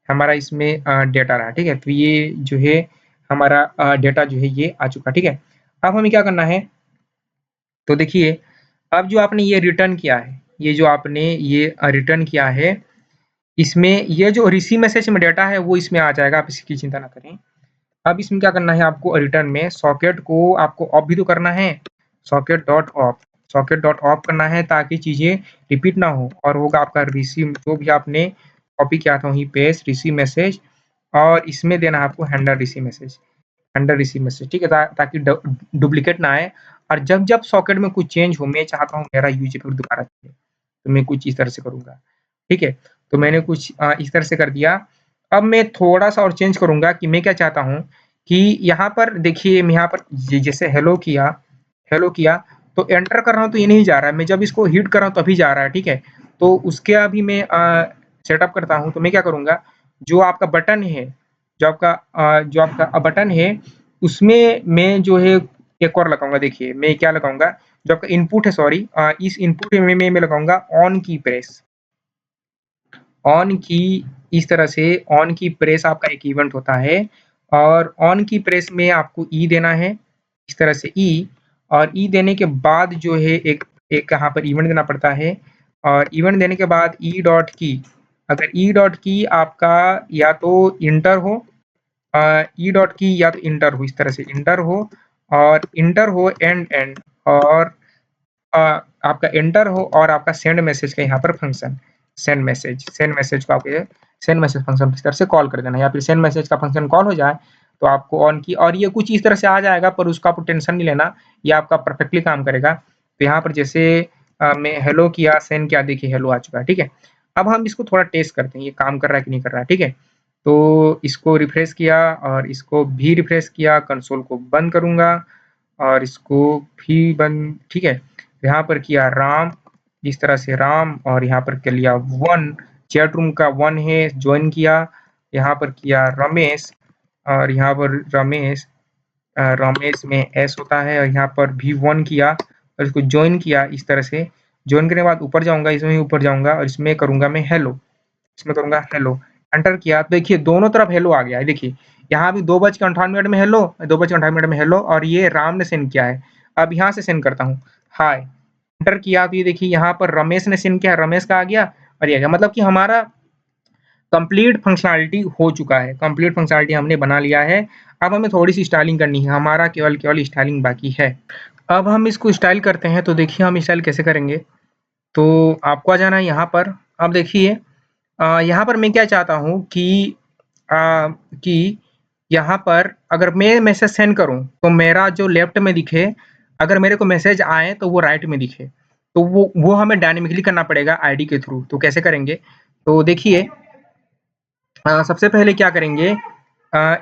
हमारा इसमें डेटा रहा, ठीक है। तो ये जो है हमारा डेटा जो है ये आ चुका, ठीक है। अब हमें क्या करना है, तो देखिए अब जो आपने ये रिटर्न किया है, ये जो आपने ये रिटर्न किया है, इसमें ये जो रिसीव मैसेज में डेटा है वो इसमें आ जाएगा, आप इसकी चिंता ना करें। अब इसमें क्या करना है आपको, रिटर्न में सॉकेट को आपको ऑफ भी तो करना है, socket dot of, socket dot of करना है ताकि चीजें रिपीट ना हो, और होगा आपका रिसीव जो भी आपने कॉपी किया था वहीं पेस्ट रिसीव मैसेज, और इसमें देना है आपको handle receive message, handle receive message, ठीक है, ताकि डुप्लीकेट ना आए। और जब जब सॉकेट में कुछ चेंज हो, मैं चाहता हूँ मेरा यूजर दोबारा चले, तो मैं कुछ इस तरह से करूंगा, ठीक है। तो मैंने कुछ इस तरह से कर दिया। अब मैं थोड़ा सा और चेंज करूंगा कि मैं क्या चाहता हूँ कि यहाँ पर देखिए, मैं यहाँ पर जैसे हेलो किया तो एंटर कर रहा हूँ तो ये नहीं जा रहा है, मैं जब इसको हिट कर रहा हूँ तभी जा रहा है, ठीक है। तो उसके अभी मैं सेटअप करता हूँ, तो मैं क्या करूंगा, जो आपका बटन है, जो आपका बटन है, उसमें मैं जो है एक और लगाऊंगा। देखिए मैं क्या लगाऊंगा, जो आपका इनपुट है, सॉरी, इस इनपुट में मैं लगाऊंगा ऑन की प्रेस, ऑन की, इस तरह से ऑन की प्रेस आपका एक इवेंट होता है, और ऑन की प्रेस में आपको ई देना है, इस तरह से ई, और ई देने के बाद जो है एक एक यहाँ पर इवेंट देना पड़ता है, और इवेंट देने के बाद ई डॉट की, अगर ई डॉट की आपका या तो इंटर हो, ई डॉट की या तो इंटर हो, इस तरह से इंटर हो, और इंटर हो एंड एंड, और आपका एंटर हो, और आपका सेंड मैसेज का यहाँ पर फंक्शन, सेंड मैसेज को आपके सेंड मैसेज फंक्शन इस तरह से कॉल कर देना, या फिर सेंड मैसेज का फंक्शन कॉल हो जाए तो आपको ऑन की, और ये कुछ इस तरह से आ जाएगा, पर उसका आपको टेंशन नहीं लेना, ये आपका परफेक्टली काम करेगा। तो यहाँ पर जैसे मैं हेलो किया, सेंड किया, देखिए हेलो आ चुका है, ठीक है। अब हम इसको थोड़ा टेस्ट करते हैं, ये काम कर रहा है कि नहीं कर रहा है, ठीक है। तो इसको रिफ्रेश किया, और इसको भी रिफ्रेश किया, कंसोल को बंद करूंगा, और इसको भी बंद, ठीक है। यहाँ पर किया राम, इस तरह से राम, और यहाँ पर कर लिया वन, चैट रूम का वन है, ज्वाइन किया, यहाँ पर किया रमेश, और यहाँ पर रमेश, रमेश में एस होता है, और यहाँ पर भी वन किया, और इसको ज्वाइन किया, इस तरह से ज्वाइन करने के बाद ऊपर जाऊंगा, इसमें ऊपर जाऊंगा, और इसमें करूंगा मैं हेलो, इसमें करूंगा हेलो, एंटर किया, तो देखिए दोनों तरफ हेलो आ गया है। देखिए यहाँ भी 2:58 में हेलो, 2:58 में हेलो, और ये राम ने सेंड किया है। अब यहाँ से सेंड करता हूँ हाय, एंटर किया, तो ये देखिए यहाँ पर रमेश ने सेंड किया, रमेश का आ गया, और ये आ गया, मतलब कि हमारा कंप्लीट फंक्शनलिटी हो चुका है, कंप्लीट फंक्शनलिटी हमने बना लिया है। अब हमें थोड़ी सी स्टाइलिंग करनी है, हमारा केवल केवल स्टाइलिंग बाकी है। अब हम इसको स्टाइल करते हैं, तो देखिए हम स्टाइल कैसे करेंगे, तो आपको आ जाना है यहाँ पर। अब देखिए यहाँ पर मैं क्या चाहता हूँ कि यहाँ पर अगर मैं मैसेज सेंड करूँ तो मेरा जो लेफ्ट में दिखे, अगर मेरे को मैसेज आए तो वो राइट में दिखे, तो वो हमें डायनेमिकली करना पड़ेगा आईडी के थ्रू। तो कैसे करेंगे, तो देखिए सबसे पहले क्या करेंगे,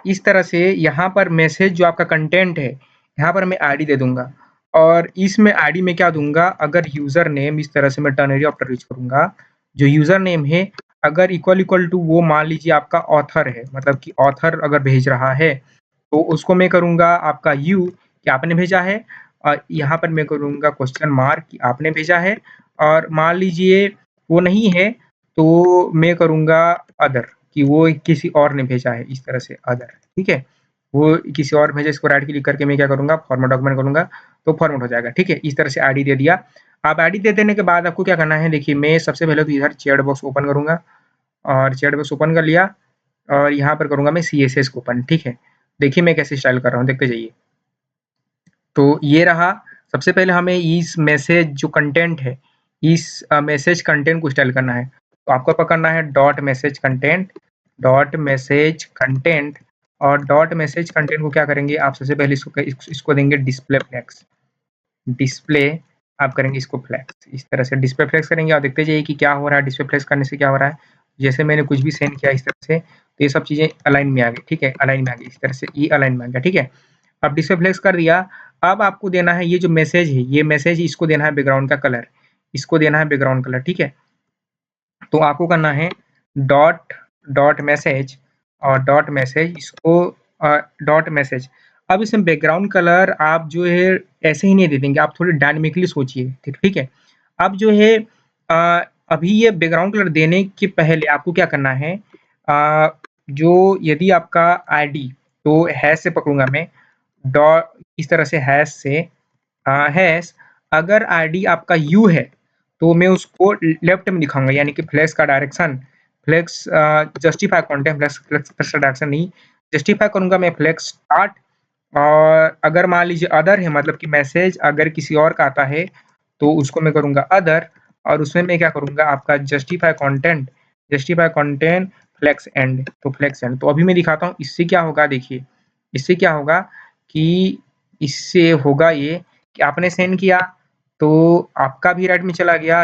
इस तरह से यहाँ पर मैसेज जो आपका कंटेंट है, यहाँ पर मैं आईडी दे दूंगा, और इसमें आईडी में क्या दूंगा, अगर यूजर नेम, इस तरह से मैं टर्नरी ऑपरेटर यूज करूंगा, जो यूजर नेम है अगर इक्वल इक्वल टू वो मान लीजिए आपका ऑथर है, मतलब कि ऑथर अगर भेज रहा है तो उसको मैं करूंगा आपका यू कि आपने भेजा है, और यहाँ पर मैं करूंगा क्वेश्चन मार्क कि आपने भेजा है, और मान लीजिए वो नहीं है तो मैं करूंगा अदर कि वो किसी और ने भेजा है, इस तरह से अदर, ठीक है। वो किसी और भेजा, इसको राइट क्लिक करके मैं क्या करूंगा, फॉर्मेट डॉक्यूमेंट करूंगा, तो फॉर्मेट हो जाएगा, ठीक है। इस तरह से आईडी दे दिया। अब आईडी दे देने के बाद आपको क्या करना है, देखिए मैं सबसे पहले तो इधर चैट बॉक्स ओपन करूंगा, और चैट बॉक्स ओपन कर लिया, और यहाँ पर करूंगा मैं CSS को ओपन, ठीक है। देखिए मैं कैसे स्टाइल कर रहा हूँ, देखते जाइए। तो ये रहा, सबसे पहले हमें इस मैसेज जो कंटेंट है, इस मैसेज कंटेंट को स्टाइल करना है, तो आपको पकड़ना है dot message content, dot message content, और डॉट मैसेज कंटेंट को क्या करेंगे आप, सबसे पहले इसको देंगे डिस्प्ले फ्लेक्स, डिस्प्ले आप करेंगे इसको फ्लेक्स, इस तरह से डिस्प्ले फ्लेक्स करेंगे, और देखते जाइए कि क्या हो रहा है, डिस्प्ले फ्लेक्स करने से क्या हो रहा है। जैसे मैंने कुछ भी सेंड किया इस तरह से, तो ये सब चीजें अलाइन में आ गई, ठीक है, अलाइन में आ गई, इस तरह से ये अलाइन में आ गया, ठीक है। अब डिस्प्ले फ्लेक्स कर दिया। अब आपको देना है ये जो मैसेज है, ये मैसेज इसको देना है बैकग्राउंड का कलर, इसको देना है बैकग्राउंड कलर, ठीक है। तो आपको करना है डॉट डॉट मैसेज और डॉट मैसेज इसको डॉट मैसेज। अब इसमें बैकग्राउंड कलर आप जो है ऐसे ही नहीं दे देंगे, आप थोड़ी डायनेमिकली सोचिए, ठीक है। अब जो है अभी ये बैकग्राउंड कलर देने के पहले आपको क्या करना है, जो यदि आपका आईडी तो हैश से पकड़ूंगा मैं, डॉट इस तरह से हैश से हैश, अगर आईडी आपका यू है तो मैं उसको लेफ्ट में दिखाऊंगा, यानी कि फ्लैश का direction, flash justify content, flash का डायरेक्शन नहीं, जस्टिफाई करूंगा मैं फ्लैश स्टार्ट। और अगर मान लीजिए अदर है, मतलब कि मैसेज अगर किसी और का आता है तो उसको मैं करूंगा अदर, और उसमें मैं क्या करूंगा आपका जस्टिफाई कंटेंट फ्लेक्स एंड, तो फ्लेक्स एंड। तो अभी मैं दिखाता हूँ इससे क्या होगा, देखिए इससे क्या होगा कि इससे होगा ये कि आपने सेंड किया तो आपका भी राइट में चला गया,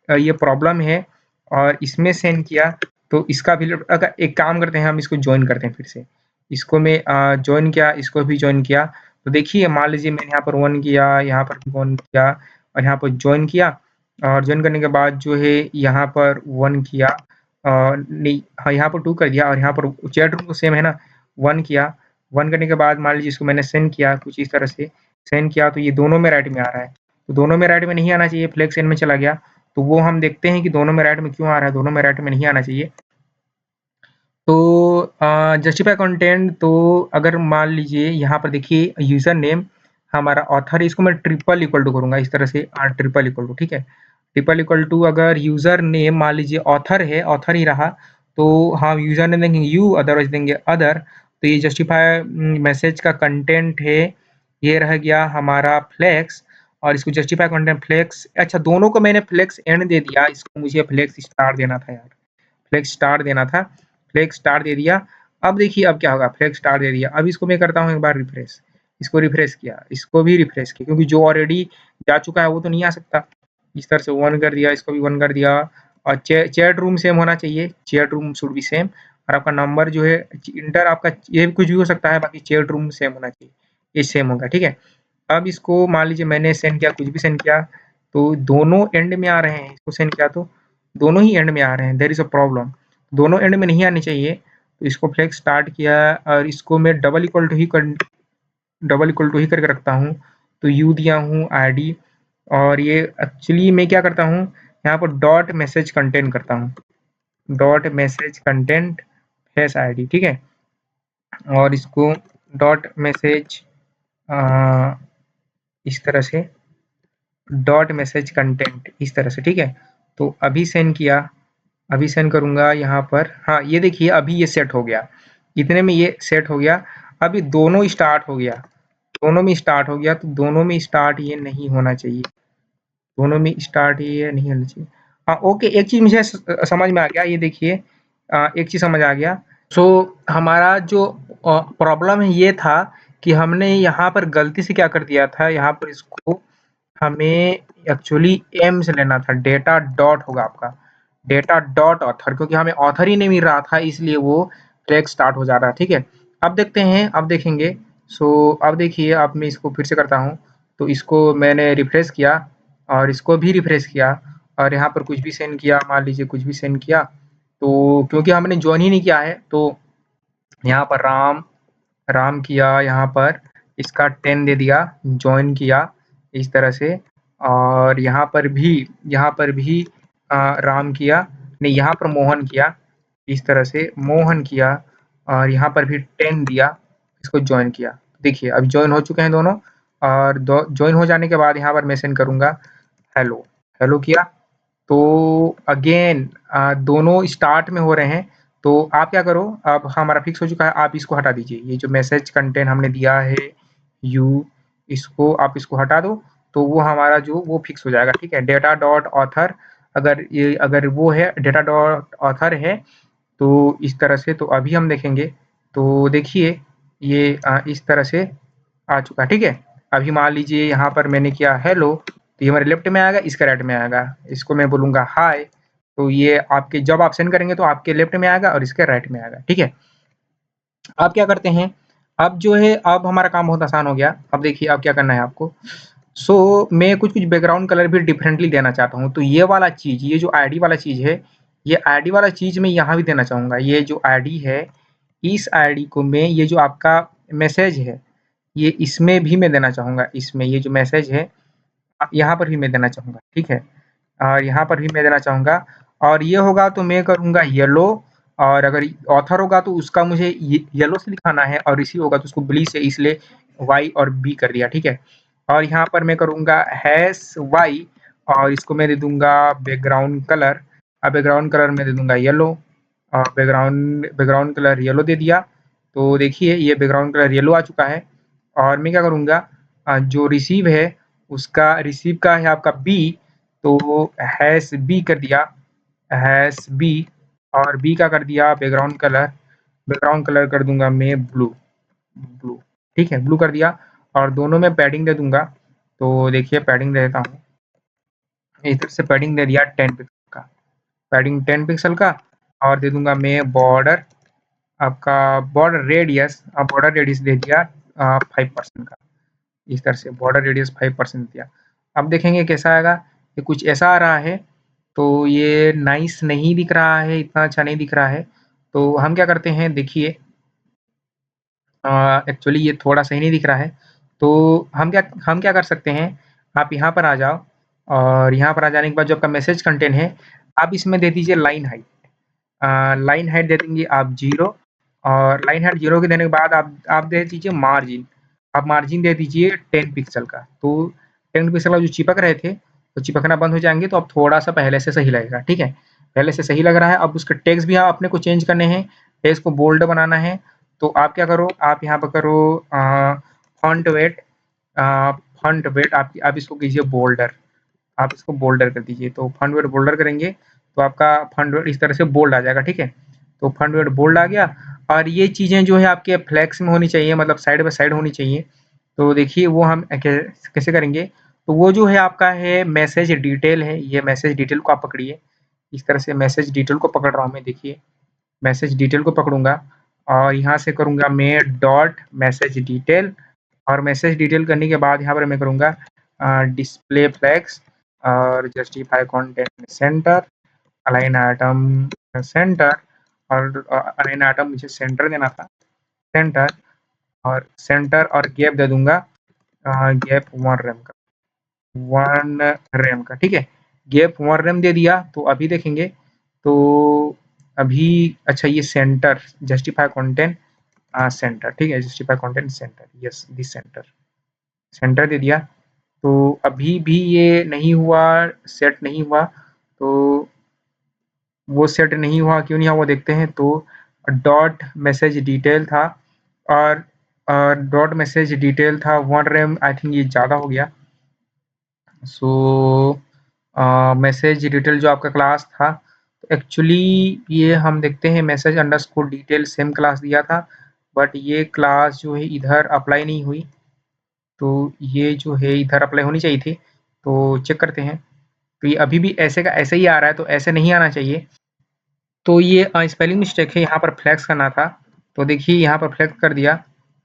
ये प्रॉब्लम है, और इसमें सेंड किया तो इसका भी। अगर एक काम करते हैं हम इसको ज्वाइन करते हैं फिर से, इसको मैं ज्वाइन किया, इसको भी ज्वाइन किया, तो देखिए मान लीजिए मैंने यहाँ पर 1 किया, यहाँ पर 1 किया और यहाँ पर ज्वाइन किया, और ज्वाइन करने के बाद जो है यहाँ पर 1 किया, नहीं हाँ यहाँ पर 2 कर दिया, और यहाँ पर चैट रूम तो सेम है ना, 1 किया, 1 करने के बाद मान लीजिए इसको मैंने सेंड किया, कुछ इस तरह से सेंड किया, तो ये दोनों में राइट में आ रहा है, तो दोनों में राइट में नहीं आना चाहिए, फ्लेक्स एंड में चला गया। तो वो हम देखते हैं कि दोनों में राइट में क्यों आ रहा है, दोनों में राइट में नहीं आना चाहिए। तो जस्टिफाई कंटेंट, तो अगर मान लीजिए यहाँ पर देखिए यूजर नेम हमारा ऑथर है, इसको मैं ट्रिपल इक्वल टू करूंगा इस तरह से, ट्रिपल इक्वल टू, ठीक है। ट्रिपल इक्वल टू अगर यूजर नेम मान लीजिए ऑथर है, ऑथर ही रहा, तो हम यूजर नेम देंगे यू, अदरवाइज देंगे अदर। तो ये जस्टिफाई मैसेज का कंटेंट है, ये रह गया हमारा फ्लेक्स, और इसको जस्टिफाई कंटेंट फ्लेक्स, अच्छा दोनों को मैंने फ्लेक्स एंड दे दिया, इसको मुझे फ्लेक्स स्टार देना था यार, फ्लेक्स स्टार देना था, फ्लेक्स स्टार दे दिया। अब देखिए अब क्या होगा, फ्लेक्स स्टार दे दिया, अब इसको मैं करता हूँ एक बार रिफ्रेश, इसको रिफ्रेश किया, इसको भी रिफ्रेश किया, क्योंकि जो ऑलरेडी जा चुका है वो तो नहीं आ सकता। इस तरह से 1 कर दिया, इसको भी 1 कर दिया, और चैट रूम सेम होना चाहिए, chat room should be same, और आपका नंबर जो है इंटर आपका ये भी कुछ भी हो सकता है, बाकी चैट रूम सेम होना चाहिए, ये सेम होगा, ठीक है। अब इसको मान लीजिए मैंने सेंड किया, कुछ भी सेंड किया, तो दोनों एंड में आ रहे हैं, इसको सेंड किया तो दोनों ही एंड में आ रहे हैं, देयर इज अ प्रॉब्लम, दोनों एंड में नहीं आने चाहिए। तो इसको फ्लेक्स स्टार्ट किया, और इसको मैं डबल इक्वल टू ही करके रखता हूँ, तो यू दिया हूँ आईडी, और ये एक्चुअली मैं क्या करता हूँ यहाँ पर डॉट मैसेज कंटेंट करता हूँ, dot message content hash ID, ठीक है। और इसको डॉट मैसेज इस तरह से, डॉट मैसेज कंटेंट इस तरह से, ठीक है। तो अभी सेंड किया, अभी सेंड करूंगा यहाँ पर, हाँ ये देखिए अभी ये सेट हो गया, इतने में ये सेट हो गया। अभी दोनों स्टार्ट हो गया, दोनों में स्टार्ट हो गया, तो दोनों में स्टार्ट ये नहीं होना चाहिए, दोनों में स्टार्ट ये नहीं होना चाहिए। हाँ ओके, एक चीज मुझे समझ में आ गया, ये देखिए एक चीज समझ आ गया। सो हमारा जो प्रॉब्लम है ये था कि हमने यहाँ पर गलती से क्या कर दिया था, यहाँ पर इसको हमें एक्चुअली एम से लेना था, डेटा डॉट होगा आपका, डेटा डॉट ऑथर, क्योंकि हमें ऑथर ही नहीं मिल रहा था, इसलिए वो ट्रैक स्टार्ट हो जा रहा है, ठीक है। अब देखते हैं, अब देखेंगे। सो अब देखिए, अब मैं इसको फिर से करता हूँ, तो इसको मैंने रिफ्रेश किया और इसको भी रिफ्रेश किया, और यहाँ पर कुछ भी सेंड किया, मान लीजिए कुछ भी सेंड किया, तो क्योंकि हमने ज्वाइन ही नहीं किया है, तो यहाँ पर राम राम किया, यहाँ पर इसका 10 दे दिया, ज्वाइन किया इस तरह से, और यहाँ पर भी राम किया, नहीं यहाँ पर मोहन किया, इस तरह से मोहन किया, और यहाँ पर भी 10 दिया, इसको ज्वाइन किया। देखिए अब ज्वाइन हो चुके हैं दोनों, और ज्वाइन हो जाने के बाद यहाँ पर मैं सेंड करूँगा हेलो, हेलो किया, तो अगेन दोनों स्टार्ट में हो रहे हैं। तो आप क्या करो, अब हमारा फिक्स हो चुका है, आप इसको हटा दीजिए, ये जो मैसेज कंटेंट हमने दिया है यू, इसको आप इसको हटा दो, तो वो हमारा जो वो फिक्स हो जाएगा, ठीक है। डेटा डॉट ऑथर, अगर वो है डेटा डॉट ऑथर है, तो इस तरह से, तो अभी हम देखेंगे, तो देखिए ये इस तरह से आ चुका है, ठीक है। अभी मान लीजिए यहाँ पर मैंने किया हेलो, तो ये हमारे लेफ्ट में आएगा, इसका राइट में आएगा, इसको मैं बोलूँगा हाय, तो ये आपके जब आप सेंड करेंगे तो आपके लेफ्ट में आएगा और इसके राइट में आएगा, ठीक है। अब क्या करते हैं, अब जो है अब हमारा काम बहुत आसान हो गया। अब देखिए अब क्या करना है आपको, मैं कुछ-कुछ बैकग्राउंड कलर भी डिफरेंटली देना चाहता हूँ। तो ये वाला चीज़, ये जो आईडी वाला चीज़ है, ये आईडी वाला चीज़ मैं यहाँ भी देना चाहूँगा। ये जो आईडी है, इस आईडी को मैं ये जो आपका मैसेज है, ये इसमें भी मैं देना चाहूँगा। इसमें ये जो मैसेज है यहाँ पर भी मैं देना चाहूँगा, ठीक है? और यहाँ पर भी मैं देना चाहूँगा और ये होगा तो मैं करूँगा येलो और अगर ऑथर होगा तो उसका मुझे ये येलो से लिखाना है और ऋषि होगा तो उसको ब्लू से, इसलिए वाई और बी कर दिया, ठीक है? और यहाँ पर मैं करूँगा हैश वाई और इसको मैं दे दूँगा बैकग्राउंड कलर। अब बैकग्राउंड कलर मैं दे दूँगा येलो और बैकग्राउंड कलर येलो दे दिया। तो देखिए ये बैकग्राउंड कलर येलो आ चुका है और मैं क्या करूँगा जो रिसीव है उसका रिसीव का है आपका बी, तो हैश बी कर दिया, हैश बी और बी का कर दिया बैकग्राउंड कलर कर दूँगा मैं ब्लू, ब्लू, ठीक है? ब्लू कर दिया और दोनों में पैडिंग दे दूँगा। तो देखिए पैडिंग दे देता हूँ। इधर से पैडिंग दे दिया 10 पिक्सल का, पैडिंग 10 पिक्सल का और दे दूँगा मैं बॉर्डर, आपका बॉर्डर रेडियस दे दिया 5% का। इस तरह से बॉर्डर रेडियस 5% दिया। अब देखेंगे कैसा आएगा, ये कुछ ऐसा आ रहा है, तो ये नाइस नहीं दिख रहा है, इतना अच्छा नहीं दिख रहा है। तो हम क्या करते हैं देखिए एक्चुअली ये थोड़ा सही नहीं दिख रहा है, तो हम क्या कर सकते हैं, आप यहाँ पर आ जाओ और यहाँ पर आ जाने के बाद जो आपका मैसेज कंटेंट है, आप इसमें दे दीजिए लाइन हाइट। लाइन हाइट दे देंगे आप 0 और लाइन हाइट 0 के देने के बाद आप दे दीजिए मार्जिन। आप मार्जिन दे दीजिए 10 पिक्सल का। तो 10 पिक्सल का जो चिपक रहे थे, तो चिपकना बंद हो जाएँगे, तो अब थोड़ा-सा पहले से सही लगेगा, ठीक है? पहले से सही लग रहा है, अब उसके टेक्स्ट भी अपने को चेंज करने हैं, टेक्स्ट को बोल्ड बनाना है, तो आप क्या करो, आप यहाँ पर करो फ़ॉन्ट वेट फ़ॉन्ट वेट आप इसको कीजिए बोल्डर। आप इसको बोल्डर कर दीजिए, तो फंड वेट बोल्डर करेंगे तो आपका फंड वेट इस तरह से बोल्ड आ जाएगा, ठीक है? तो फंड वेट बोल्ड आ गया और ये चीज़ें जो है आपके फ्लेक्स में होनी चाहिए, मतलब साइड बाय साइड होनी चाहिए। तो देखिए वो हम कैसे करेंगे, तो वो जो है आपका है मैसेज डिटेल है, ये मैसेज डिटेल को आप पकड़िए। इस तरह से मैसेज डिटेल को पकड़ रहा हूँ मैं, देखिए मैसेज डिटेल को पकड़ूँगा और यहाँ से करूँगा मैं डॉट मैसेज डिटेल और मैसेज डिटेल करने के बाद यहाँ पर मैं करूँगा डिस्प्ले फ्लेक्स और justify content centre, align item centre और अलाइन आइटम मुझे सेंटर देना था, सेंटर और गैप दे दूँगा गैप 1 रैम का, ठीक है? गैप 1 रैम दे दिया, तो अभी देखेंगे, तो अभी अच्छा ये सेंटर जस्टिफाई कंटेंट सेंटर, ठीक है? Justify content centre, yes this centre, centre दे दिया। तो अभी भी ये नहीं हुआ, सेट नहीं हुआ, तो वो सेट नहीं हुआ, क्यों नहीं हुआ वो देखते हैं। तो डॉट मैसेज डिटेल था और डॉट मैसेज डिटेल था 1 रैम, आई थिंक ये ज़्यादा हो गया। सो मैसेज डिटेल जो आपका क्लास था, एक्चुअली ये हम देखते हैं message underscore detail same class दिया था, बट ये क्लास जो है इधर अप्लाई नहीं हुई, तो ये जो है इधर अप्लाई होनी चाहिए थी। तो चेक करते हैं, तो ये अभी भी ऐसे का ऐसे ही आ रहा है, तो ऐसे नहीं आना चाहिए। तो ये स्पेलिंग मिस्टेक है, यहाँ पर फ्लेक्स करना था। तो देखिए यहाँ पर फ्लेक्स कर दिया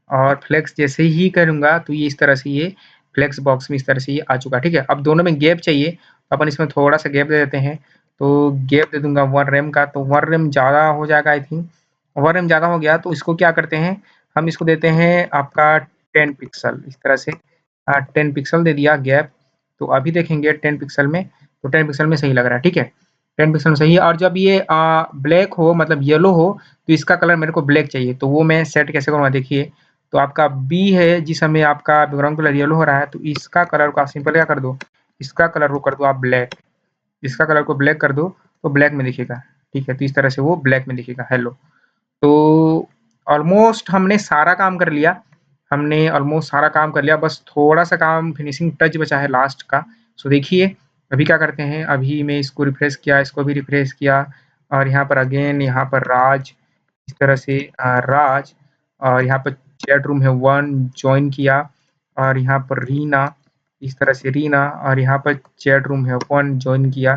और फ्लेक्स जैसे ही करूँगा तो ये इस तरह से ये फ्लेक्स बॉक्स में इस तरह से ये आ चुका है, ठीक है? अब दोनों में गैप चाहिए, तो अपन इसमें थोड़ा-सा गैप दे देते हैं। तो गैप दे दूँगा 1 रैम का, तो 1 रैम ज़्यादा हो जाएगा आई थिंक। 1 रैम ज़्यादा हो गया तो इसको क्या करते हैं, हम इसको देते हैं आपका 10 पिक्सल, इस तरह से 10 पिक्सल दे दिया गैप। तो अभी देखेंगे 10 पिक्सल में, तो 10 पिक्सल में सही लग रहा है, ठीक है? 10 पिक्सल सही है और जब ये ब्लैक हो मतलब येलो हो, तो इसका कलर मेरे को ब्लैक चाहिए, तो वो मैं सेट कैसे करूँगा देखिए। तो आपका बी है जिस समय आपका बैकग्राउंड कलर येलो हो रहा है, तो इसका कलर को आप सिंपल क्या कर दो, इसका कलर को कर दो आप ब्लैक, इसका कलर को ब्लैक कर दो, तो ब्लैक में दिखेगा, ठीक है? तो इस तरह से वो ब्लैक में दिखेगा, हेलो। तो ऑलमोस्ट हमने सारा काम कर लिया, हमने ऑलमोस्ट सारा काम कर लिया, बस थोड़ा-सा काम फिनिशिंग टच बचा है लास्ट का। सो देखिए, अभी क्या करते हैं, अभी मैं इसको रिफ्रेश किया, इसको भी रिफ्रेश किया और यहाँ पर अगेन यहाँ पर राज, इस तरह से राज और यहाँ पर चैट रूम है 1 जॉइन किया और यहाँ पर रीना, इस तरह से रीना और यहाँ पर चैट रूम है 1 जॉइन किया।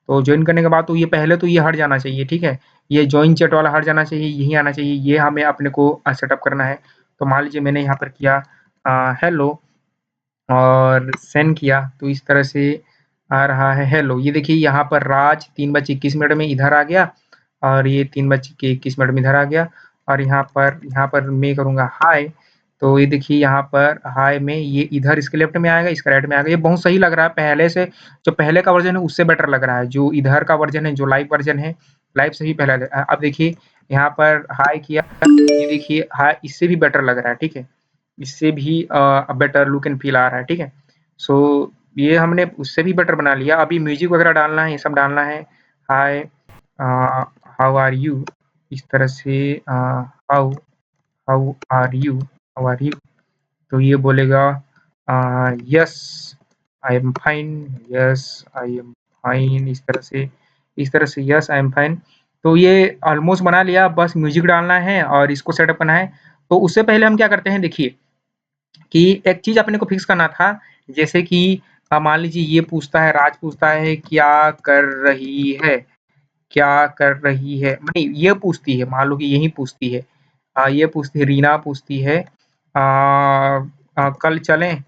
तो जॉइन करने के बाद तो ये पहले तो ये हट जाना चाहिए, ठीक है? ये जॉइन चैट वाला हट जाना चाहिए, यही आना चाहिए, ये हमें अपने को सेटअप करना है। तो मान लीजिए मैंने यहाँ पर किया हेलो और सेंड किया तो इस तरह से आ रहा है हेलो। ये देखिए यहाँ पर राज 3:21 में इधर आ गया और ये 3:21 में इधर आ गया और यहाँ पर मैं करूँगा हाय, तो ये देखिए यहाँ पर हाय में ये इधर इसके लेफ्ट में आएगा, इसका राइट में आएगा। ये बहुत सही लग रहा है, पहले से जो पहले का वर्जन है उससे बेटर लग रहा है। जो इधर का वर्जन है, जो लाइव वर्जन है, लाइव से भी पहले अब देखिए यहाँ पर हाय किया, ये देखिए हाय इससे भी बेटर लग रहा है, ठीक है। इससे भी बेटर लुक एंड फील आ रहा है, ठीक है। सो ये हमने उससे भी बेटर बना लिया। अभी म्यूजिक वगैरह डालना है, ये सब डालना है। हाय हाउ आर यू, इस तरह से how how are you, how are you, तो ये बोलेगा yes I am fine, yes I am fine, इस तरह से यस आई एम फाइन। तो ये ऑलमोस्ट बना लिया, बस म्यूजिक डालना है और इसको सेटअप करना है। तो उससे पहले हम क्या करते हैं, देखिए कि एक चीज अपने को फिक्स करना था। जैसे कि मान लीजिए ये पूछता है, राज पूछता है क्या कर रही है, क्या कर रही है, नहीं ये पूछती है, मान लो कि यही पूछती है, ये पूछती है, रीना पूछती है कल चलें,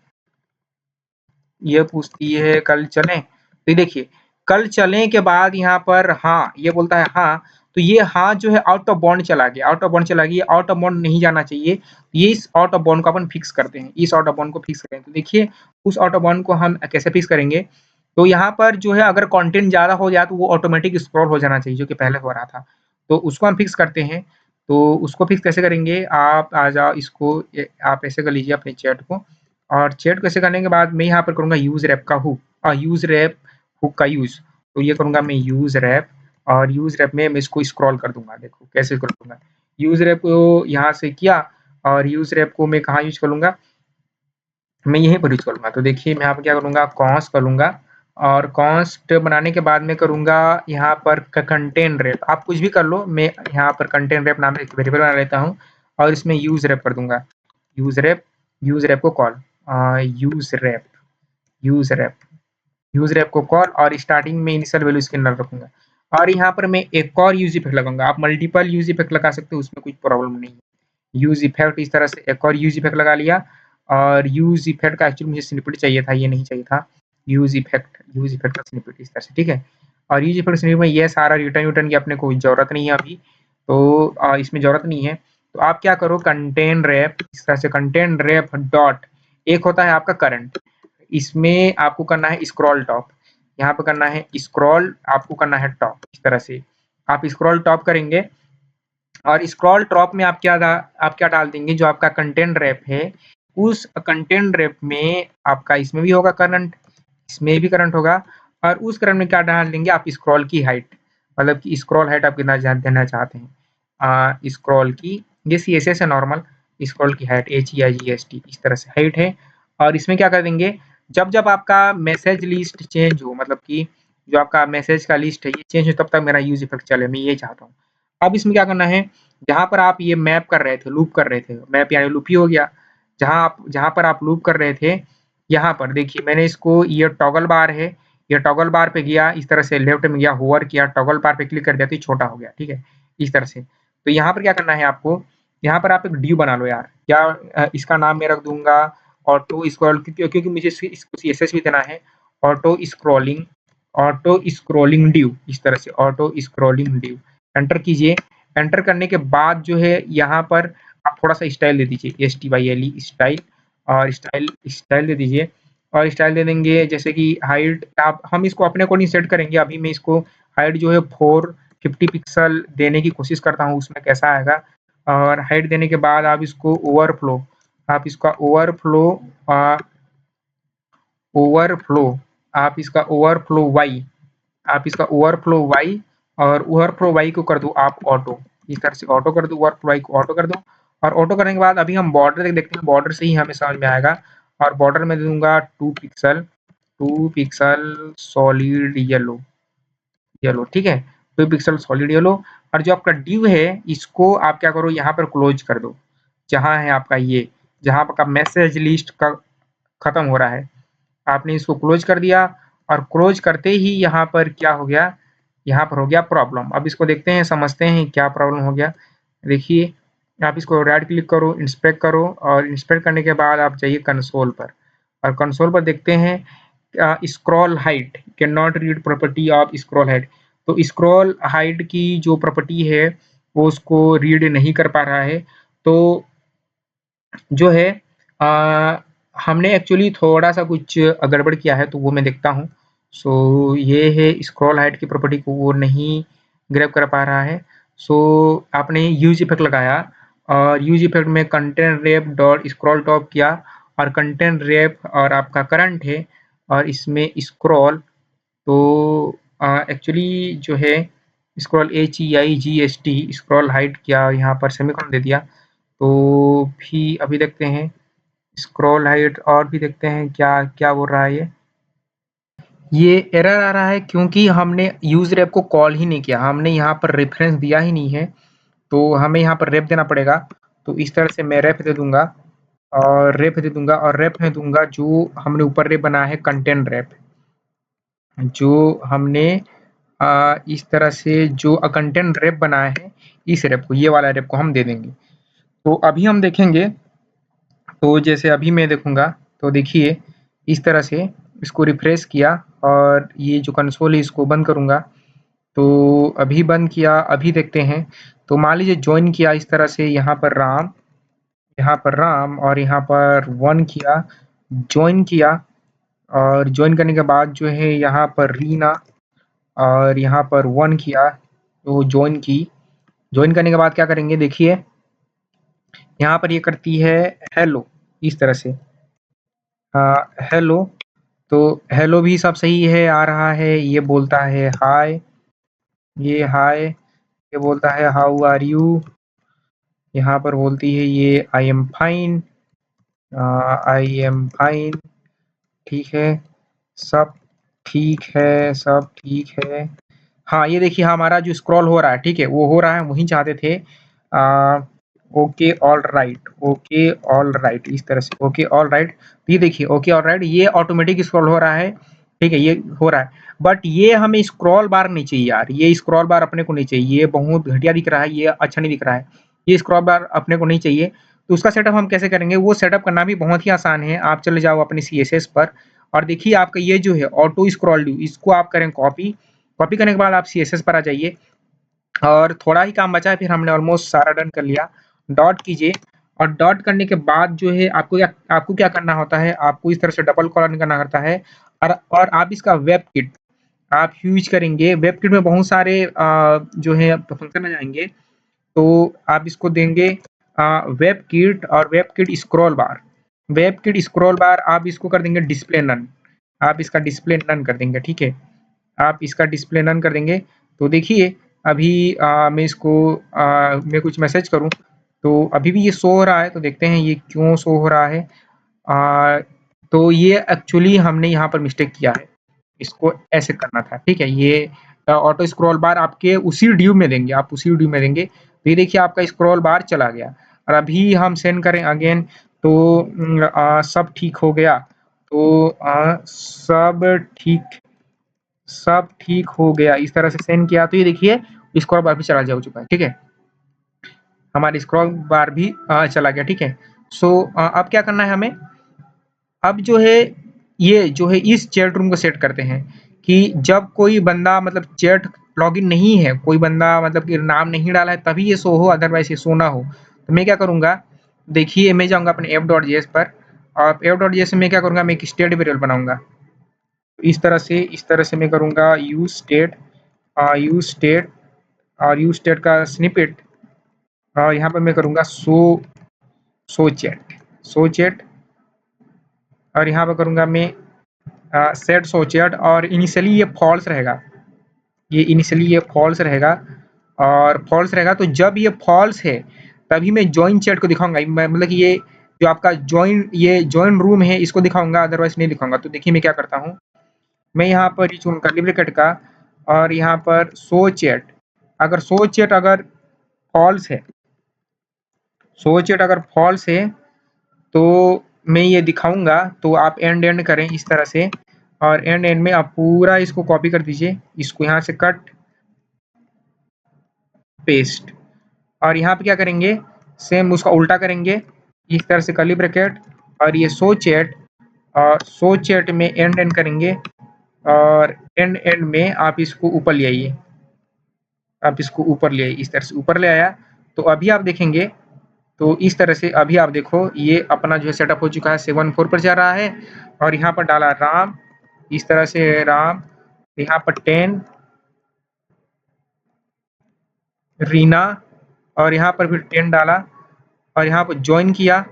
ये पूछती है कल चलें। तो ये देखिए कल चलें के बाद यहाँ पर हाँ, ये बोलता है हाँ, तो ये हाँ जो है आउट ऑफ बाउंड चला गया, आउट ऑफ बाउंड चला गया, आउट ऑफ बाउंड नहीं जाना चाहिए। ये इस आउट ऑफ बाउंड को अपन फिक्स करते हैं, इस आउट ऑफ बाउंड को फिक्स करें। तो देखिए उस आउट ऑफ बाउंड को हम कैसे फिक्स करेंगे, तो यहाँ पर जो है अगर कंटेंट ज़्यादा हो जाए तो वो ऑटोमेटिक स्क्रॉल हो जाना चाहिए, जो कि पहले हो रहा था। तो उसको हम फिक्स करते हैं। तो उसको फिक्स कैसे करेंगे, आप आ जाओ इसको आप ऐसे कर लीजिए अपने चैट को, और चैट को ऐसे करने के बाद मैं यहाँ पर करूँगा यूज़ रैप का हुक, यूज़ रैप हुक का यूज़। तो ये करूँगा मैं यूज़ रैप, और यूज़ रैप में मैं इसको स्क्रॉल कर दूँगा, देखो कैसे कर दूँगा। यूज़ रैप को यहाँ से किया और यूज़ रैप को मैं कहाँ यूज़ करूँगा, मैं यहीं पर यूज़ करूँगा। तो देखिए मैं यहाँ पर क्या करूँगा, कॉन्स्ट करूँगा और कॉन्स्ट बनाने के बाद मैं करूँगा यहाँ पर कंटेंट रैप। आप कुछ भी कर लो, मैं यहाँ पर कंटेंट रैप नाम एक वेरिएबल बना लेता हूँ और इसमें यूज़ रैप कर दूँगा। यूज़ रैप को call, use wrap use wrap use wrap को कॉल और स्टार्टिंग में इनिशियल वैल्यू इसके अंदर रखूँगा। और यहाँ पर मैं एक और यूज़ इफेक्ट लगाऊँगा। आप मल्टीपल यूज़ इफेक्ट लगा सकते हो, उसमें कोई प्रॉब्लम नहीं है। यूज़ इफेक्ट इस तरह से एक और यूज़ इफेक्ट लगा लिया, और यूज़ इफेक्ट का एक्चुअली मुझे स्निपेट चाहिए था, ये नहीं चाहिए था। यूज़ इफेक्ट का स्निपेट इस तरह से, ठीक है। और यूज़ इफेक्ट स्निपेट में ये सारा रिटर्न विटर्न की अपने को ज़रूरत नहीं है अभी, तो इसमें ज़रूरत नहीं है। तो आप क्या करो, कंटेंट रैप इस तरह से, कंटेंट रैप डॉट, एक होता है आपका करंट, इसमें आपको करना है स्क्रॉल टॉप, यहाँ पे करना है स्क्रॉल, आपको करना है टॉप। इस तरह से आप स्क्रॉल टॉप करेंगे और स्क्रॉल टॉप में आप क्या डाल देंगे, जो आपका कंटेंट रैप है उस कंटेंट रैप में आपका इसमें भी होगा करंट, इसमें भी करंट होगा, और उस करंट में क्या डाल देंगे आप, स्क्रॉल की हाइट, मतलब कि स्क्रॉल हाइट आप कितना देना चाहते हैं, स्क्रॉल की, ये CSS है नॉर्मल, स्क्रॉल की हाइट HEIGST इस तरह से हाइट है। और इसमें क्या कर देंगे, जब जब आपका मैसेज लिस्ट चेंज हो, मतलब कि जो आपका मैसेज का लिस्ट है ये चेंज हो, तब तक मेरा यूज इफेक्ट चले, मैं ये चाहता हूँ। अब इसमें क्या करना है, जहाँ पर आप ये मैप कर रहे थे, लूप कर रहे थे, मैप यानी लूप ही हो गया, जहाँ पर आप लूप कर रहे थे, यहाँ पर देखिए मैंने इसको, ये टॉगल बार है, ये टॉगल बार पे गया, इस तरह से लेफ्ट में गया, होवर किया, टॉगल बार पे क्लिक कर दिया तो ये छोटा हो गया, ठीक है, इस तरह से। तो यहाँ पर क्या करना है आपको, यहाँ पर आप एक ड्यू बना लो यार, क्या इसका नाम मैं रख दूंगा ऑटो स्क्रॉल, क्योंकि मुझे इसको CSS भी देना है, auto scrolling, auto scrolling due, इस तरह से ऑटो स्क्रॉलिंग ड्यू, एंटर कीजिए। एंटर करने के बाद जो है यहाँ पर आप थोड़ा सा स्टाइल दे दीजिए, STYLE स्टाइल, और स्टाइल दे दीजिए, और स्टाइल दे देंगे जैसे कि हाइट, आप हम इसको अपने अकॉर्डिंग सेट करेंगे। अभी मैं इसको हाइट जो है 450 पिक्सल देने की कोशिश करता हूँ, उसमें कैसा आएगा। और हाइट देने के बाद आप इसको ओवरफ्लो, आप इसका ओवरफ्लो ओवरफ्लो आप इसका ओवरफ्लो वाई, आप इसका ओवरफ्लो वाई, और ओवरफ्लो वाई को कर दो आप ऑटो, इस तरह से ऑटो कर दो, ओवरफ्लो वाई को ऑटो कर दो। और ऑटो करने के बाद अभी हम बॉर्डर देखते हैं, बॉर्डर से ही हमें समझ में आएगा। और बॉर्डर में दूंगा 2 पिक्सल सॉलिड येलो, ठीक है, 2 पिक्सल सॉलिड येलो। और जो आपका ड्यू है इसको आप क्या करो, यहाँ पर क्लोज कर दो, जहाँ है आपका ये, जहाँ आपका मैसेज लिस्ट का खत्म हो रहा है, आपने इसको क्लोज कर दिया। और क्लोज करते ही यहाँ पर क्या हो गया, यहाँ पर हो गया प्रॉब्लम। अब इसको देखते हैं, समझते हैं क्या प्रॉब्लम हो गया। देखिए आप इसको राइट क्लिक करो, इंस्पेक्ट करो, और इंस्पेक्ट करने के बाद आप जाइए कंसोल पर, और कंसोल पर देखते हैं scroll height can not read property of scroll height. तो स्क्रॉल हाइट की जो प्रॉपर्टी है वो उसको रीड नहीं कर पा रहा है। तो जो है अ, हमने एक्चुअली थोड़ा-सा कुछ गड़बड़ किया है, तो वो मैं देखता हूँ। सो ये है स्क्रॉल हाइट की प्रॉपर्टी को वो नहीं ग्रैब कर पा रहा है। सो आपने यूज़ इफेक्ट लगाया और यूज़ इफेक्ट में content wrap dot scroll top किया और कंटेंट रैप और आपका करंट है और इसमें स्क्रॉल तो एक्चुअली जो है स्क्रॉल HEIGST स्क्रॉल हाइट किया यहाँ पर सेमीकोलन दे दिया। तो भी अभी देखते हैं स्क्रॉल हाइट और भी देखते हैं क्या क्या बोल रहा है ये एरर आ रहा है क्योंकि हमने यूज रेप को कॉल ही नहीं किया, हमने यहाँ पर रेफरेंस दिया ही नहीं है, तो हमें यहाँ पर रेप देना पड़ेगा। तो इस तरह से मैं रेप दे दूंगा और रेप दे दूंगा और रेप में दूंगा जो हमने ऊपर रेप बनाया है कंटेंट रेप, जो हमने इस तरह से जो कंटेंट रेप बनाया है इस रेप को, ये वाला रेप को हम दे देंगे। तो अभी हम देखेंगे, तो जैसे अभी मैं देखूंगा तो देखिए इस तरह से इसको रिफ्रेश किया और ये जो कंसोल है इसको बंद करूंगा। तो अभी बंद किया, अभी देखते हैं। तो मान लीजिए ज्वाइन किया इस तरह से, यहाँ पर राम, यहाँ पर राम और यहाँ पर वन किया, ज्वाइन किया और ज्वाइन करने के बाद जो है यहाँ पर रीना और यहाँ पर वन किया, तो ज्वाइन की। ज्वाइन करने के बाद क्या करेंगे देखिए, यहाँ पर ये करती है हेलो इस तरह से, हेलो। तो हेलो भी सब सही है आ रहा है, ये बोलता है हाय, ये हाय, ये बोलता है हाउ आर यू, यहाँ पर बोलती है ये आई am fine, I am fine, ठीक है, सब ठीक है, सब ठीक है। हाँ ये देखिए हमारा जो स्क्रॉल हो रहा है, ठीक है, वो हो रहा है, वही चाहते थे। Okay all right, okay all right, इस तरह से ओके ऑल राइट। तो ये देखिए ओके ऑल राइट, ये ऑटोमेटिक स्क्रॉल हो रहा है, ठीक है, ये हो रहा है। बट ये हमें स्क्रॉल बार नहीं चाहिए यार, ये स्क्रॉल बार अपने को नहीं चाहिए, ये बहुत घटिया दिख रहा है, ये अच्छा नहीं दिख रहा है, ये स्क्रॉल बार अपने को नहीं चाहिए। तो उसका सेटअप हम कैसे करेंगे, वो सेटअप करना भी बहुत ही आसान है। आप चले जाओ अपने CSS पर और देखिए आपका ये जो है ऑटो स्क्रॉल ड्यू, इसको आप करें कॉपी, कॉपी करने के बाद आप CSS पर आ जाइए और थोड़ा ही काम बचा है, फिर हमने ऑलमोस्ट सारा डन कर लिया। डॉट कीजिए और डॉट करने के बाद जो है आपको क्या करना होता है, आपको इस तरह से डबल कॉलन करना होता है और आप इसका वेब किट आप यूज करेंगे। वेब किट में बहुत सारे जो है फंक्शन आ जाएंगे, तो आप इसको देंगे वेब किट और वेब किट स्क्रॉल बार, वेब किट स्क्रॉल बार आप इसको कर देंगे डिस्प्ले नन, आप इसका डिस्प्ले नन कर देंगे, ठीक है, आप इसका डिस्प्ले नन कर देंगे। तो देखिए अभी मैं इसको मैं कुछ मैसेज करूं तो अभी भी ये शो हो रहा है, तो देखते हैं ये क्यों शो हो रहा है। आ, तो ये एक्चुअली हमने यहाँ पर मिस्टेक किया है, इसको ऐसे करना था, ठीक है। ये ऑटो स्क्रॉल बार आपके उसी ड्यू में देंगे, आप उसी ड्यू में देंगे। तो ये देखिए आपका स्क्रॉल बार चला गया और अभी हम सेंड करें अगेन तो सब ठीक हो गया। तो सब ठीक हो गया, इस तरह से सेंड किया तो ये देखिए स्क्रॉल बार भी चला जा चुका है, ठीक है, हमारा स्क्रॉल बार भी चला गया, ठीक है। सो अब क्या करना है हमें, अब जो है ये जो है इस चैट रूम को सेट करते हैं कि जब कोई बंदा मतलब चैट लॉगिन नहीं है, कोई बंदा मतलब कि नाम नहीं डाला है तभी ये शो हो, अदरवाइज ये शो ना हो। तो मैं क्या करूंगा, देखिए मैं जाऊंगा अपने app.js पर और app.js में मैं क्या करूंगा, मैं एक स्टेट वेरिएबल बनाऊंगा। इस तरह से मैं करूंगा यूज स्टेट और यूज स्टेट का स्निपेट और यहाँ पर मैं करूंगा शो चैट और यहाँ पर करूंगा मैं सेट शो चैट और इनिशियली ये फॉल्स रहेगा, ये फॉल्स रहेगा और फॉल्स रहेगा। तो जब ये फॉल्स है तभी मैं जॉइन चैट को दिखाऊंगा, मतलब कि ये जो आपका जॉइन रूम है इसको दिखाऊंगा, अदरवाइज नहीं दिखाऊंगा। तो देखिए मैं क्या करता हूँ, मैं यहाँ पर ये चुनूंगा कर्ली ब्रैकेट का और यहाँ पर शो चैट, अगर शो चैट अगर फॉल्स है, शो चैट अगर फॉल्स है तो मैं ये दिखाऊंगा। तो आप एंड एंड करें इस तरह से और एंड एंड में आप पूरा इसको कॉपी कर दीजिए, इसको यहाँ से कट पेस्ट और यहाँ पे क्या करेंगे, सेम उसका उल्टा करेंगे, इस तरह से कर्ली ब्रैकेट और ये शो चैट और शो चैट में एंड एंड करेंगे और एंड एंड में आप इसको ऊपर ले आइए, आप इसको ऊपर ले आइए, इस तरह से ऊपर ले आया तो अभी आप देखेंगे तो इस तरह से अभी आप देखो ये अपना जो है सेटअप हो चुका है, 7.4 पर जा रहा है और यहाँ पर डाला राम, इस तरह से राम, यहाँ पर 10 रीना और यहाँ पर फिर 10 डाला और यहाँ पर ज्वाइन किया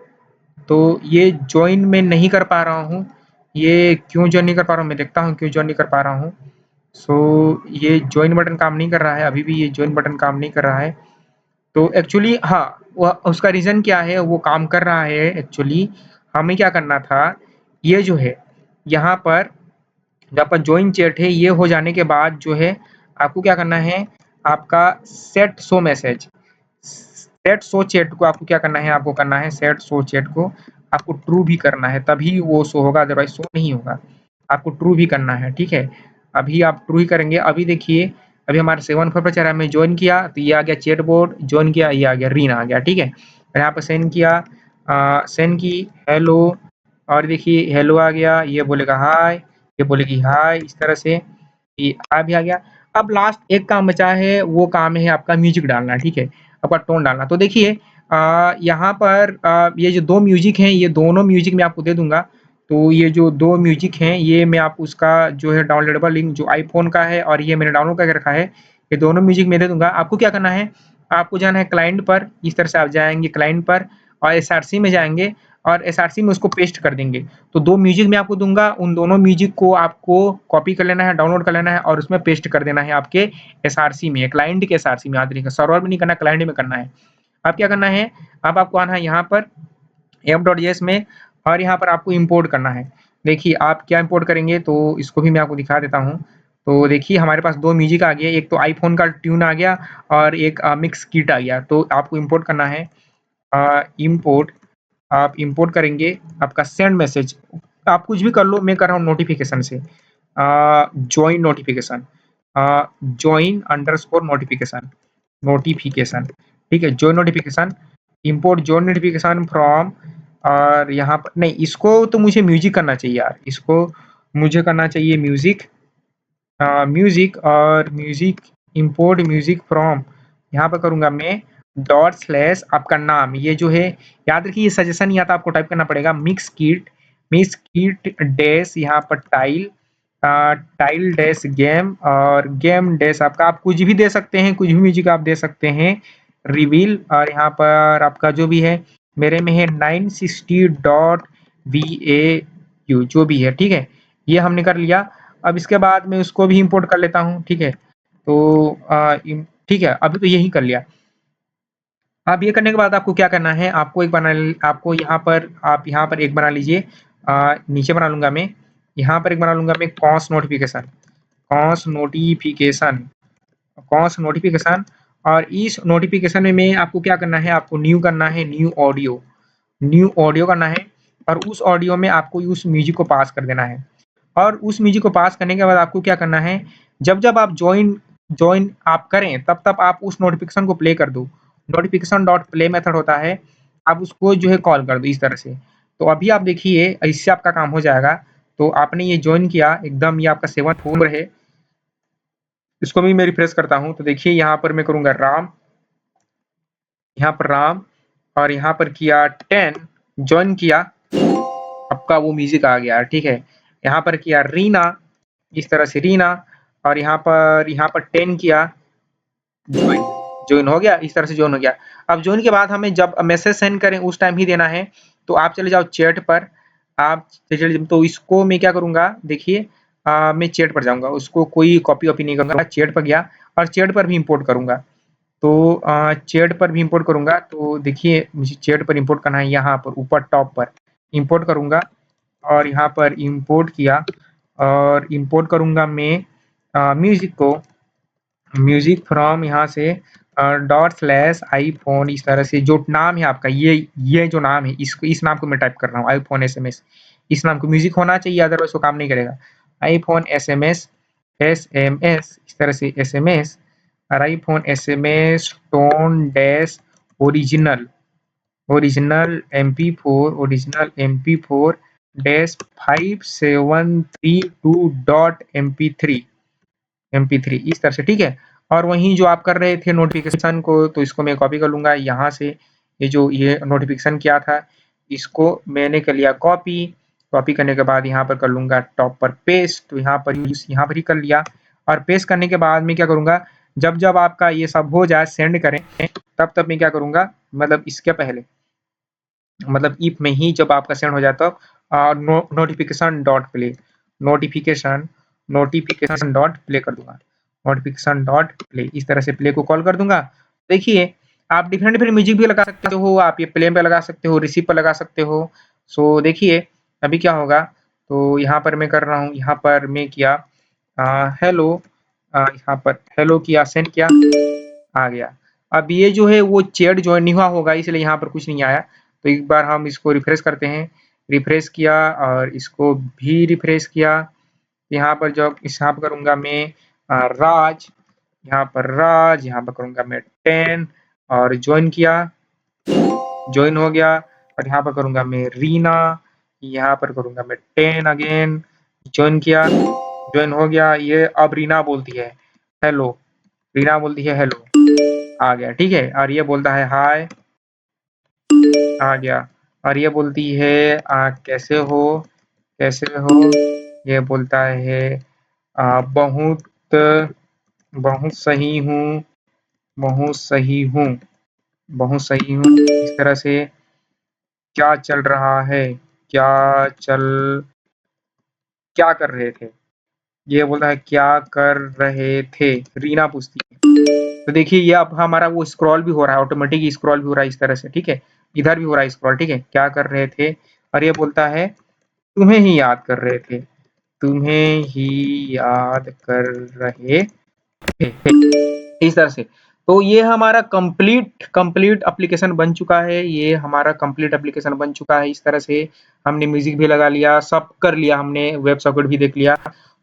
तो ये ज्वाइन मैं नहीं कर पा रहा हूँ, ये क्यों ज्वाइन नहीं कर पा रहा हूँ, मैं देखता हूँ क्यों ज्वाइन नहीं कर पा रहा हूँ। सो ये ज्वाइन बटन काम नहीं कर रहा है, अभी भी ये ज्वाइन बटन काम नहीं कर रहा है। तो एक्चुअली हाँ, वह उसका रीज़न क्या है, वो काम कर रहा है एक्चुअली। हमें क्या करना था, ये जो है यहाँ पर जहाँ पर ज्वाइन चैट है ये हो जाने के बाद जो है आपको क्या करना है, आपका set show message, set show chat को आपको क्या करना है, आपको करना है सेट शो चैट को आपको ट्रू भी करना है, तभी वो शो होगा, अदरवाइज शो नहीं होगा। आपको ट्रू भी करना है, ठीक है। अभी आप ट्रू ही करेंगे। अभी देखिए अभी हमारा 7 पर चला, हमने ज्वाइन किया तो ये आ गया चैट बोर्ड, ज्वाइन किया ये आ गया रीना आ गया, ठीक है। यहाँ पर सेंड किया, सेंड की हेलो और देखिए हेलो आ गया, ये बोलेगा हाय, ये बोलेगी हाय, इस तरह से ये हाय भी आ गया। अब लास्ट एक काम बचा है, वो काम है आपका म्यूजिक डालना, ठीक है, आपका टोन डालना। तो देखिए यहाँ पर ये जो 2 म्यूजिक हैं, ये दोनों म्यूजिक मैं आपको दे दूँगा। तो ये जो 2 म्यूजिक हैं, ये मैं आपको उसका जो है डाउनलोडेबल लिंक जो आईफ़ोन का है और ये मैंने डाउनलोड करके रखा है, ये दोनों म्यूजिक मैं दे दूँगा। आपको क्या करना है, आपको जाना है क्लाइंट पर, इस तरह से आप जाएँगे क्लाइंट पर और एसआरसी में जाएँगे और एसआरसी में उसको पेस्ट कर देंगे। तो 2 म्यूजिक मैं आपको दूँगा, उन दोनों म्यूजिक को आपको कॉपी कर लेना है, डाउनलोड कर लेना है और उसमें पेस्ट कर देना है आपके एसआरसी में, क्लाइंट के एसआरसी में, याद रखिएगा सर्वर में नहीं करना, क्लाइंट में करना है। अब क्या करना है, अब आपको आना है यहाँ पर f.js में और यहाँ पर आपको इंपोर्ट करना है। देखिए आप क्या इंपोर्ट करेंगे, तो इसको भी मैं आपको दिखा देता हूँ। तो देखिए हमारे पास 2 म्यूजिक आ गए, एक तो आईफ़ोन का ट्यून आ गया और एक मिक्स किट आ गया। तो आपको इंपोर्ट करना है, इंपोर्ट, आप इंपोर्ट करेंगे आपका सेंड मैसेज, आप कुछ भी कर लो, मैं कर रहा हूँ नोटिफिकेशन से, join notification, join underscore notification, notification, ठीक है, join notification, import join notification from और यहाँ पर नहीं, इसको तो मुझे म्यूजिक करना चाहिए यार, इसको मुझे करना चाहिए म्यूजिक, म्यूजिक और म्यूजिक, इंपोर्ट म्यूजिक फ्रॉम, यहाँ पर करूँगा मैं डॉट स्लैश आपका नाम, ये जो है याद रखिए, ये सजेशन नहीं आता, आपको टाइप करना पड़ेगा मिक्स किट डैश यहाँ पर टाइल, टाइल डैश गेम और गेम डैश आपका, आप कुछ भी दे सकते हैं, कुछ भी म्यूजिक आप दे सकते हैं, रिवील और यहाँ पर आपका जो भी है, मेरे में है 960 डॉट VAU जो भी है, ठीक है, ये हमने कर लिया। अब इसके बाद मैं उसको भी इंपोर्ट कर लेता हूँ, ठीक है। तो ठीक है, अभी तो यही कर लिया। अब ये करने के बाद आपको क्या करना है, आपको एक बना आपको यहाँ पर आप यहाँ पर एक बना लीजिए, नीचे बना लूँगा मैं, यहाँ पर एक बना लूँगा मैं cons notification, cons notification, cons notification और इस नोटिफिकेशन में मैं आपको क्या करना है, आपको न्यू करना है, न्यू ऑडियो करना है और उस ऑडियो में आपको उस म्यूजिक को पास कर देना है। और उस म्यूजिक को पास करने के बाद आपको क्या करना है, जब आप जॉइन आप करें तब आप उस नोटिफिकेशन को प्ले कर दो, नोटिफिकेशन डॉट प्ले मेथड होता है, आप उसको जो है कॉल कर दो इस तरह से। तो अभी आप देखिए इससे आपका काम हो जाएगा। तो आपने ये ज्वाइन किया, एकदम ये आपका 7 होम है, इसको भी मैं रिफ्रेश करता हूँ तो देखिए यहाँ पर मैं करूँगा राम, यहाँ पर राम और यहाँ पर किया 10, ज्वाइन किया, आपका वो म्यूजिक आ गया, ठीक है। यहाँ पर किया रीना, इस तरह से रीना और यहाँ पर 10 किया, ज्वाइन, ज्वाइन हो गया, इस तरह से ज्वाइन हो गया। अब ज्वाइन के बाद हमें जब मैसेज सेंड करें उस टाइम ही देना है। तो आप चले जाओ चैट पर, आप तो इसको मैं क्या करूँगा, देखिए मैं चैट पर जाऊँगा, उसको कोई कॉपी वॉपी नहीं करूँगा, चैट पर गया और चैट पर भी इम्पोर्ट करूँगा। तो चैट पर भी इम्पोर्ट करूँगा, तो देखिए मुझे चैट पर इम्पोर्ट करना है, यहाँ पर ऊपर टॉप पर इम्पोर्ट करूँगा और यहाँ पर इम्पोर्ट किया और इम्पोर्ट करूँगा मैं म्यूजिक को, म्यूजिक फ्रॉम यहाँ से डॉट स्लैश आईफोन, इस तरह से जो नाम है आपका, ये जो नाम है, इसको इस नाम को मैं टाइप कर रहा हूँ, आईफोन SMS, इस नाम को म्यूजिक होना चाहिए, अदरवाइज वो काम नहीं करेगा। आईफोन SMS, इस तरह से SMS और iPhone SMS tone dash original, original MP4, original MP4 -5732.mp3 इस तरह से, ठीक है। और वहीं जो आप कर रहे थे नोटिफिकेशन को, तो इसको मैं कॉपी कर लूँगा यहाँ से। ये जो ये नोटिफिकेशन किया था, इसको मैंने कर लिया कॉपी। कॉपी करने के बाद यहाँ पर कर लूँगा टॉप पर पेस्ट, तो यहाँ पर ही कर लिया। और पेस्ट करने के बाद मैं क्या करूँगा, जब आपका ये सब हो जाए, सेंड करें, तब मैं क्या करूँगा, मतलब इसके पहले, मतलब इफ में ही जब आपका सेंड हो जाए तब notification dot play notification dot play कर दूंगा। नोटिफिकेशन डॉट प्ले इस तरह से प्ले को कॉल कर दूंगा। देखिए, आप डिफरेंट म्यूजिक भी लगा सकते हो, आप ये प्ले पे लगा सकते हो, रिसीव पर लगा सकते हो। सो देखिए अभी क्या होगा, तो यहाँ पर मैं कर रहा हूँ, यहाँ पर मैं किया हेलो, यहाँ पर हेलो किया, सेंड किया, आ गया। अब ये जो है वो चैट जॉइन नहीं हुआ होगा, इसलिए यहाँ पर कुछ नहीं आया। तो एक बार हम इसको रिफ्रेश करते हैं। रिफ्रेश किया और इसको भी रिफ्रेश किया। यहाँ पर जब यहाँ पर करूँगा मैं राज, यहाँ पर राज, यहाँ पर करूँगा मैं 10 और ज्वाइन किया, ज्वाइन हो गया। और यहाँ पर करूँगा मैं रीना, यहाँ पर करूँगा मैं 10 अगेन, ज्वाइन किया, ज्वाइन हो गया। ये अब रीना बोलती है हेलो, रीना बोलती है हेलो, आ गया, ठीक है। और ये बोलता है हाय, आ गया। और ये बोलती है कैसे हो, कैसे हो। ये बोलता है बहुत बहुत सही हूँ, बहुत सही हूँ, बहुत सही हूँ। इस तरह से क्या चल रहा है, क्या चल, क्या कर रहे थे, ये बोलता है क्या कर रहे थे, रीना पूछती है। तो देखिए ये अब हमारा वो स्क्रॉल भी हो रहा है, ऑटोमेटिक स्क्रॉल भी हो रहा है इस तरह से, ठीक है। इधर भी हो रहा है स्क्रॉल, ठीक है। क्या कर रहे थे, और ये बोलता है तुम्हें ही याद कर रहे थे, तुम्हें ही याद कर रहे थे, इस तरह से। तो ये हमारा कंप्लीट एप्लीकेशन बन चुका है, ये हमारा कंप्लीट एप्लीकेशन बन चुका है। इस तरह से हमने म्यूजिक भी लगा लिया, सब कर लिया हमने, वेब सॉकेट भी देख लिया।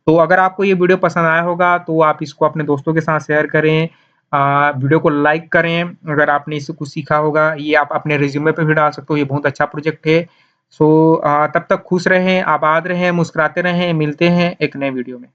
तो अगर आपको ये वीडियो पसंद आया होगा तो आप इसको अपने दोस्तों के साथ शेयर करें, वीडियो को लाइक करें। अगर आपने इससे कुछ सीखा होगा, ये आप अपने रिज्यूमे पे भी डाल सकते हो, ये बहुत अच्छा प्रोजेक्ट है। सो तब तक खुश रहें, आबाद रहें, मुस्कुराते रहें, मिलते हैं एक नए वीडियो में।